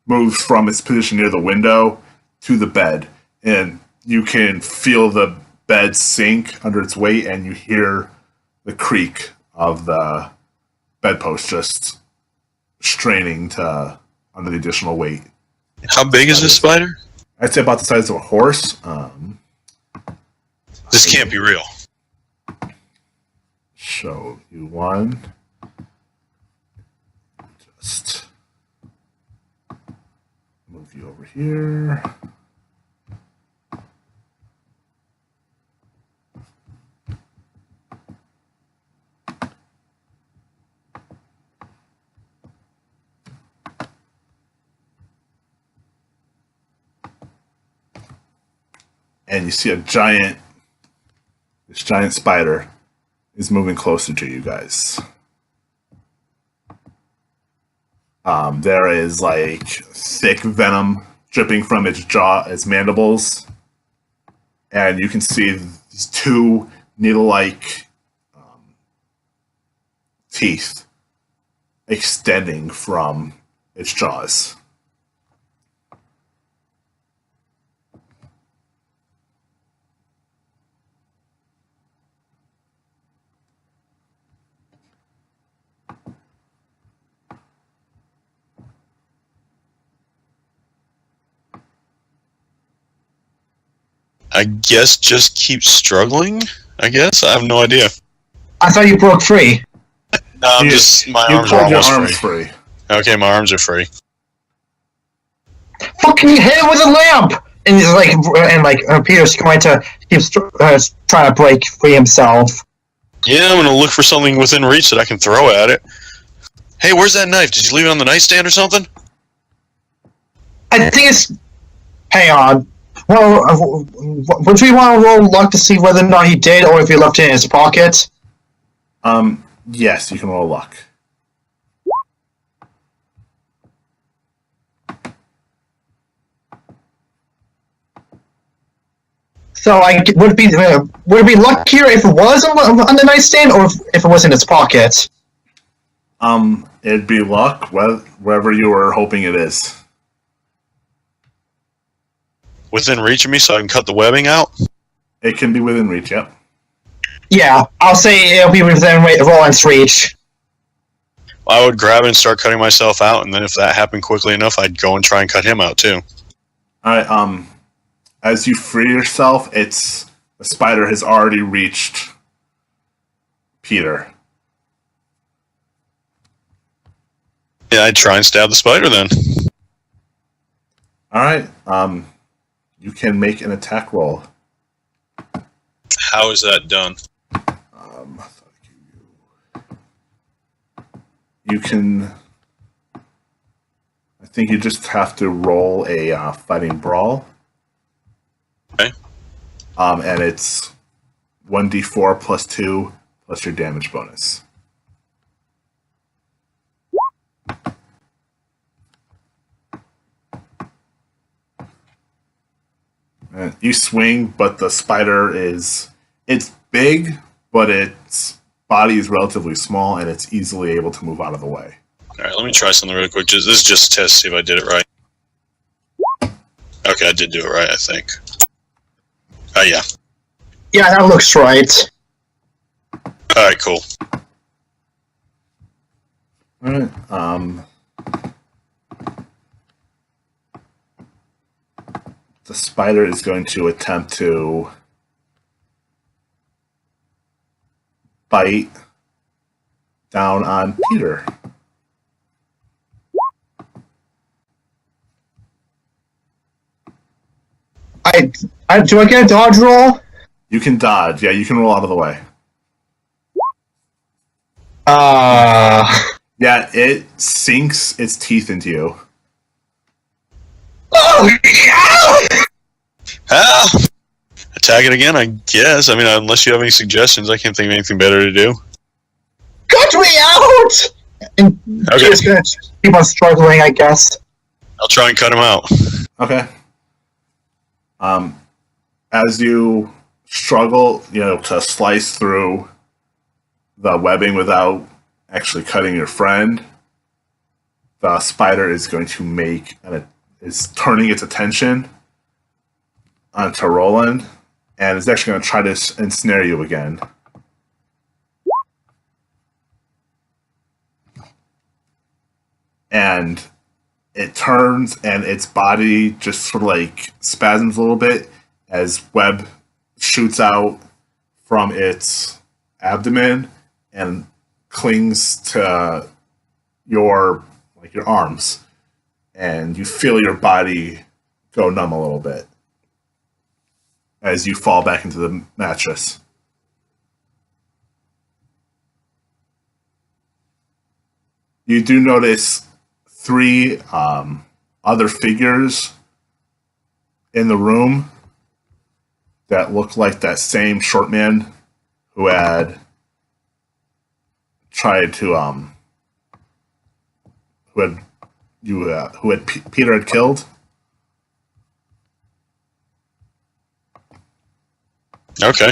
moves from its position near the window to the bed. And you can feel the bed sink under its weight, and you hear the creak of the bedpost just straining under the additional weight. How big is this spider? I'd say about the size of a horse. This can't be real. Show you one. Just move you over here. And you see this giant spider is moving closer to you guys. There is thick venom dripping from its jaw, its mandibles, and you can see these 2 needle-like teeth extending from its jaws. I guess just keep struggling? I guess? I have no idea. I thought you broke free. No, I'm my You arms are pulled your almost arms free. free. Okay, my arms are free. Fucking hit it with a lamp! And he's Peter's going to keep trying to break free himself. Yeah, I'm gonna look for something within reach that I can throw at it. Hey, where's that knife? Did you leave it on the nightstand or something? I think it's... Hang on. Well, would we want to roll luck to see whether or not he did, or if he left it in his pocket? Yes, you can roll luck. So would it be luckier if it was on the nightstand, or if it was in his pocket? It'd be luck wherever you were hoping it is. Within reach of me so I can cut the webbing out? It can be within reach, yep. Yeah, I'll say it'll be within Roland's reach. I would grab it and start cutting myself out, and then if that happened quickly enough, I'd go and try and cut him out too. All right. As you free yourself, the spider has already reached Peter. Yeah, I'd try and stab the spider then. All right. You can make an attack roll. How is that done? You can. I think you just have to roll a fighting brawl. Okay. And it's 1d4 plus 2 plus your damage bonus. And you swing, but the spider it's big, but its body is relatively small, and it's easily able to move out of the way. All right, let me try something really quick. This is just a test, see if I did it right. Okay, I did do it right, I think. Oh, yeah. Yeah, that looks right. All right, cool. All right. The spider is going to attempt to bite down on Peter. Do I get a dodge roll? You can dodge. Yeah, you can roll out of the way. Yeah, it sinks its teeth into you. Oh, yeah! Ah! Attack it again, I guess. I mean, unless you have any suggestions, I can't think of anything better to do. Cut me out! And Okay. she's gonna keep on struggling, I guess. I'll try and cut him out. Okay. As you struggle, to slice through the webbing without actually cutting your friend, the spider is going to is turning its attention onto Roland, and is actually going to try to ensnare you again. And it turns, and its body just sort of like spasms a little bit as web shoots out from its abdomen and clings to your arms, and you feel your body go numb a little bit as you fall back into the mattress. You do notice 3 other figures in the room that look like that same short man who had tried to Peter had killed. Okay.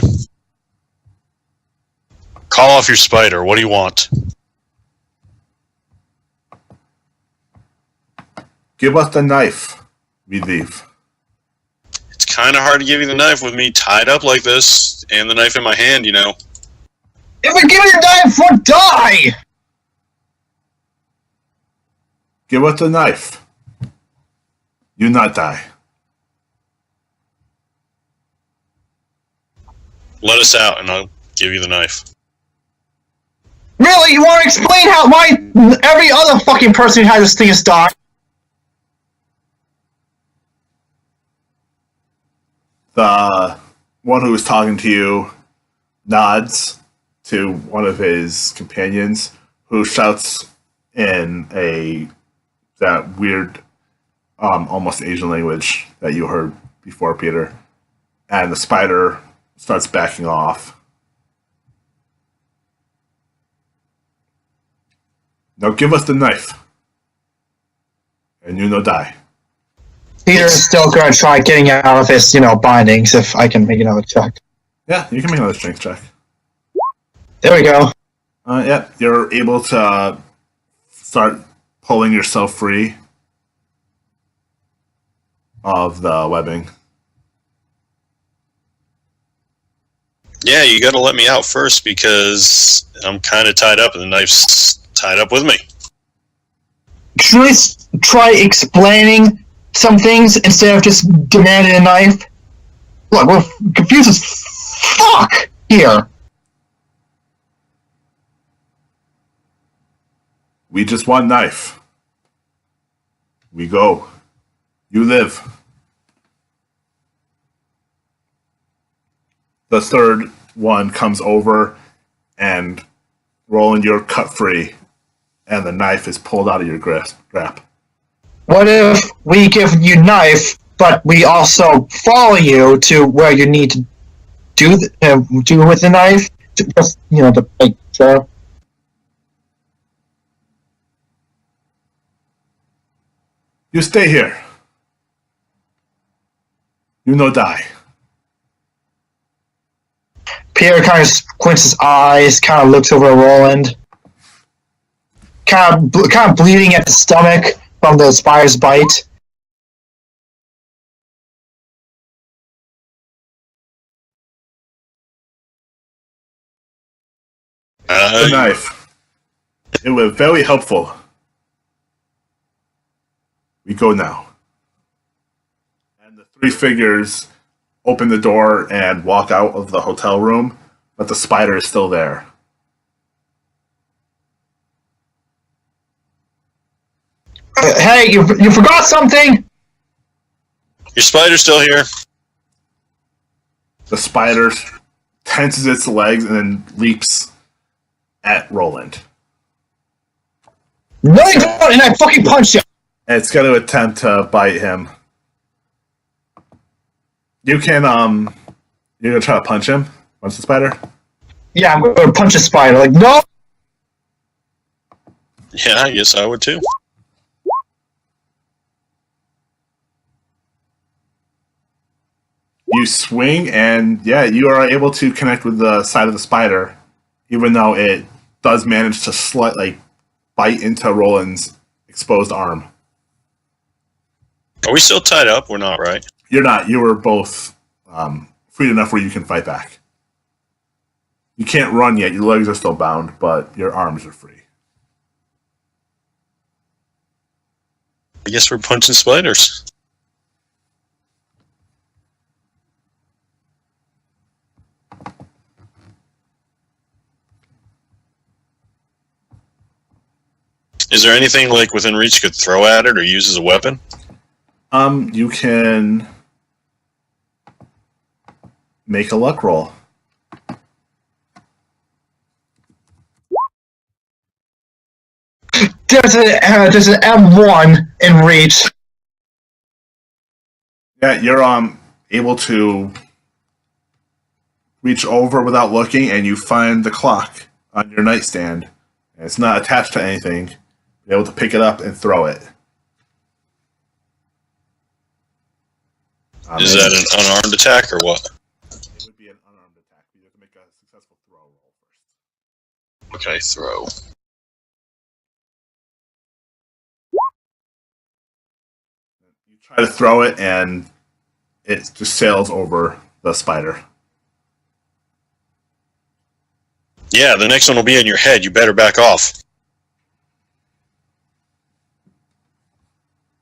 Call off your spider. What do you want? Give us the knife. We leave. It's kind of hard to give you the knife with me tied up like this and the knife in my hand, If we give me the knife, we'll die! Give us the knife. You not die. Let us out and I'll give you the knife. Really? You want to explain why every other fucking person who has this thing is dying? The one who was talking to you nods to one of his companions, who shouts in that weird, almost Asian language that you heard before, Peter. And the spider starts backing off. Now give us the knife. And you no die. Peter's still gonna try getting out of his, bindings if I can make another check. Yeah, you can make another strength check. There we go. Yeah, you're able to start pulling yourself free of the webbing. Yeah, you gotta let me out first because I'm kind of tied up and the knife's tied up with me. Should we try explaining some things instead of just demanding a knife? Look, we're confused as fuck here. We just want knife. We go. You live. The third one comes over, and Roland, you're cut free, and the knife is pulled out of your grasp. What if we give you knife, but we also follow you to where you need to do with the knife? Just, to make sure. You stay here. You no die. Peter kind of squints his eyes, kind of looks over at Roland, kind of bleeding at the stomach from the spider's bite. The knife. It was very helpful. We go now. And the three figures open the door and walk out of the hotel room, but the spider is still there. Hey, you forgot something? Your spider's still here. The spider tenses its legs and then leaps at Roland. No, and I fucking punch you! And it's going to attempt to bite him. You can, you're going to try to punch him? Punch the spider? Yeah, I'm going to punch a spider. Like, no! Yeah, I guess I would too. You swing, and yeah, you are able to connect with the side of the spider, even though it does manage to slightly bite into Roland's exposed arm. Are we still tied up? We're not, right? You're not. You were both freed enough where you can fight back. You can't run yet. Your legs are still bound, but your arms are free. I guess we're punching spiders. Is there anything like within reach you could throw at it or use as a weapon? You can make a luck roll. There's an M1 in reach. Yeah, you're able to reach over without looking, and you find the clock on your nightstand. And it's not attached to anything. You're able to pick it up and throw it. Is that an unarmed attack or what? It would be an unarmed attack. You have to make a successful throw roll first. Okay, throw. You try to throw it, and it just sails over the spider. Yeah, the next one will be in your head. You better back off.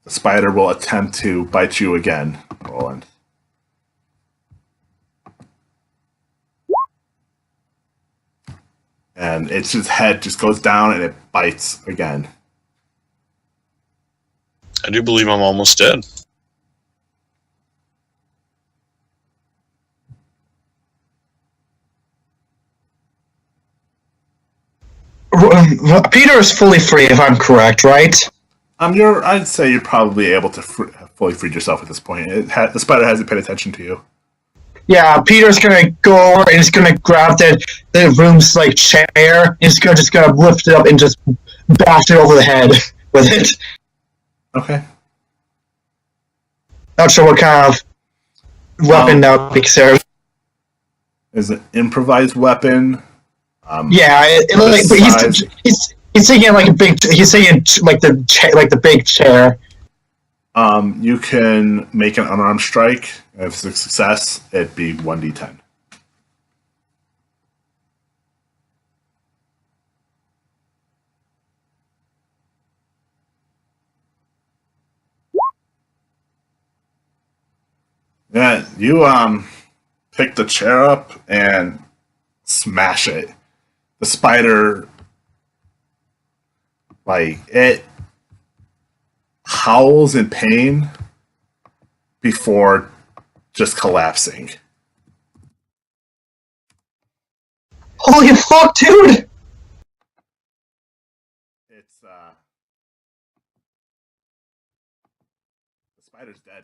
The spider will attempt to bite you again, Roland. And its just head just goes down and it bites again. I do believe I'm almost dead. Peter is fully free, if I'm correct, right? I'd say you're probably able to fully free yourself at this point. The spider hasn't paid attention to you. Yeah, Peter's gonna go over and he's gonna grab the room's like chair and he's just gonna lift it up and just bash it over the head with it. Okay. Not sure what kind of weapon that would be, Sarah. Is an improvised weapon. Yeah, but he's taking like a big. He's taking like the big chair. You can make an unarmed strike. If it's a success, it'd be 1d10. Yeah, you pick the chair up and smash it. The spider, like, it howls in pain before just collapsing. Holy fuck, dude! It's the spider's dead,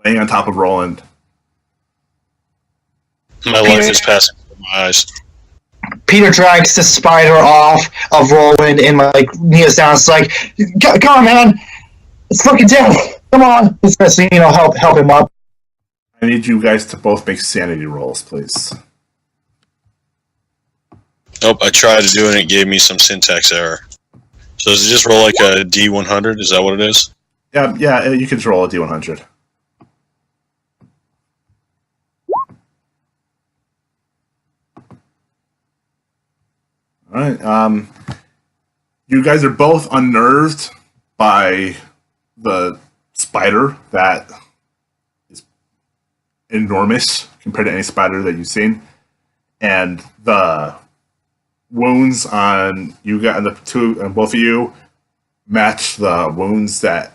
laying on top of Roland. My life is passing before my eyes. Peter drags the spider off of Roland and like kneels down. It's like, come on, man, it's fucking dead. Come on, especially help him up. I need you guys to both make sanity rolls, please. Nope, I tried to do it and it gave me some syntax error. So does it just roll like a D100? Is that what it is? Yeah, you can just roll a D100. All right. You guys are both unnerved by the spider that is enormous compared to any spider that you've seen, and the wounds on you got and the two and both of you match the wounds that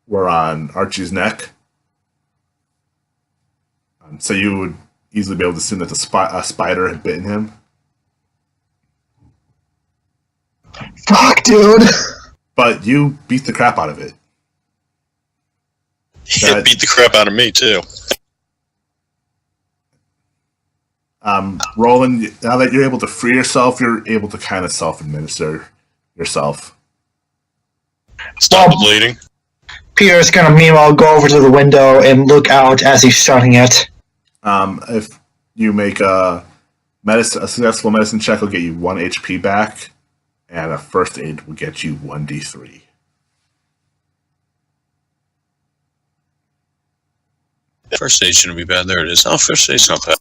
were on Archie's neck. So you would easily be able to assume that a spider had bitten him. Fuck, dude. But you beat the crap out of it. It beat the crap out of me, too. Roland, now that you're able to free yourself, you're able to kind of self-administer yourself. Stop the bleeding. Peter's gonna meanwhile go over to the window and look out as he's shutting it. If you make a successful medicine check, will get you 1 HP back, and a first aid will get you 1d3. First aid shouldn't be bad. There it is. Oh, first aid's not bad.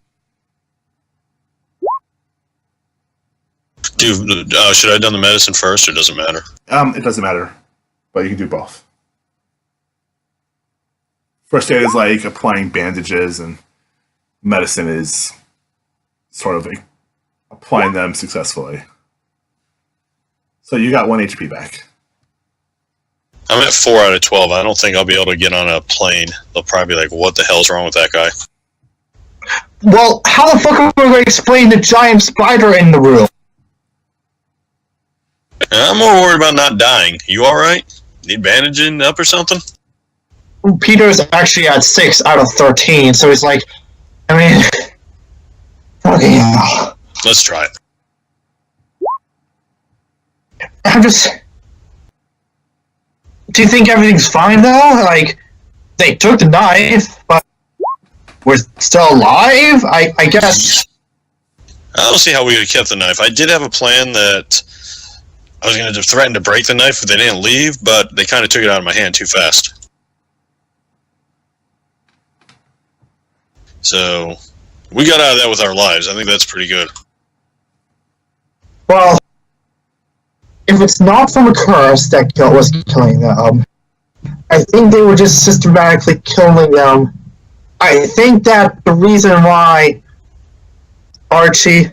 Should I have done the medicine first, or does it matter? It doesn't matter, but you can do both. First aid is like applying bandages, and medicine is sort of like applying them successfully. So you got 1 HP back. I'm at 4 out of 12. I don't think I'll be able to get on a plane. They'll probably be like, what the hell's wrong with that guy? Well, how the fuck are we going to explain the giant spider in the room? I'm more worried about not dying. You alright? Need bandaging up or something? Peter's actually at 6 out of 13, so he's like, I mean, fucking hell. Let's try it. I'm just... Do you think everything's fine, though? Like, they took the knife, but we're still alive? I guess... I don't see how we could have kept the knife. I did have a plan that I was going to threaten to break the knife if they didn't leave, but they kind of took it out of my hand too fast. So, we got out of that with our lives. I think that's pretty good. Well, if it's not from a curse that was killing them, I think they were just systematically killing them. I think that the reason why Archie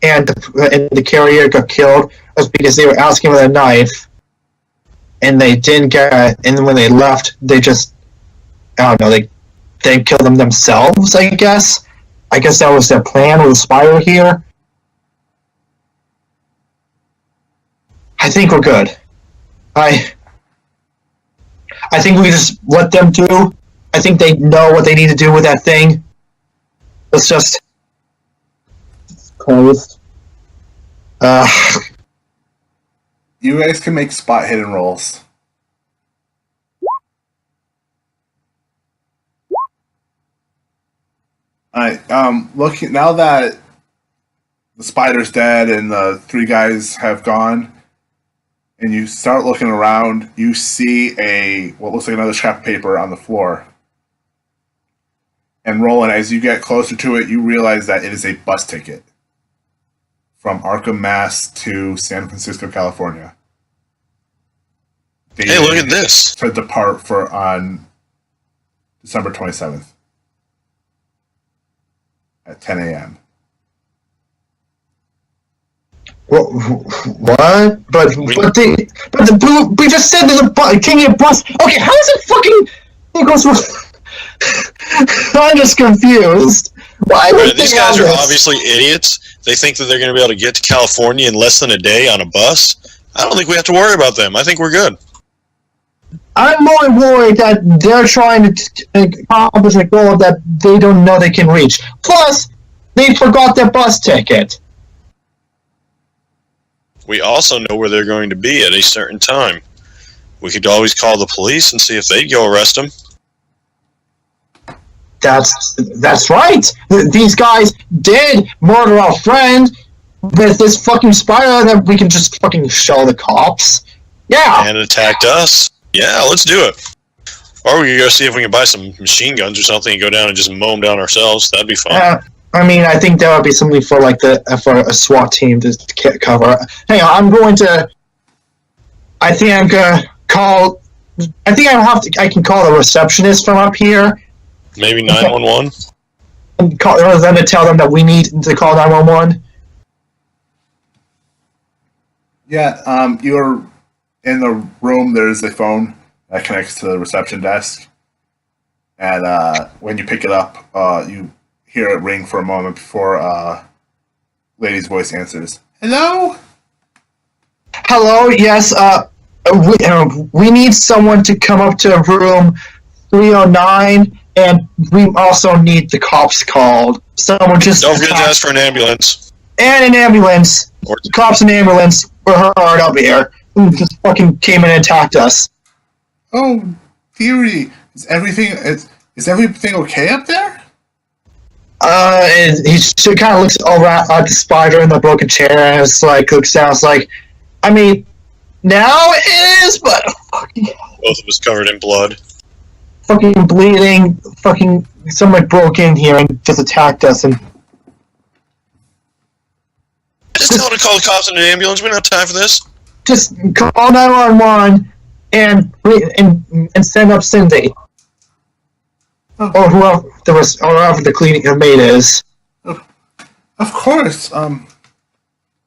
and the carrier got killed was because they were asking for a knife, and they didn't get it, and when they left, they just, I don't know, they killed them themselves, I guess. I guess that was their plan with the spider here. I think we're good. I think we just let them do. I think they know what they need to do with that thing. It's just closed. You guys can make spot hidden rolls. Alright, looking now that the spider's dead and the 3 guys have gone, and you start looking around, you see what looks like another scrap of paper on the floor. And Roland, as you get closer to it, you realize that it is a bus ticket from Arkham, Mass. To San Francisco, California. Hey, look at this. To depart on December 27th. at 10 a.m. What? But we just said there's a can you bus? Okay, how is it fucking? It goes. I'm just confused. Why would These guys are obviously idiots. They think that they're going to be able to get to California in less than a day on a bus. I don't think we have to worry about them. I think we're good. I'm more worried that they're trying to accomplish a goal that they don't know they can reach. Plus, they forgot their bus ticket. We also know where they're going to be at a certain time. We could always call the police and see if they'd go arrest them. That's right. These guys did murder our friend with this fucking spider that we can just fucking show the cops. Yeah. And attacked us. Yeah, let's do it. Or we could go see if we can buy some machine guns or something and go down and just mow them down ourselves. That'd be fun. I mean, I think that would be something for like for a SWAT team to cover. Hang on, I'm going to. I think I'm gonna call. I think I can call the receptionist from up here. Maybe 911. And call them to tell them that we need to call 911. Yeah, you're in the room. There's a phone that connects to the reception desk, and when you pick it up, you hear it ring for a moment before lady's voice answers. Hello? Hello, yes, we need someone to come up to room 309, and we also need the cops called. Someone just... Don't forget to ask for an ambulance. And an ambulance. Cops and ambulance were hard up here. Just fucking came in and attacked us. Oh, dearie. Is everything okay up there? And he kind of looks over at the spider in the broken chair, and it's like, sounds like, I mean, now it is, but fucking... Both of us covered in blood. Fucking bleeding, fucking, someone broke in here and just attacked us, and... Just tell them to call the cops and an ambulance. We don't have time for this. Just call 911 and send up Cindy. Or whoever the cleaning maid is. Of course.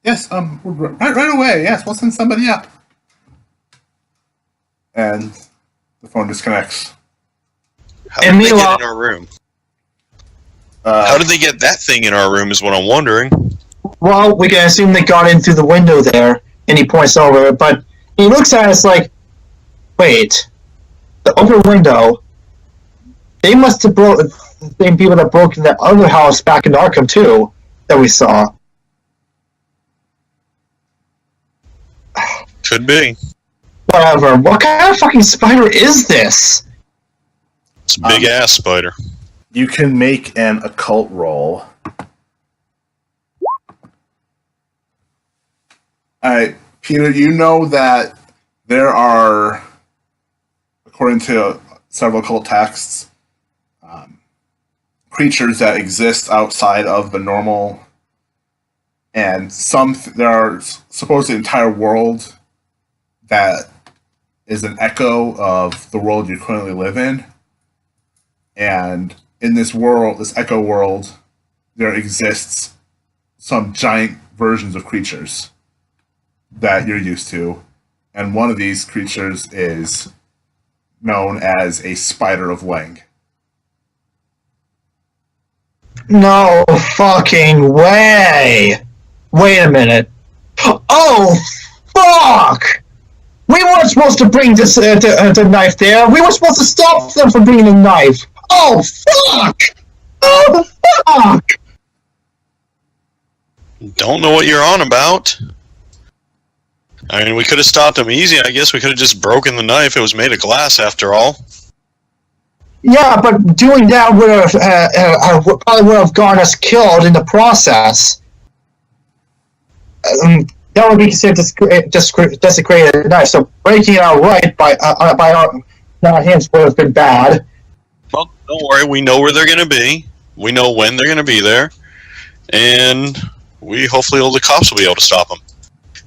Yes. Right away. Yes, we'll send somebody up. And the phone disconnects. How did they get in our room? How did they get that thing in our room? Is what I'm wondering. Well, we can assume they got in through the window there, and he points over. But he looks at us like, wait, the open window. They must have the same people that broke in that other house back in Arkham too, that we saw. Could be. Whatever. What kind of fucking spider is this? It's a big ass spider. You can make an occult roll. Alright, Peter, you know that there are, according to several occult texts, creatures that exist outside of the normal, and there are supposed the entire world that is an echo of the world you currently live in. And in this world, this echo world, there exists some giant versions of creatures that you're used to. And one of these creatures is known as a spider of Lang. No fucking way! Wait a minute. Oh, fuck! We weren't supposed to bring the knife there. We were supposed to stop them from bringing the knife. Oh, fuck! Oh, fuck! Don't know what you're on about. I mean, we could have stopped them easy. I guess we could have just broken the knife. It was made of glass, after all. Yeah, but doing that probably would have gotten us killed in the process. That would be considered desecrated knife. So breaking it outright by our hands would have been bad. Well, don't worry. We know where they're going to be. We know when they're going to be there, and hopefully all the cops will be able to stop them.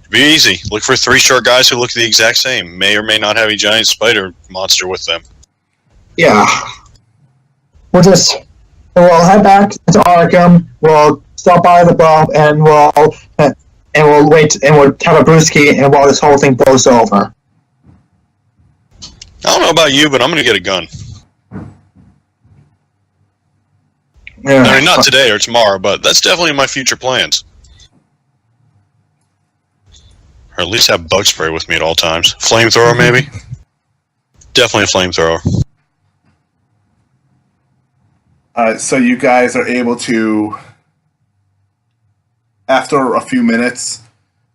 Be easy. Look for 3 short guys who look the exact same. May or may not have a giant spider monster with them. Yeah. We'll just we'll head back to Arkham. We'll stop by the bar, and we'll wait, and we'll have a brewski, and while this whole thing blows over. I don't know about you, but I'm going to get a gun. Yeah. I mean, not today or tomorrow, but that's definitely in my future plans. Or at least have bug spray with me at all times. Flamethrower, maybe? Definitely a flamethrower. So you guys are able to, after a few minutes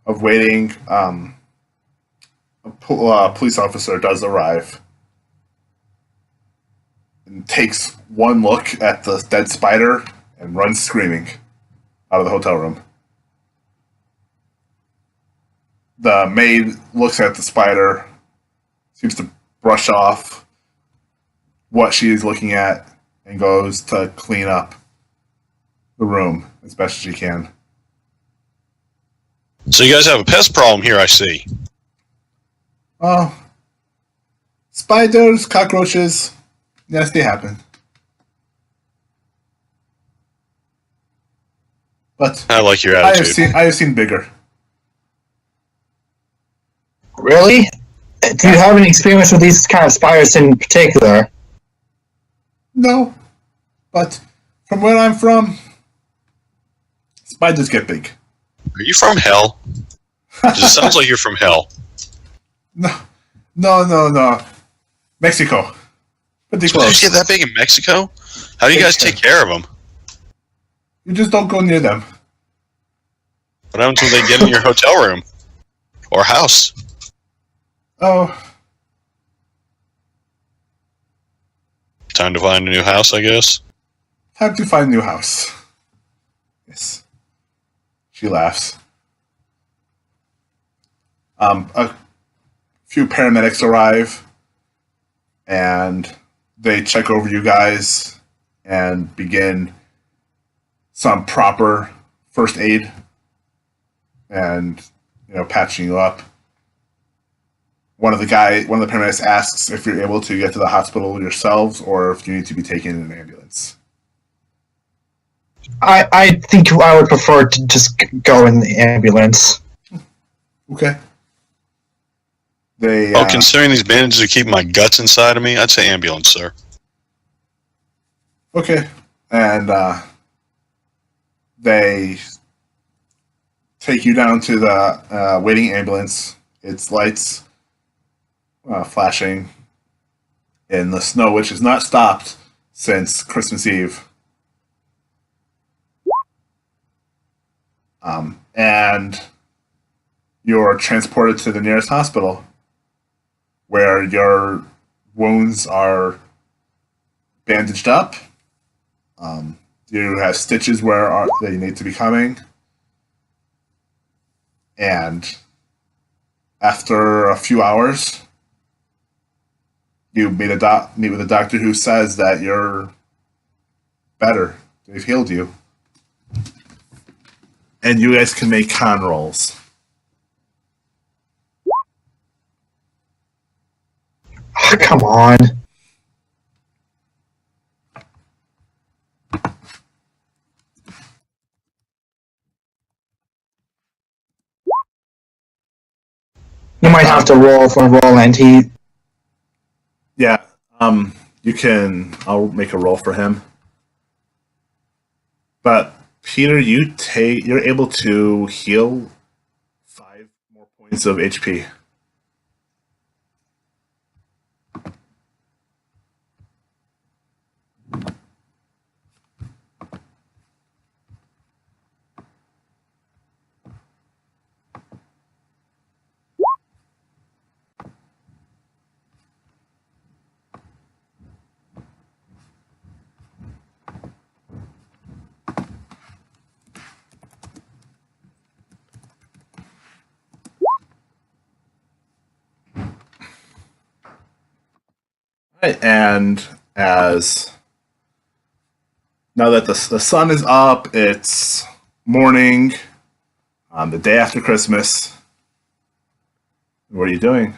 of waiting, a police officer does arrive and takes one look at the dead spider and runs screaming out of the hotel room. The maid looks at the spider, seems to brush off what she is looking at, and goes to clean up the room as best as she can. So you guys have a pest problem here, I see. Oh, spiders, cockroaches, yes, they happen. But I like your I attitude. have seen bigger. Really? Do you have any experience with these kind of spiders in particular? No, but from where I'm from, spiders get big. Are you from hell? It sounds like you're from hell. No. Mexico. Pretty Spiders close. get that big in Mexico? How do you guys take care of them? You just don't go near them. What happens when they get in your hotel room? Or house? Oh, Time to find a new house, I guess. time to find a new house. Yes. She laughs. A few paramedics arrive, and they check over you guys and begin some proper first aid and, patching you up. One of the paramedics asks if you're able to get to the hospital yourselves or if you need to be taken in an ambulance. I think I would prefer to just go in the ambulance. Okay. They Well, considering these bandages are keeping my guts inside of me, I'd say ambulance, sir. okay, and they take you down to the waiting ambulance. Its lights flashing in the snow, which has not stopped since Christmas Eve. And you're transported to the nearest hospital where your wounds are bandaged up. You have stitches where they need to be coming. And after a few hours, you meet with a doctor who says that you're better. They've healed you. And you guys can make con rolls. Oh, come on. You might have to roll for Roland. Yeah, you can. I'll make a roll for him. But Peter, you're able to heal 5 more points of HP. Right, and as now that the sun is up, it's morning, the day after Christmas. What are you doing?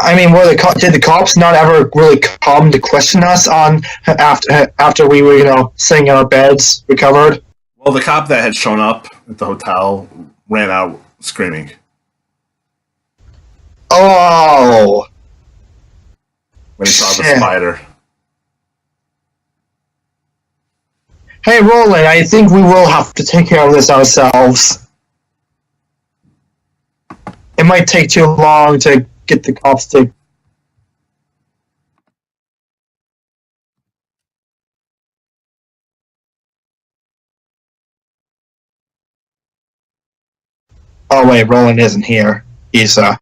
I mean, did the cops not ever really come to question us on after we were, sitting in our beds, recovered? Well, the cop that had shown up at the hotel ran out screaming. Oh. When he saw the Shit. spider. Hey, Roland, I think we will have to take care of this ourselves. It might take too long to get the cops to... Oh, wait, Roland isn't here. He's, Do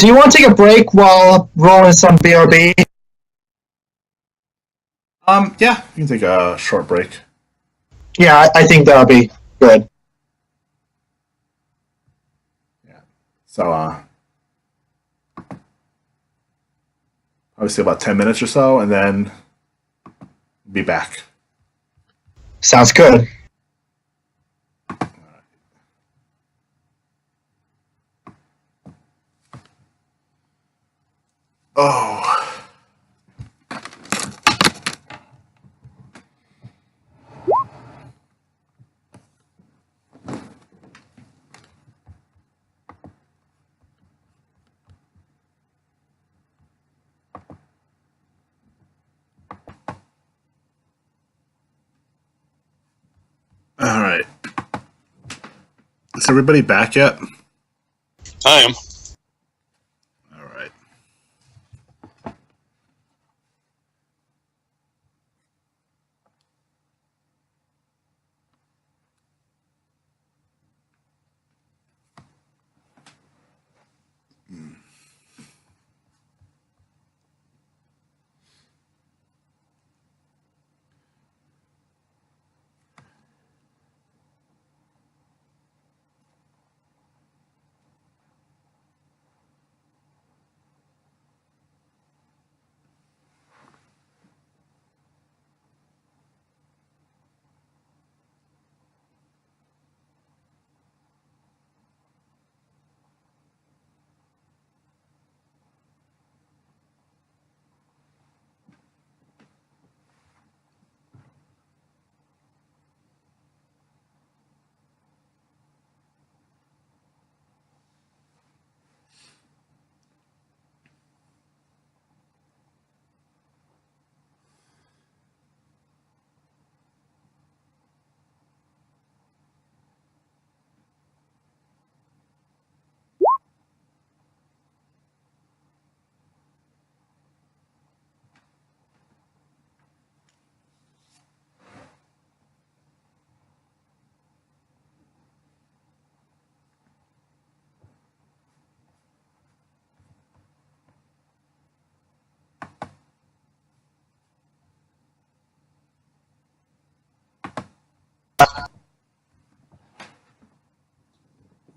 you want to take a break while Roland's on BRB? Yeah, you can take a short break. Yeah, I think that'll be good. Yeah. So, obviously about 10 minutes or so, and then be back. Sounds good. Oh. All right. Is everybody back yet? I am. All right.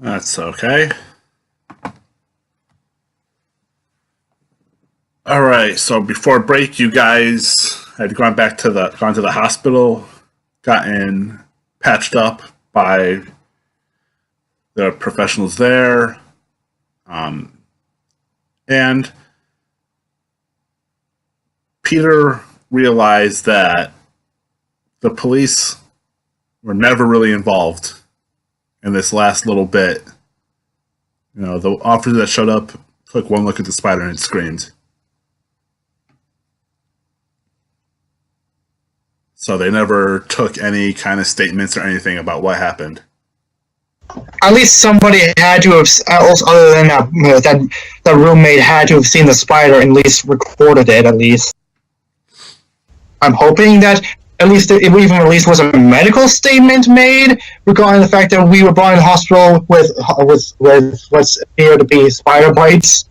That's okay. All right. So before break, you guys had gone to the hospital, gotten patched up by the professionals there, and Peter realized that the police were never really involved in this last little bit. The officer that showed up took one look at the spider and screamed. So they never took any kind of statements or anything about what happened. At least somebody had to have, other than that roommate, had to have seen the spider and at least recorded it. At least, I'm hoping that at least it even at least was a medical statement made regarding the fact that we were brought in the hospital with what's appeared to be spider bites.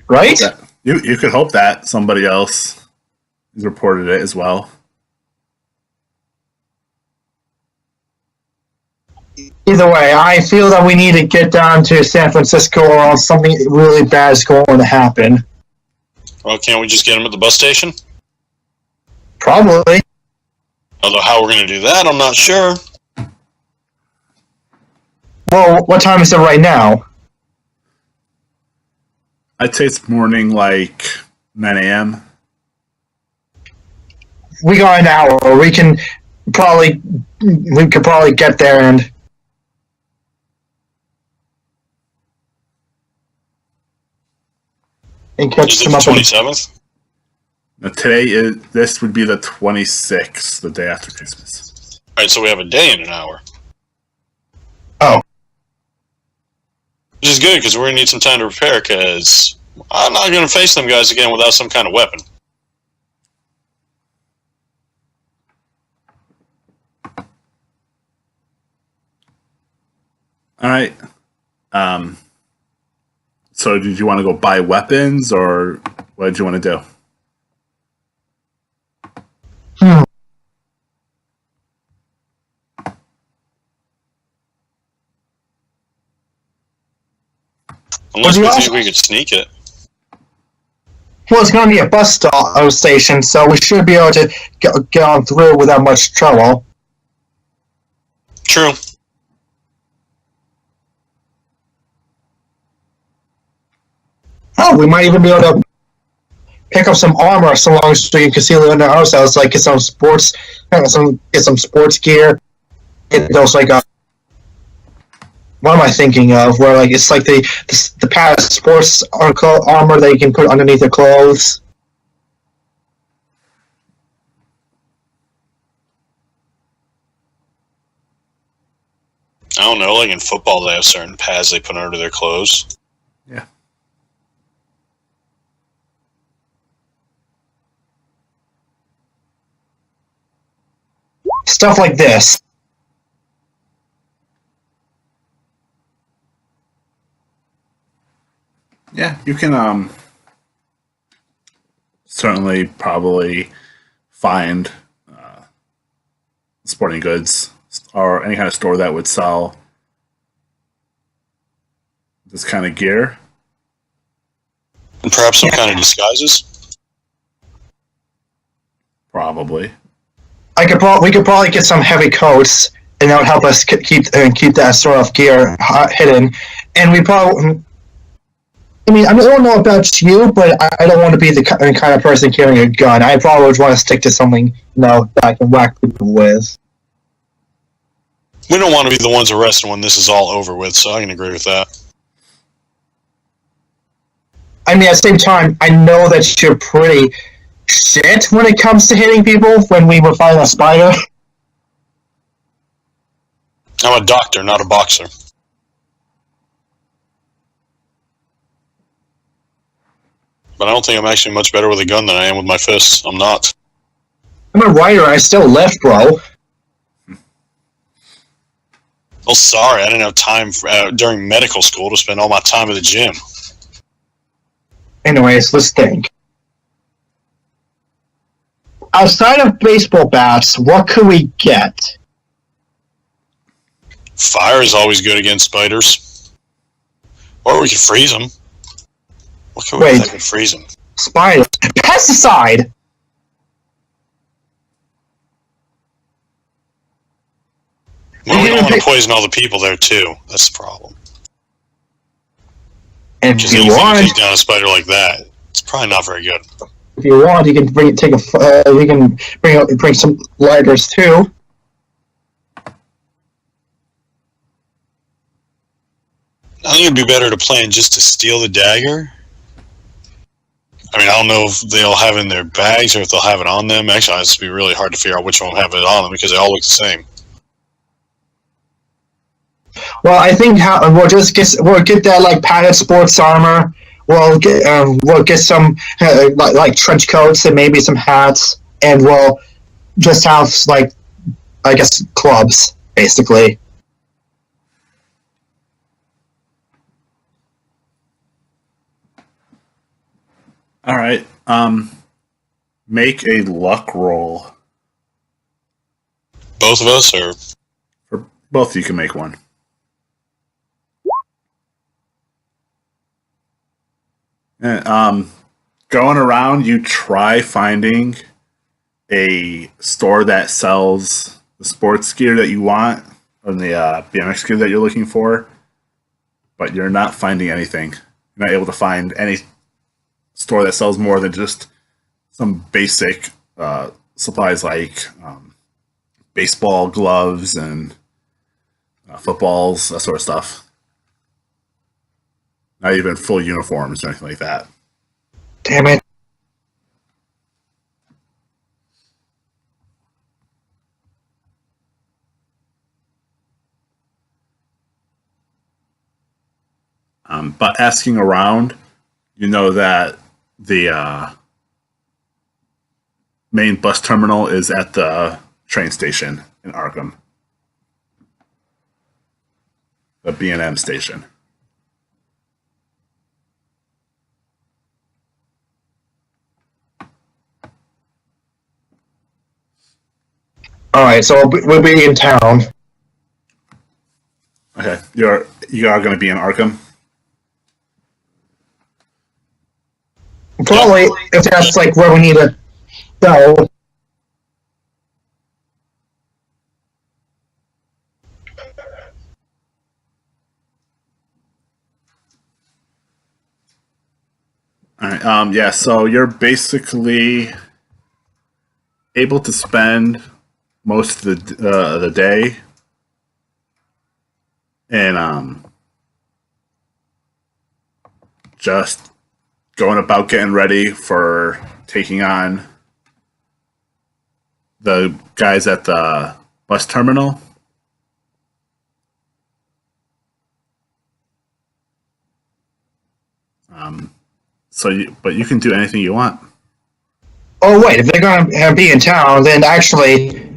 Right? You could hope that somebody else has reported it as well. Either way, I feel that we need to get down to San Francisco or else something really bad is going to happen. Well, can't we just get him at the bus station? Probably. Although how we're going to do that, I'm not sure. Well, what time is it right now? I'd say it's morning, like 9 a.m. We got an hour. We could probably get there and catch Is it some the up. 27th? Now, this would be the 26th, the day after Christmas. All right, so we have a day and an hour. Oh. Which is good, because we're going to need some time to prepare, because I'm not going to face them guys again without some kind of weapon. All right. So did you want to go buy weapons, or what did you want to do? Unless we think we could sneak it. Well, it's going to be a bus stop station, so we should be able to get on through without much trouble. True. Oh, we might even be able to pick up some armor so long as we can conceal it under ourselves. Like get some sports gear. Get those what am I thinking of? Where like it's like the past sports armor that you can put underneath your clothes. I don't know, like in football they have certain pads they put under their clothes. Yeah. Stuff like this. Yeah, you can certainly probably find sporting goods or any kind of store that would sell this kind of gear. And perhaps some kind of disguises? Probably. We could probably get some heavy coats, and that would help us keep that sort of gear hidden. And we probably, I don't know about you, but I don't want to be the kind of person carrying a gun. I probably would want to stick to something, that I can whack people with. We don't want to be the ones arrested when this is all over with, so I can agree with that. At the same time, I know that you're pretty shit when it comes to hitting people when we were fighting a spider. I'm a doctor, not a boxer. But I don't think I'm actually much better with a gun than I am with my fists. I'm not. I'm a writer. I still left, bro. Well, sorry, I didn't have time during medical school to spend all my time at the gym. Anyways, let's think. Outside of baseball bats, what could we get? Fire is always good against spiders. Or we could freeze them. What can we do that could freeze them? Spider. Pesticide! Well, we don't want to poison all the people there, too. That's the problem. And if you want, take down a spider like that, it's probably not very good. If you want, you can bring some lighters too. I think it'd be better to plan just to steal the dagger. I don't know if they'll have it in their bags or if they'll have it on them. Actually, it's be really hard to figure out which one will have it on them because they all look the same. Well, I think we'll get that padded sports armor. We'll get some trench coats and maybe some hats, and we'll just have clubs basically. All right. Make a luck roll. Both of us, or for both, you can make one. And, going around, you try finding a store that sells the sports gear that you want. BMX cube that you're looking for, but you're not finding anything. You're not able to find any store that sells more than just some basic supplies like baseball gloves and footballs, that sort of stuff. Not even full uniforms or anything like that. Damn it. But asking around, you know that the main bus terminal is at the train station in Arkham. The B&M station. Alright, so we'll be in town. Okay, you are going to be in Arkham? Probably, if that's like where we need to go. Alright, yeah, so you're basically able to spend most of the day and just going about getting ready for taking on the guys at the bus terminal. But you can do anything you want. Oh wait, if they're gonna be in town, then actually,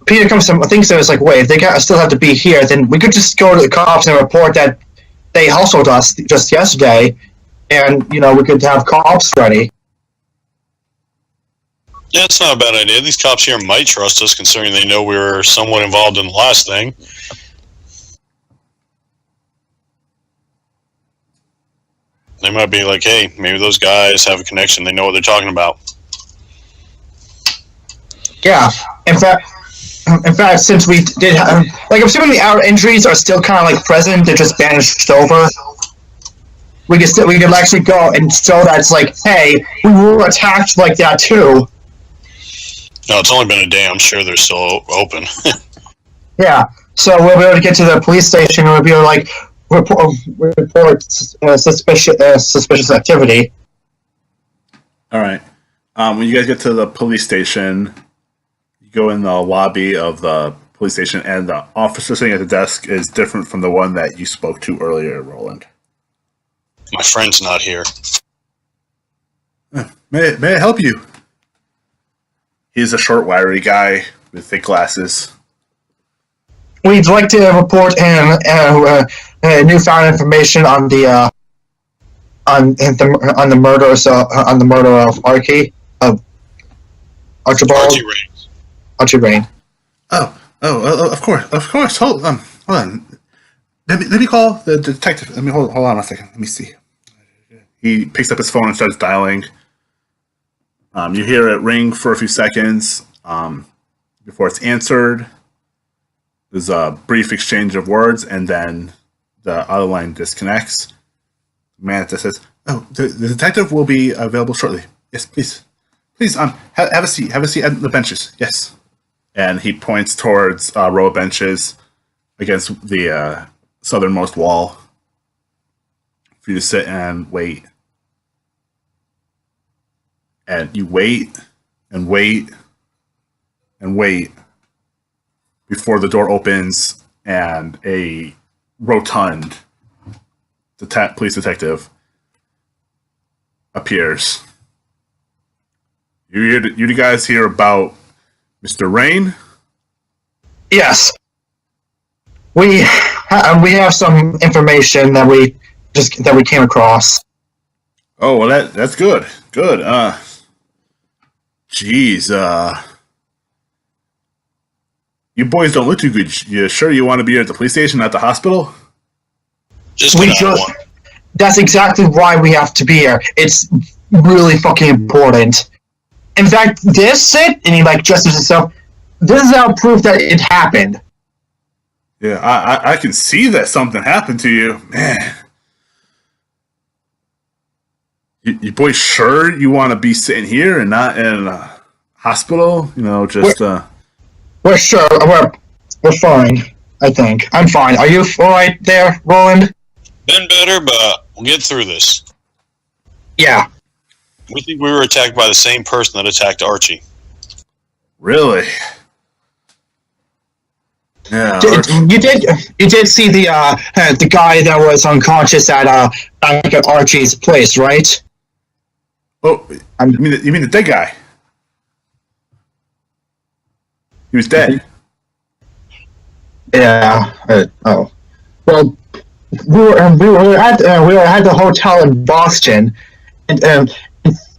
Peter comes to thinks that it's like, wait, if they still have to be here, then we could just go to the cops and report that they hustled us just yesterday, and we could have cops ready. Yeah, it's not a bad idea. These cops here might trust us, considering they know we were somewhat involved in the last thing. They might be like, hey, maybe those guys have a connection. They know what they're talking about. Yeah. In fact, since we did have, I'm assuming our injuries are still kind of like present, they're just bandaged over. We could actually go and show that it's like, hey, we were attacked like that too. No, it's only been a day. I'm sure they're still open. Yeah. So we'll be able to get to the police station and we'll be able to like report suspicious activity. All right. When you guys get to the police station, you go in the lobby of the police station, and the officer sitting at the desk is different from the one that you spoke to earlier, Roland. My friend's not here. May I help you? He's a short, wiry guy with thick glasses. We'd like to report newfound information on the murder of Archibald. Archie Rain. Oh, of course. Hold on. Let me call the detective. Let me hold on a second. Let me see. He picks up his phone and starts dialing. You hear it ring for a few seconds before it's answered. There's a brief exchange of words, and then the other line disconnects. The man says, "Oh, the detective will be available shortly. Yes, please. Have a seat. Have a seat at the benches. Yes." And he points towards a row of benches against the southernmost wall for you to sit and wait. And you wait and wait and wait before the door opens and a rotund police detective appears. You guys hear about Mr. Rain? Yes. We have some information that we came across. Oh, well, that's good. Good. Geez, you boys don't look too good. You sure you want to be at the police station, not the hospital? That's exactly why we have to be here. It's really fucking important. In fact, and he gestures himself. This is our proof that it happened. Yeah, I can see that something happened to you, man. You boys sure you want to be sitting here and not in a hospital? You know, just We're sure. We're fine. I think I'm fine. Are you all right there, Roland? Been better, but we'll get through this. Yeah. We think we were attacked by the same person that attacked Archie. really. Yeah, You did see the guy that was unconscious back at Archie's place, right? oh, you mean the dead guy? He was dead. Yeah. Oh. Well, we were at the hotel in Boston, and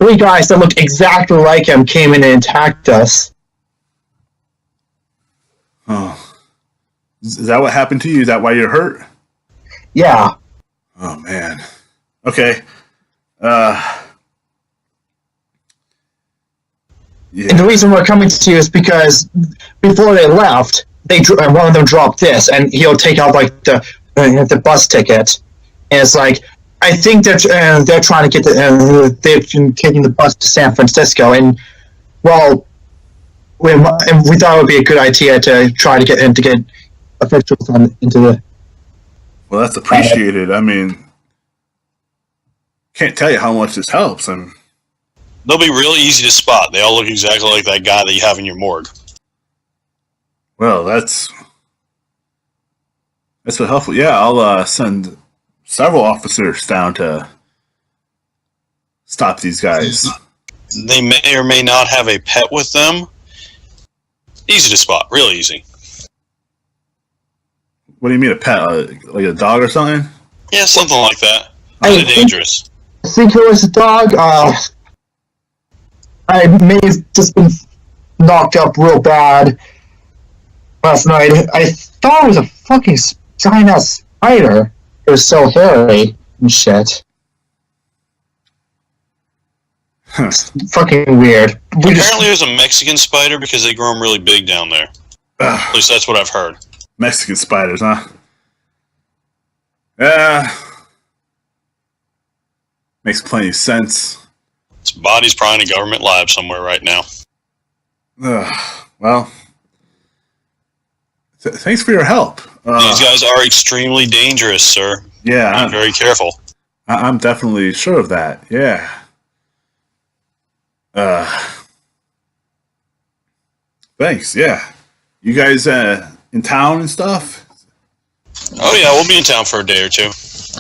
three guys that looked exactly like him came in and attacked us. Oh, is that what happened to you? Is that why you're hurt? Yeah. Oh man. Okay. Yeah. And the reason we're coming to you is because before they left, one of them dropped this, and he'll take out like the bus ticket, and it's like I think they're trying to get they've been taking the bus to San Francisco, and well, we thought it would be a good idea to try to get officials into the. Well, that's appreciated. I mean, can't tell you how much this helps. They'll be really easy to spot. They all look exactly like that guy that you have in your morgue. Well, that's so helpful. Yeah, I'll send several officers down to stop these guys. They may or may not have a pet with them. Easy to spot. Real easy. What do you mean a pet? Like a dog or something? Yeah, something like that. I Really dangerous. think it was a dog. I may have just been knocked up real bad last night. I thought it was a fucking giant ass spider. It was so hairy and shit. Huh. Fucking weird. Apparently there's a Mexican spider because they grow them really big down there. At least that's what I've heard. Mexican spiders, huh? Yeah. Makes plenty of sense. Its body's probably in a government lab somewhere right now. Well, thanks for your help. These guys are extremely dangerous, sir. Yeah, Be very careful. I'm definitely sure of that. Yeah. Thanks. Yeah. You guys in town and stuff? Oh yeah, we'll be in town for a day or two.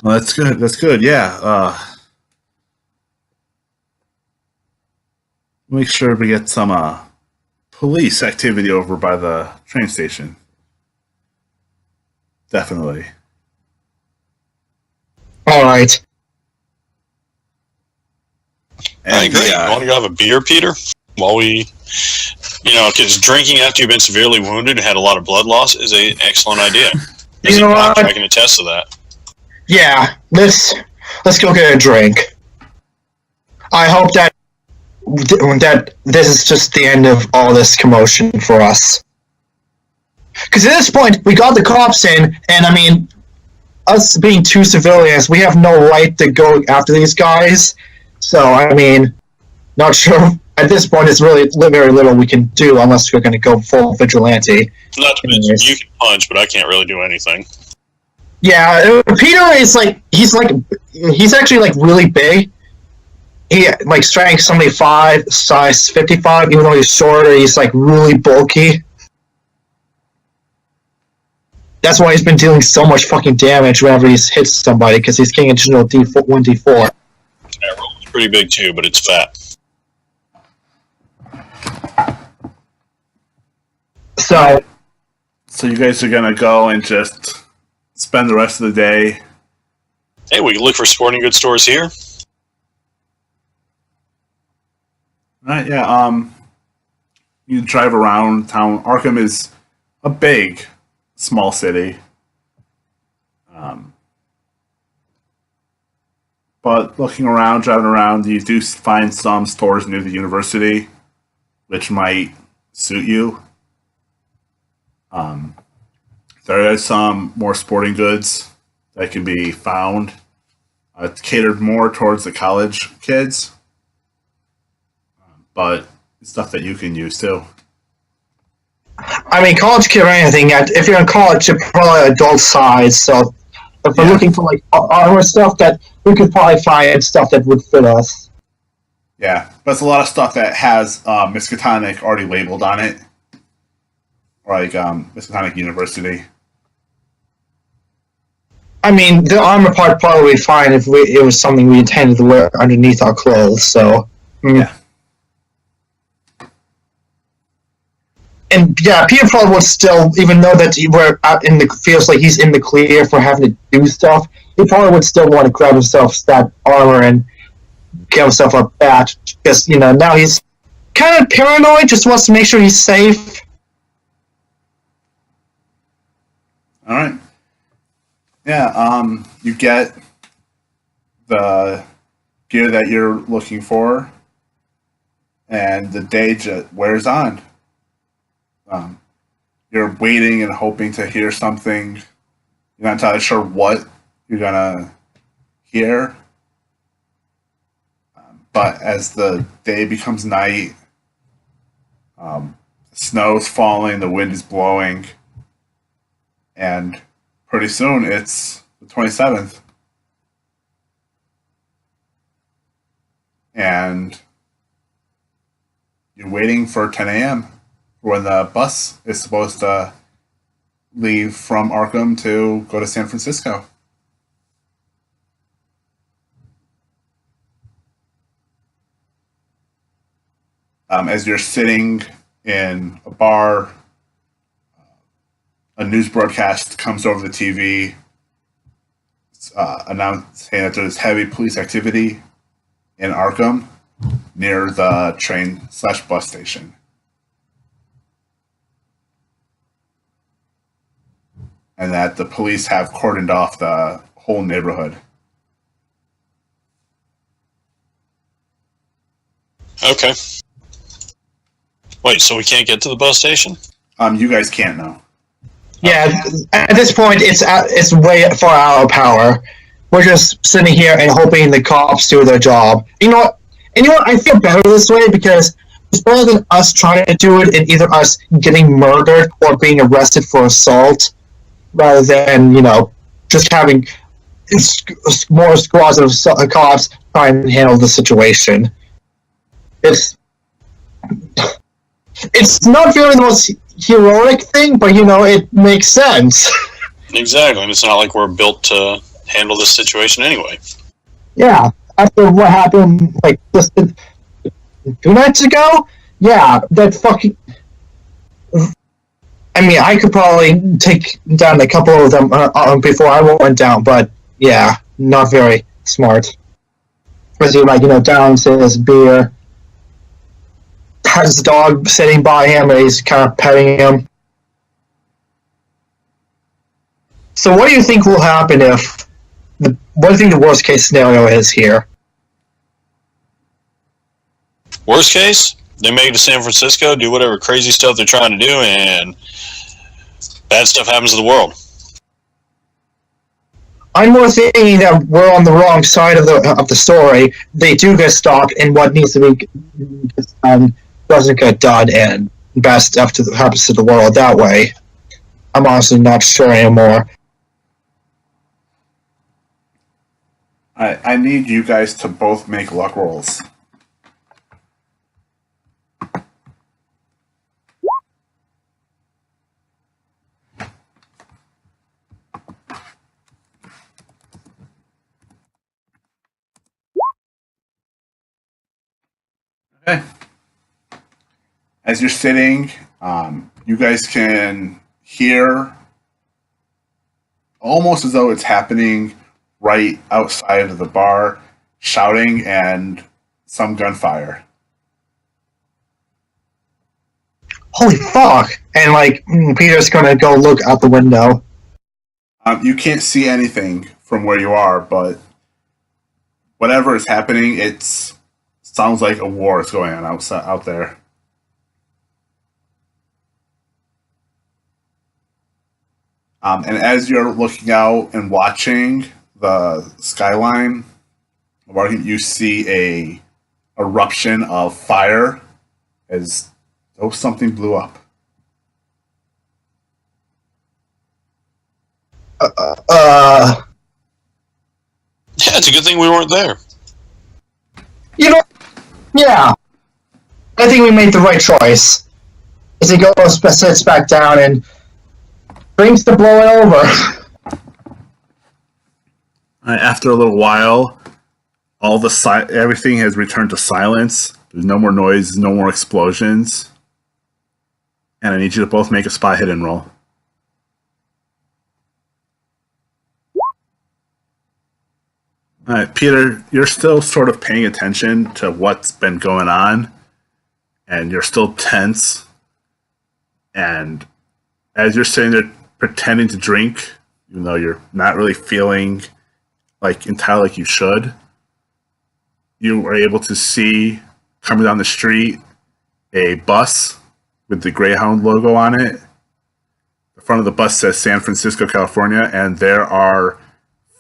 Well, that's good. That's good. Yeah. Make sure we get some police activity over by the train station. Definitely. All right. And All right, great. You want to go have a beer, Peter? While we, because drinking after you've been severely wounded and had a lot of blood loss is an excellent idea. As You know a doctor, what? I can attest to that. Yeah, let's go get a drink. I hope that this is just the end of all this commotion for us. Because at this point, we got the cops in, and I mean, us being two civilians, we have no right to go after these guys. So, I mean, not sure. At this point, it's really very little we can do unless we're going to go full vigilante. Not to mention, you can punch, but I can't really do anything. Yeah, Peter is he's actually like really big. He like strength 75, size 55. Even though he's shorter, he's like really bulky. That's why he's been dealing so much fucking damage whenever he's hit somebody, because he's getting additional 1d4. Yeah, Roland's pretty big too, but it's fat. So you guys are gonna go and just spend the rest of the day. Hey, we can look for sporting goods stores here. Right? Yeah. You drive around town. Arkham is a big, small city. But looking around, driving around, you do find some stores near the university, which might suit you. There is some more sporting goods that can be found. It's catered more towards the college kids, but it's stuff that you can use too. I mean, college kid or anything, if you're in college, you're probably adult size, so if we're looking for like armor stuff, that we could probably find stuff that would fit us. Yeah, but it's a lot of stuff that has Miskatonic already labeled on it, like Miskatonic University. I mean, the armor part probably would be fine if it was something we intended to wear underneath our clothes, so... Yeah. And yeah, Peter probably would still, even though that we're out in the feels like he's in the clear for having to do stuff, he probably would still want to grab himself that armor and get himself a bat, because, you know, now he's kind of paranoid, just wants to make sure he's safe. Alright. Yeah, you get the gear that you're looking for, and the day just wears on. You're waiting and hoping to hear something. You're not entirely sure what you're gonna hear. But as the day becomes night, snow's falling, the wind is blowing, and pretty soon it's the 27th. And you're waiting for 10 a.m. when the bus is supposed to leave from Arkham to go to San Francisco. As you're sitting in a bar, a news broadcast comes over the TV announcing that there's heavy police activity in Arkham near the train/bus station. And that the police have cordoned off the whole neighborhood. Okay. Wait, so we can't get to the bus station? You guys can't know. Yeah, at this point, it's way far out of power. We're just sitting here and hoping the cops do their job. You know what? And you know what? I feel better this way because it's better than us trying to do it and either us getting murdered or being arrested for assault, rather than, you know, just having more squads of cops trying to handle the situation. It's not really the most heroic thing, but, you know, it makes sense. Exactly, and it's not like we're built to handle this situation anyway. Yeah, after what happened, like, just 2 nights ago? Yeah, that fucking... I mean, I could probably take down a couple of them before I went down, but, yeah, not very smart. Especially, like, you know, downs his beer, has the dog sitting by him, and he's kind of petting him. So what do you think will happen if... what do you think the worst case scenario is here? Worst case, they make it to San Francisco, do whatever crazy stuff they're trying to do, and bad stuff happens to the world. I'm more thinking that we're on the wrong side of the story. They do get stopped, and what needs to be doesn't get done, and bad stuff happens to the world that way. I'm honestly not sure anymore. I need you guys to both make luck rolls. Okay. As you're sitting, you guys can hear almost as though it's happening right outside of the bar, shouting and some gunfire. Holy fuck! And, like, Peter's gonna go look out the window. You can't see anything from where you are, but whatever is happening, it sounds like a war is going on out there. And as you're looking out and watching the skyline, you see a eruption of fire as though something blew up. Yeah, it's a good thing we weren't there. You know, yeah. I think we made the right choice. As he goes, sits back down, and brings to blow it over. After a little while, everything has returned to silence. There's no more noise, no more explosions. And I need you to both make a spot hidden roll. Alright, Peter, you're still sort of paying attention to what's been going on, and you're still tense. And as you're sitting there pretending to drink, even though you're not really feeling entirely like you should, you are able to see coming down the street a bus with the Greyhound logo on it. The front of the bus says San Francisco, California, and there are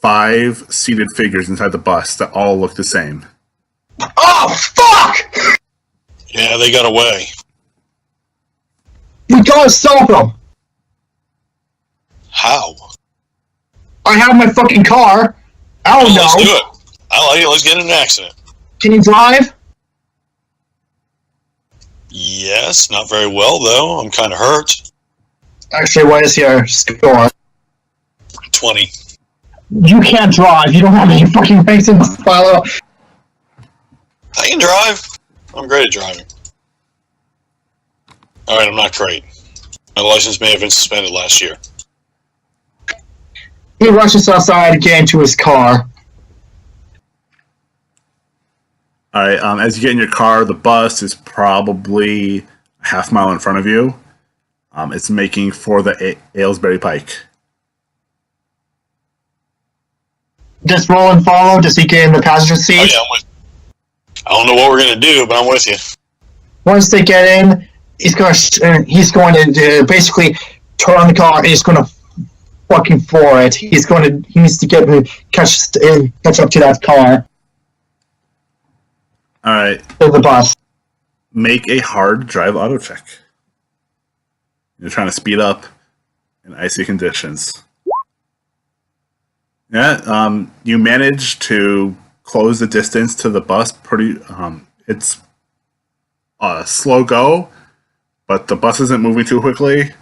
5 seated figures inside the bus that all look the same. Oh, fuck! Yeah, they got away. We gotta stop them! How? I have my fucking car. I don't know. Let's do it. I like it. Let's get in an accident. Can you drive? Yes, not very well, though. I'm kind of hurt. Actually, what is your score? 20. You can't drive. You don't have any fucking ranks in the file. I can drive. I'm great at driving. Alright, I'm not great. My license may have been suspended last year. He rushes outside to get into his car. Alright, as you get in your car, the bus is probably a half mile in front of you. It's making for the Aylesbury Pike. Just roll and follow. Does he get in the passenger seat? Oh, yeah, I'm with you. I don't know what we're going to do, but I'm with you. Once they get in, he's going to basically turn on the car and he's going to fucking floor it. He needs to catch up to that car. Alright. To the bus. Make a hard drive auto check. You're trying to speed up in icy conditions. Yeah, you manage to close the distance to the bus pretty. It's a slow go, but the bus isn't moving too quickly.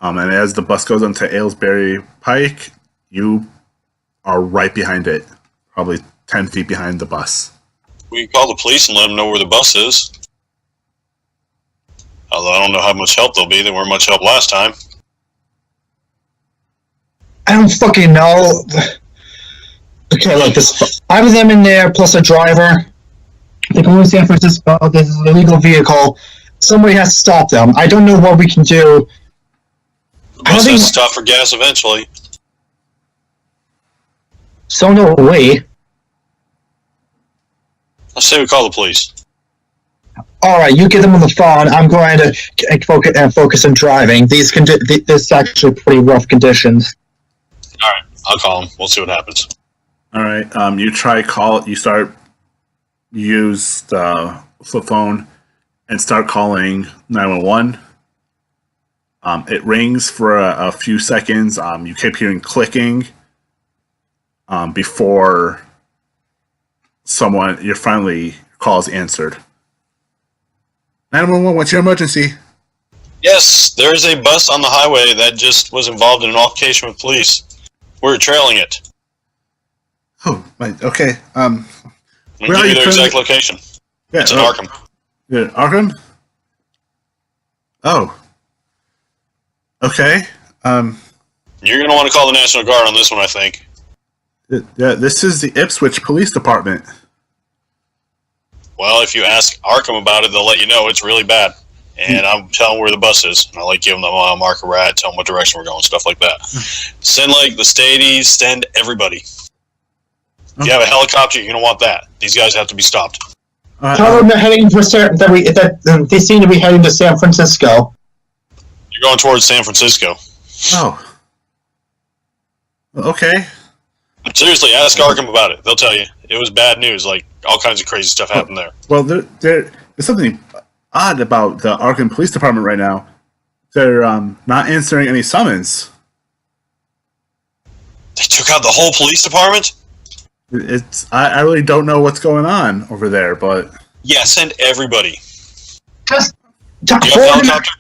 And as the bus goes onto Aylesbury Pike, you are right behind it, probably 10 feet behind the bus. We can call the police and let them know where the bus is. Although I don't know how much help they'll be. They weren't much help last time. I don't fucking know. Okay, look, there's 5 of them in there, plus a driver. They're going to San Francisco. This is an illegal vehicle. Somebody has to stop them. I don't know what we can do. The bus has to stop for gas eventually. So no way. I say we call the police. Alright, you get them on the phone. I'm going to focus on driving. This is actually pretty rough conditions. Alright, I'll call them. We'll see what happens. Alright, use the flip phone and start calling 911. It rings for a few seconds. You keep hearing clicking before your call is answered. 911, what's your emergency? Yes, there's a bus on the highway that just was involved in an altercation with police. We're trailing it. Oh, right, okay. I'll give you their exact location. Yeah, it's in Arkham. Yeah, Arkham? Oh. Okay. You're going to want to call the National Guard on this one, I think. Yeah, this is the Ipswich Police Department. Well, if you ask Arkham about it, they'll let you know it's really bad. And I'll tell them where the bus is. And I'll give them the mile marker rat, tell them what direction we're going, stuff like that. Send the stadies, send everybody. If you have a helicopter, you're going to want that. These guys have to be stopped. Tell them they're heading that they seem to be heading to San Francisco. You're going towards San Francisco. Oh. Okay. Seriously, ask Arkham about it. They'll tell you. It was bad news. Like, all kinds of crazy stuff happened there. Well, there's something odd about the Arkham Police Department right now. They're not answering any summons. They took out the whole police department? I really don't know what's going on over there, but Yeah, send everybody. Just Do you have a helicopter?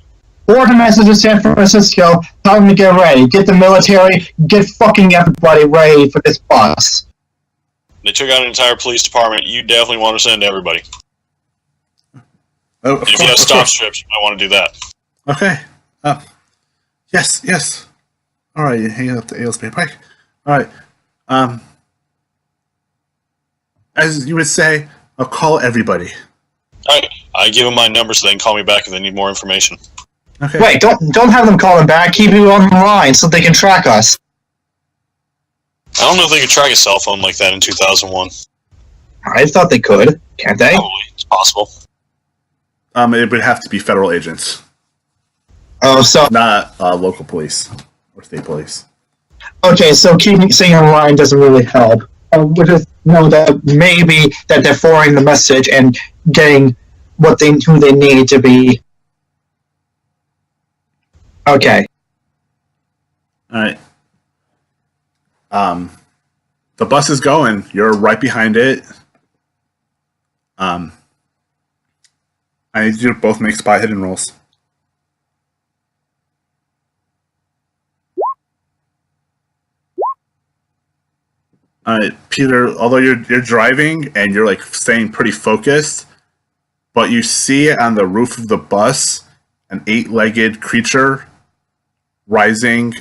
forward a message to San Francisco. Tell them to get ready. Get the military. Get fucking everybody ready for this bus. They took out an entire police department. You definitely want to send everybody. oh, And if you have stop strips, you might want to do that. Okay. Yes. All right, you hang up the ALSP pike. All right. As you would say, I'll call everybody. All right. I give them my number so they can call me back if they need more information. Okay. Wait, don't have them call them back. Keep you on the line so they can track us. I don't know if they could track a cell phone like that in 2001. I thought they could. Can't they? Probably. It's possible. It would have to be federal agents, Oh, so not local police or state police. okay. So keeping staying on the line doesn't really help. We just know that maybe that they're forwarding the message and getting who they need to be. Okay. All right. The bus is going. You're right behind it. I need you to both make spot hidden rolls. All right, Peter. Although you're driving and you're like staying pretty focused, but you see on the roof of the bus an 8-legged creature rising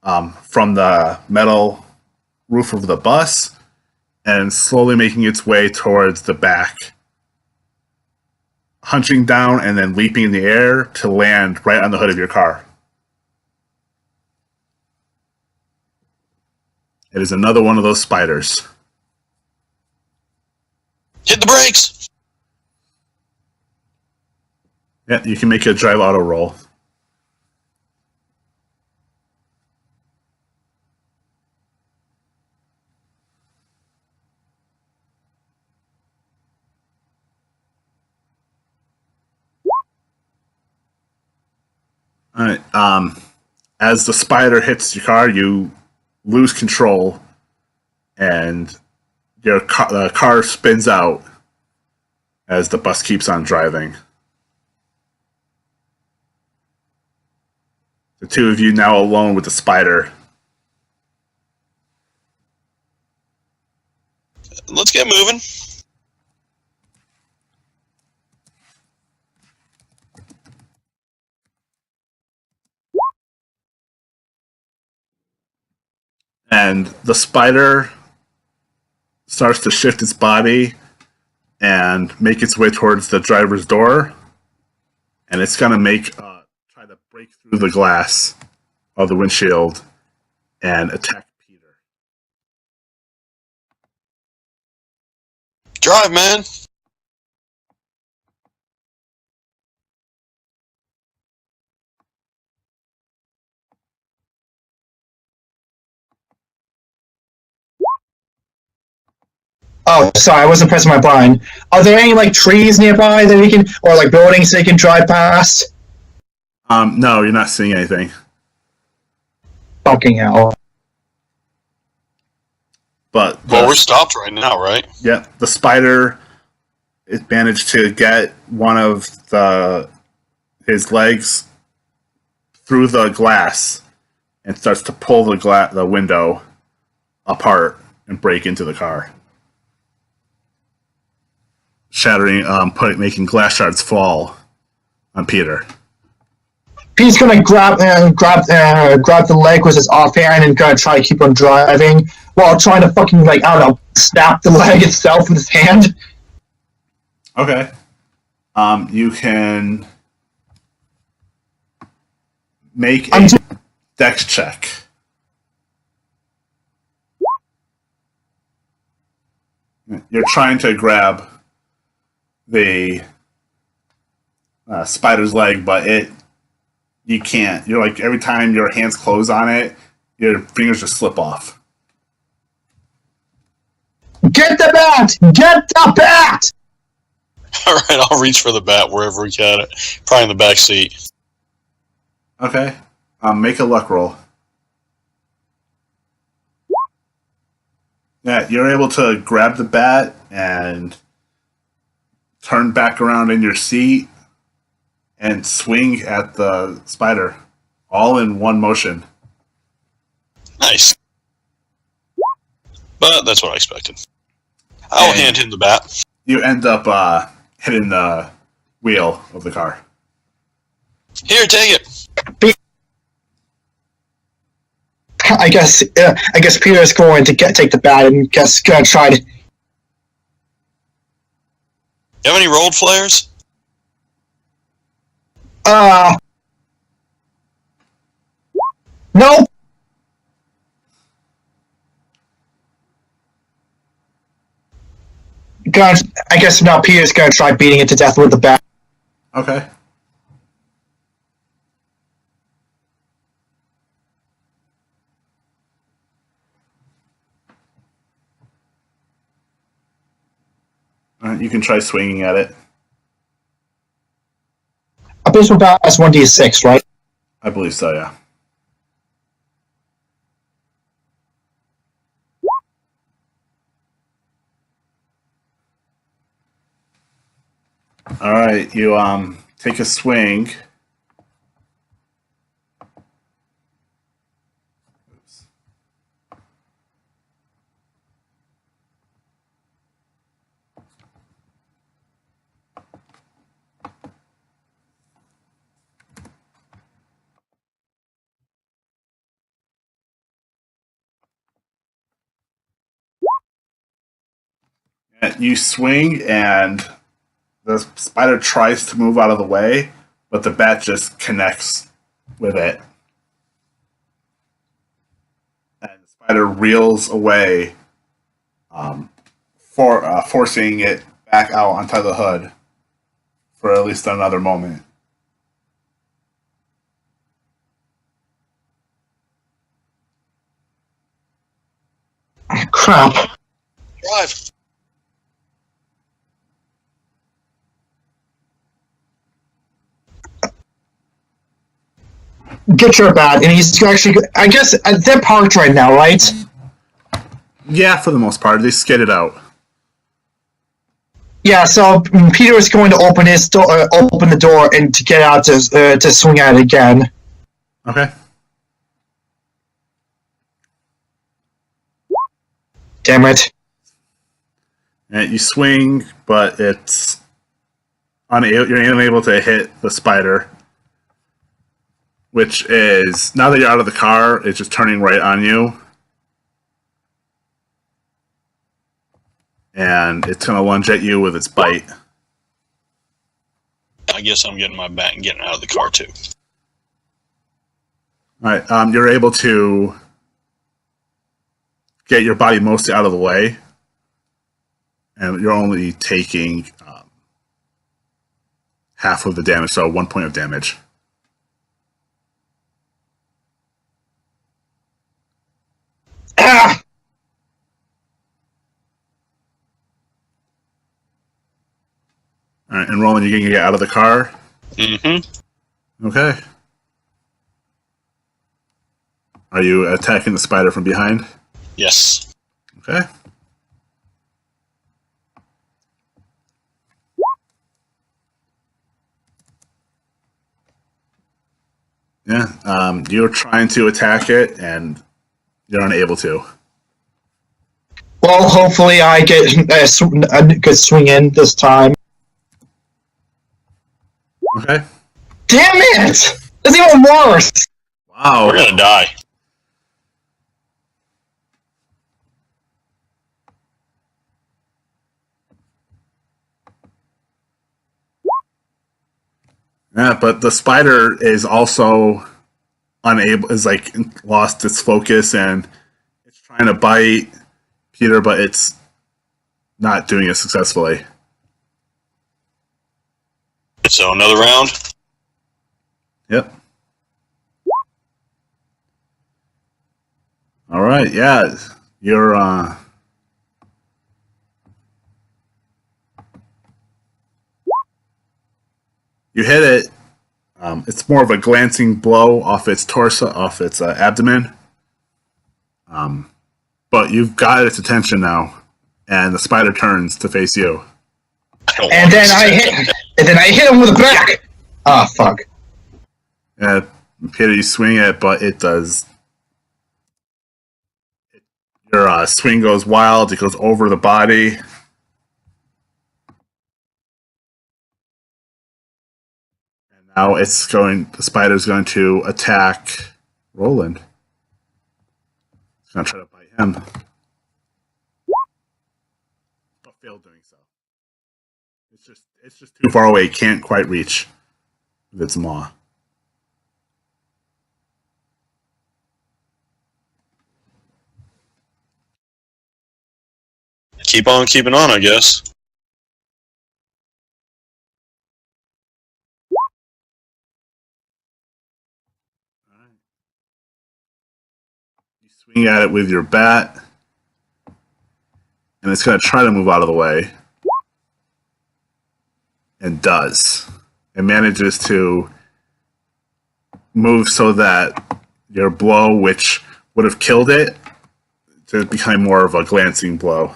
from the metal roof of the bus and slowly making its way towards the back, hunching down and then leaping in the air to land right on the hood of your car. It is another one of those spiders. Hit the brakes! Yeah, you can make a drive auto roll. All right. As the spider hits your car, you lose control, and the car spins out as the bus keeps on driving. The two of you now alone with the spider. Let's get moving. And the spider starts to shift its body and make its way towards the driver's door. And it's going to try to break through the glass of the windshield and attack Peter. Drive, man. Oh, sorry, I wasn't pressing my button. Are there any like trees nearby that we can, or like buildings they can drive past? No, you're not seeing anything. Fucking hell. But Well, we're stopped right now, right? yeah, the spider it managed to get one of his legs through the glass and starts to pull the window apart and break into the car, shattering, making glass shards fall on Peter. Pete's gonna grab the leg with his offhand and gonna try to keep on driving while trying to fucking like I don't know snap the leg itself with his hand. Okay. You can make a dex check. You're trying to grab the spider's leg, but you can't. You're like every time your hands close on it, your fingers just slip off. Get the bat! Get the bat! All right, I'll reach for the bat wherever we got it. Probably in the back seat. Okay. Make a luck roll. Yeah, you're able to grab the bat and turn back around in your seat and swing at the spider, all in one motion. Nice. But that's what I expected. I'll hand him the bat. You end up hitting the wheel of the car. Here, take it. I guess Peter's going to take the bat and gonna try to. You have any rolled flares? No. I guess now Peter's gonna try beating it to death with the bat. Okay. All right, you can try swinging at it. A baseball bat has 1d6, right? I believe so, yeah. All right, you take a swing. Oops. You swing and the spider tries to move out of the way, but the bat just connects with it. And the spider reels away, forcing it back out onto the hood for at least another moment. Crap. Drive. Get your bat, and he's actually. I guess they're parked right now, right? Yeah, for the most part, they skidded out. Yeah. So Peter is going to open the door, and to get out to swing at it again. Okay. Damn it. And you swing, but it's you're unable to hit the spider, which is, now that you're out of the car, it's just turning right on you. And it's going to lunge at you with its bite. I guess I'm getting my bat and getting out of the car, too. All right, you're able to get your body mostly out of the way. And you're only taking half of the damage, so 1 point of damage. Ah! All right, and Roland, you're going to get out of the car? Mm-hmm. Okay. Are you attacking the spider from behind? Yes. Okay. Yeah, you're trying to attack it, and you're unable to. Well, hopefully I get a good swing in this time. Okay. Damn it! It's even worse! Wow. We're going to die. Yeah, but the spider is also lost its focus, and it's trying to bite Peter, but it's not doing it successfully. So another round. Yep. All right, yeah, you're you hit it. It's more of a glancing blow off its torso, off its abdomen. But you've got its attention now, and the spider turns to face you. And then I hit him with a back. Ah, fuck. And Peter, you swing it, but it does. Your swing goes wild. It goes over the body. And now it's going. The spider's going to attack Roland. It's going to try to bite him, but failed doing so. It's just too far away. It can't quite reach with its maw. Keep on keeping on, I guess. You swing at it with your bat, and it's going to try to move out of the way. And does. It manages to move so that your blow, which would have killed it, to become more of a glancing blow.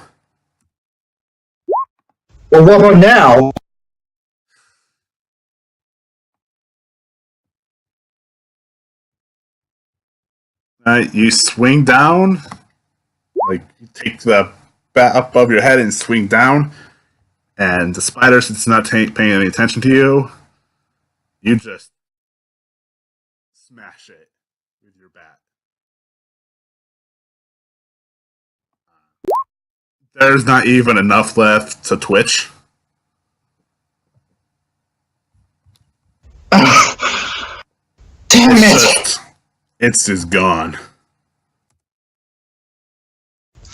Well, what about now? You swing down, like you take the bat up above your head and swing down, and the spider, since it's not paying any attention to you, you just smash it with your bat. There's not even enough left to twitch. Damn it! It's just gone.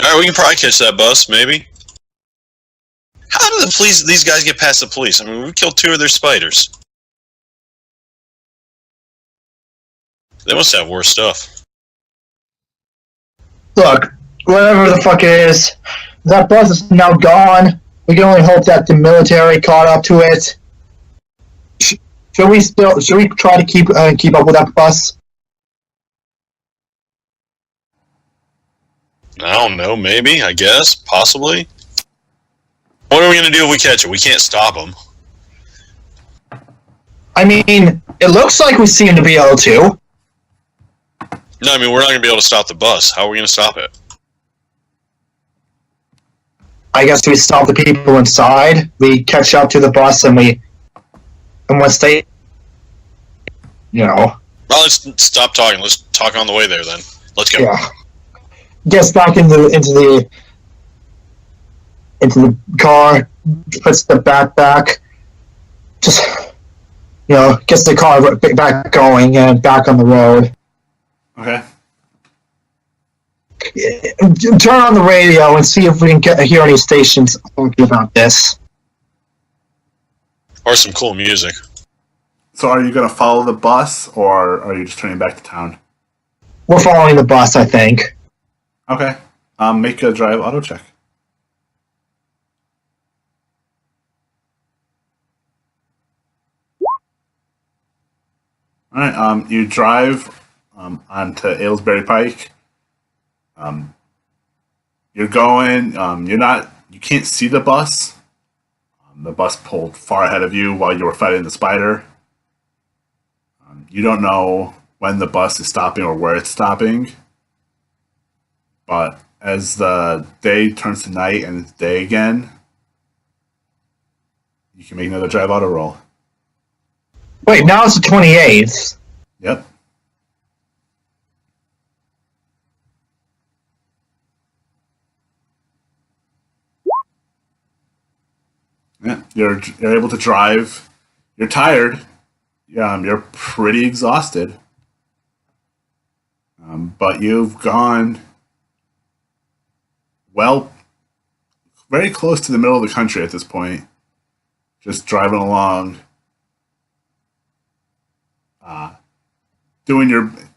Alright, we can probably catch that bus, maybe. How do these guys get past the police? I mean, we killed 2 of their spiders. They must have worse stuff. Look, whatever the fuck it is, that bus is now gone. We can only hope that the military caught up to it. Should we try to keep up with that bus? I don't know, maybe, I guess, possibly. What are we going to do if we catch it? We can't stop them. I mean, it looks like we seem to be able to. No, I mean, we're not going to be able to stop the bus. How are we going to stop it? I guess we stop the people inside, we catch up to the bus, and once they, Well, let's stop talking. Let's talk on the way there, then. Let's go. Yeah. Gets back into the car, puts the bat back, just gets the car back going and back on the road. Okay. Turn on the radio and see if we can hear any stations talking about this. Or some cool music. So are you going to follow the bus, or are you just turning back to town? We're following the bus, I think. Okay. Make a drive auto check. All right. You drive onto Aylesbury Pike. You're going. You can't see the bus. The bus pulled far ahead of you while you were fighting the spider. You don't know when the bus is stopping or where it's stopping. But as the day turns to night and it's day again, you can make another drive auto roll. Wait, now it's the 28th. Yep. Yeah, you're able to drive. You're tired. You're pretty exhausted. But you've gone very close to the middle of the country at this point. Just driving along,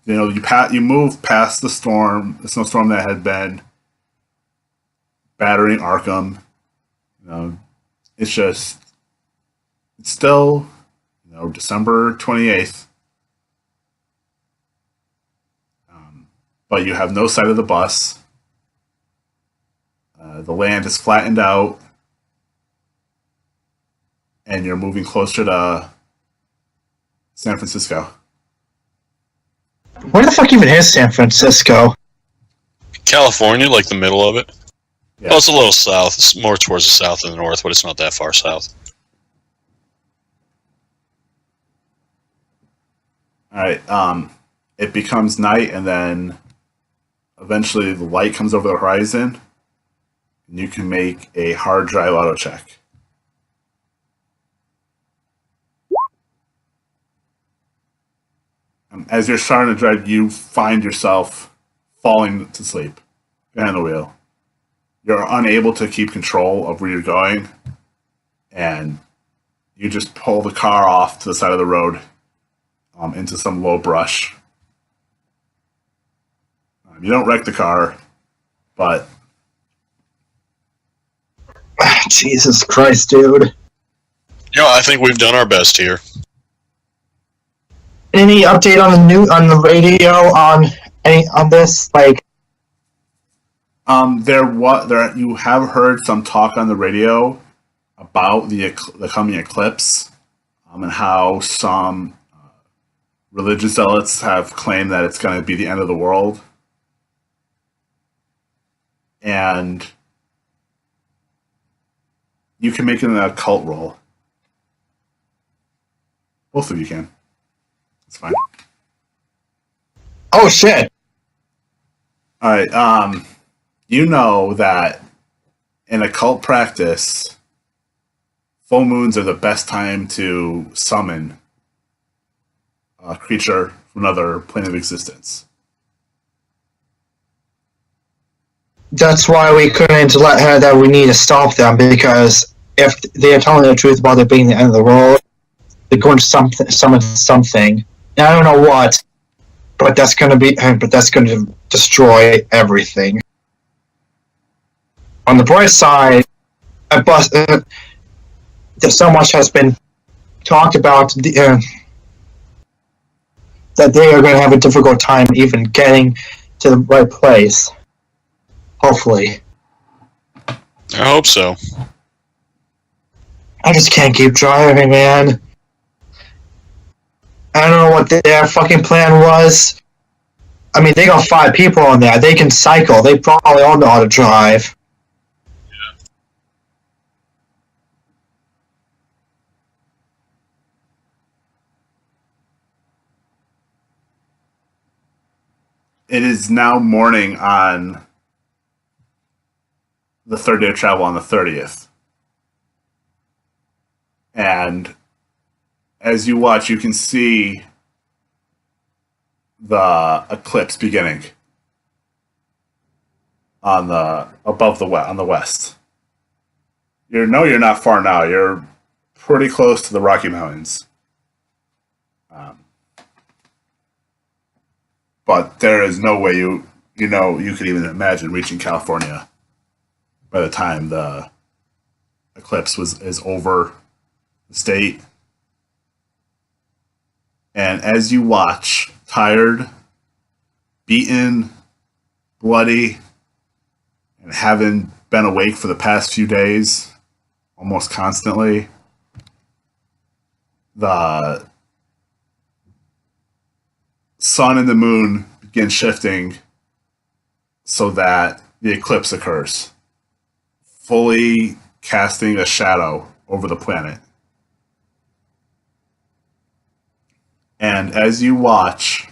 you move past the snowstorm that had been battering Arkham. It's still December 28th, but you have no sight of the bus. The land is flattened out, and you're moving closer to San Francisco. Where the fuck even is San Francisco? California, like the middle of it. Yeah. Well, it's a little south. It's more towards the south than the north, but it's not that far south. All right. It becomes night, and then eventually the light comes over the horizon, and you can make a hard drive auto check. As you're starting to drive, you find yourself falling to sleep behind the wheel. You're unable to keep control of where you're going, and you just pull the car off to the side of the road into some low brush. You don't wreck the car, but... Jesus Christ, dude. I think we've done our best here. Any update on the radio on this? Like, you have heard some talk on the radio about the coming eclipse, and how some religious zealots have claimed that it's going to be the end of the world. And you can make it an occult roll. Both of you can. It's fine. oh shit. Alright, you know that in occult practice, full moons are the best time to summon a creature from another plane of existence. That's why we couldn't let her that we need to stop them, because if they are telling the truth about it being the end of the world, they're going to summon something. And I don't know what, but that's going to destroy everything. On the bright side, so much has been talked about that they are going to have a difficult time even getting to the right place. Hopefully. I hope so. I just can't keep driving, man. I don't know what their fucking plan was. I mean, they got 5 people on there. They can cycle. They probably all know how to drive. It is now morning on the third day of travel, on the 30th. And as you watch, you can see the eclipse beginning on the west. You're not far now. You're pretty close to the Rocky Mountains. But there is no way you could even imagine reaching California by the time the eclipse is over the state. And as you watch, tired, beaten, bloody, and having been awake for the past few days, almost constantly, the sun and the moon begin shifting so that the eclipse occurs, fully casting a shadow over the planet. And as you watch,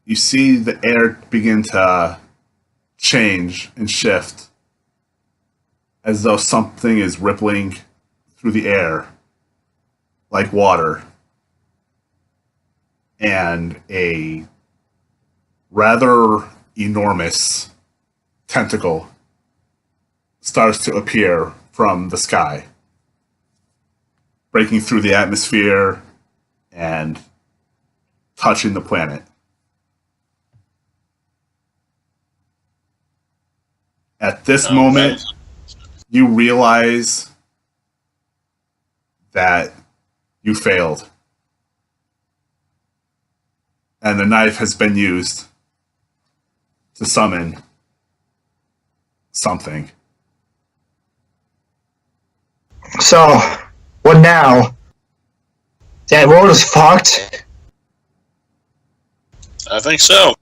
you see the air begin to change and shift, as though something is rippling through the air like water. And a rather enormous tentacle starts to appear from the sky, breaking through the atmosphere and touching the planet. At this moment, you realize that you failed. And the knife has been used to summon something. So, what now? That world is fucked. I think so.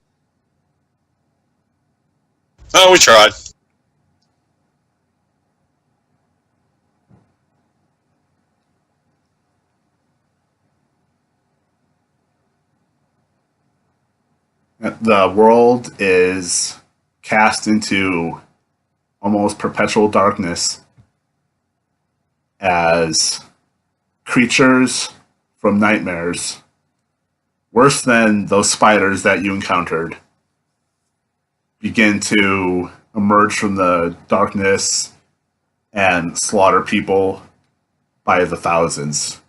Oh, we tried. The world is cast into almost perpetual darkness as creatures from nightmares, worse than those spiders that you encountered, begin to emerge from the darkness and slaughter people by the thousands.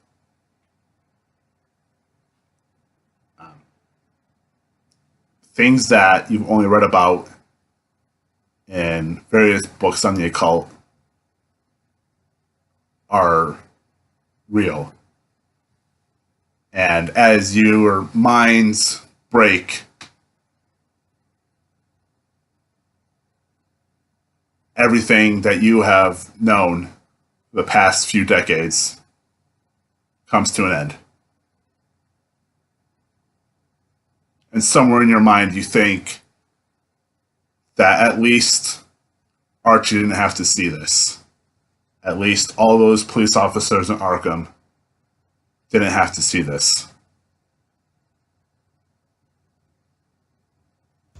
Things that you've only read about in various books on the occult are real. And as your minds break, everything that you have known the past few decades comes to an end. And somewhere in your mind you think that at least Archie didn't have to see this. At least all those police officers in Arkham didn't have to see this.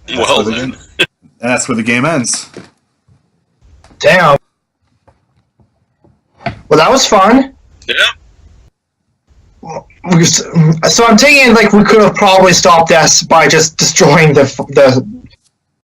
Well, then. And that's where the game ends. Damn. Well, that was fun. Yeah. So I'm thinking like we could have probably stopped this by just destroying the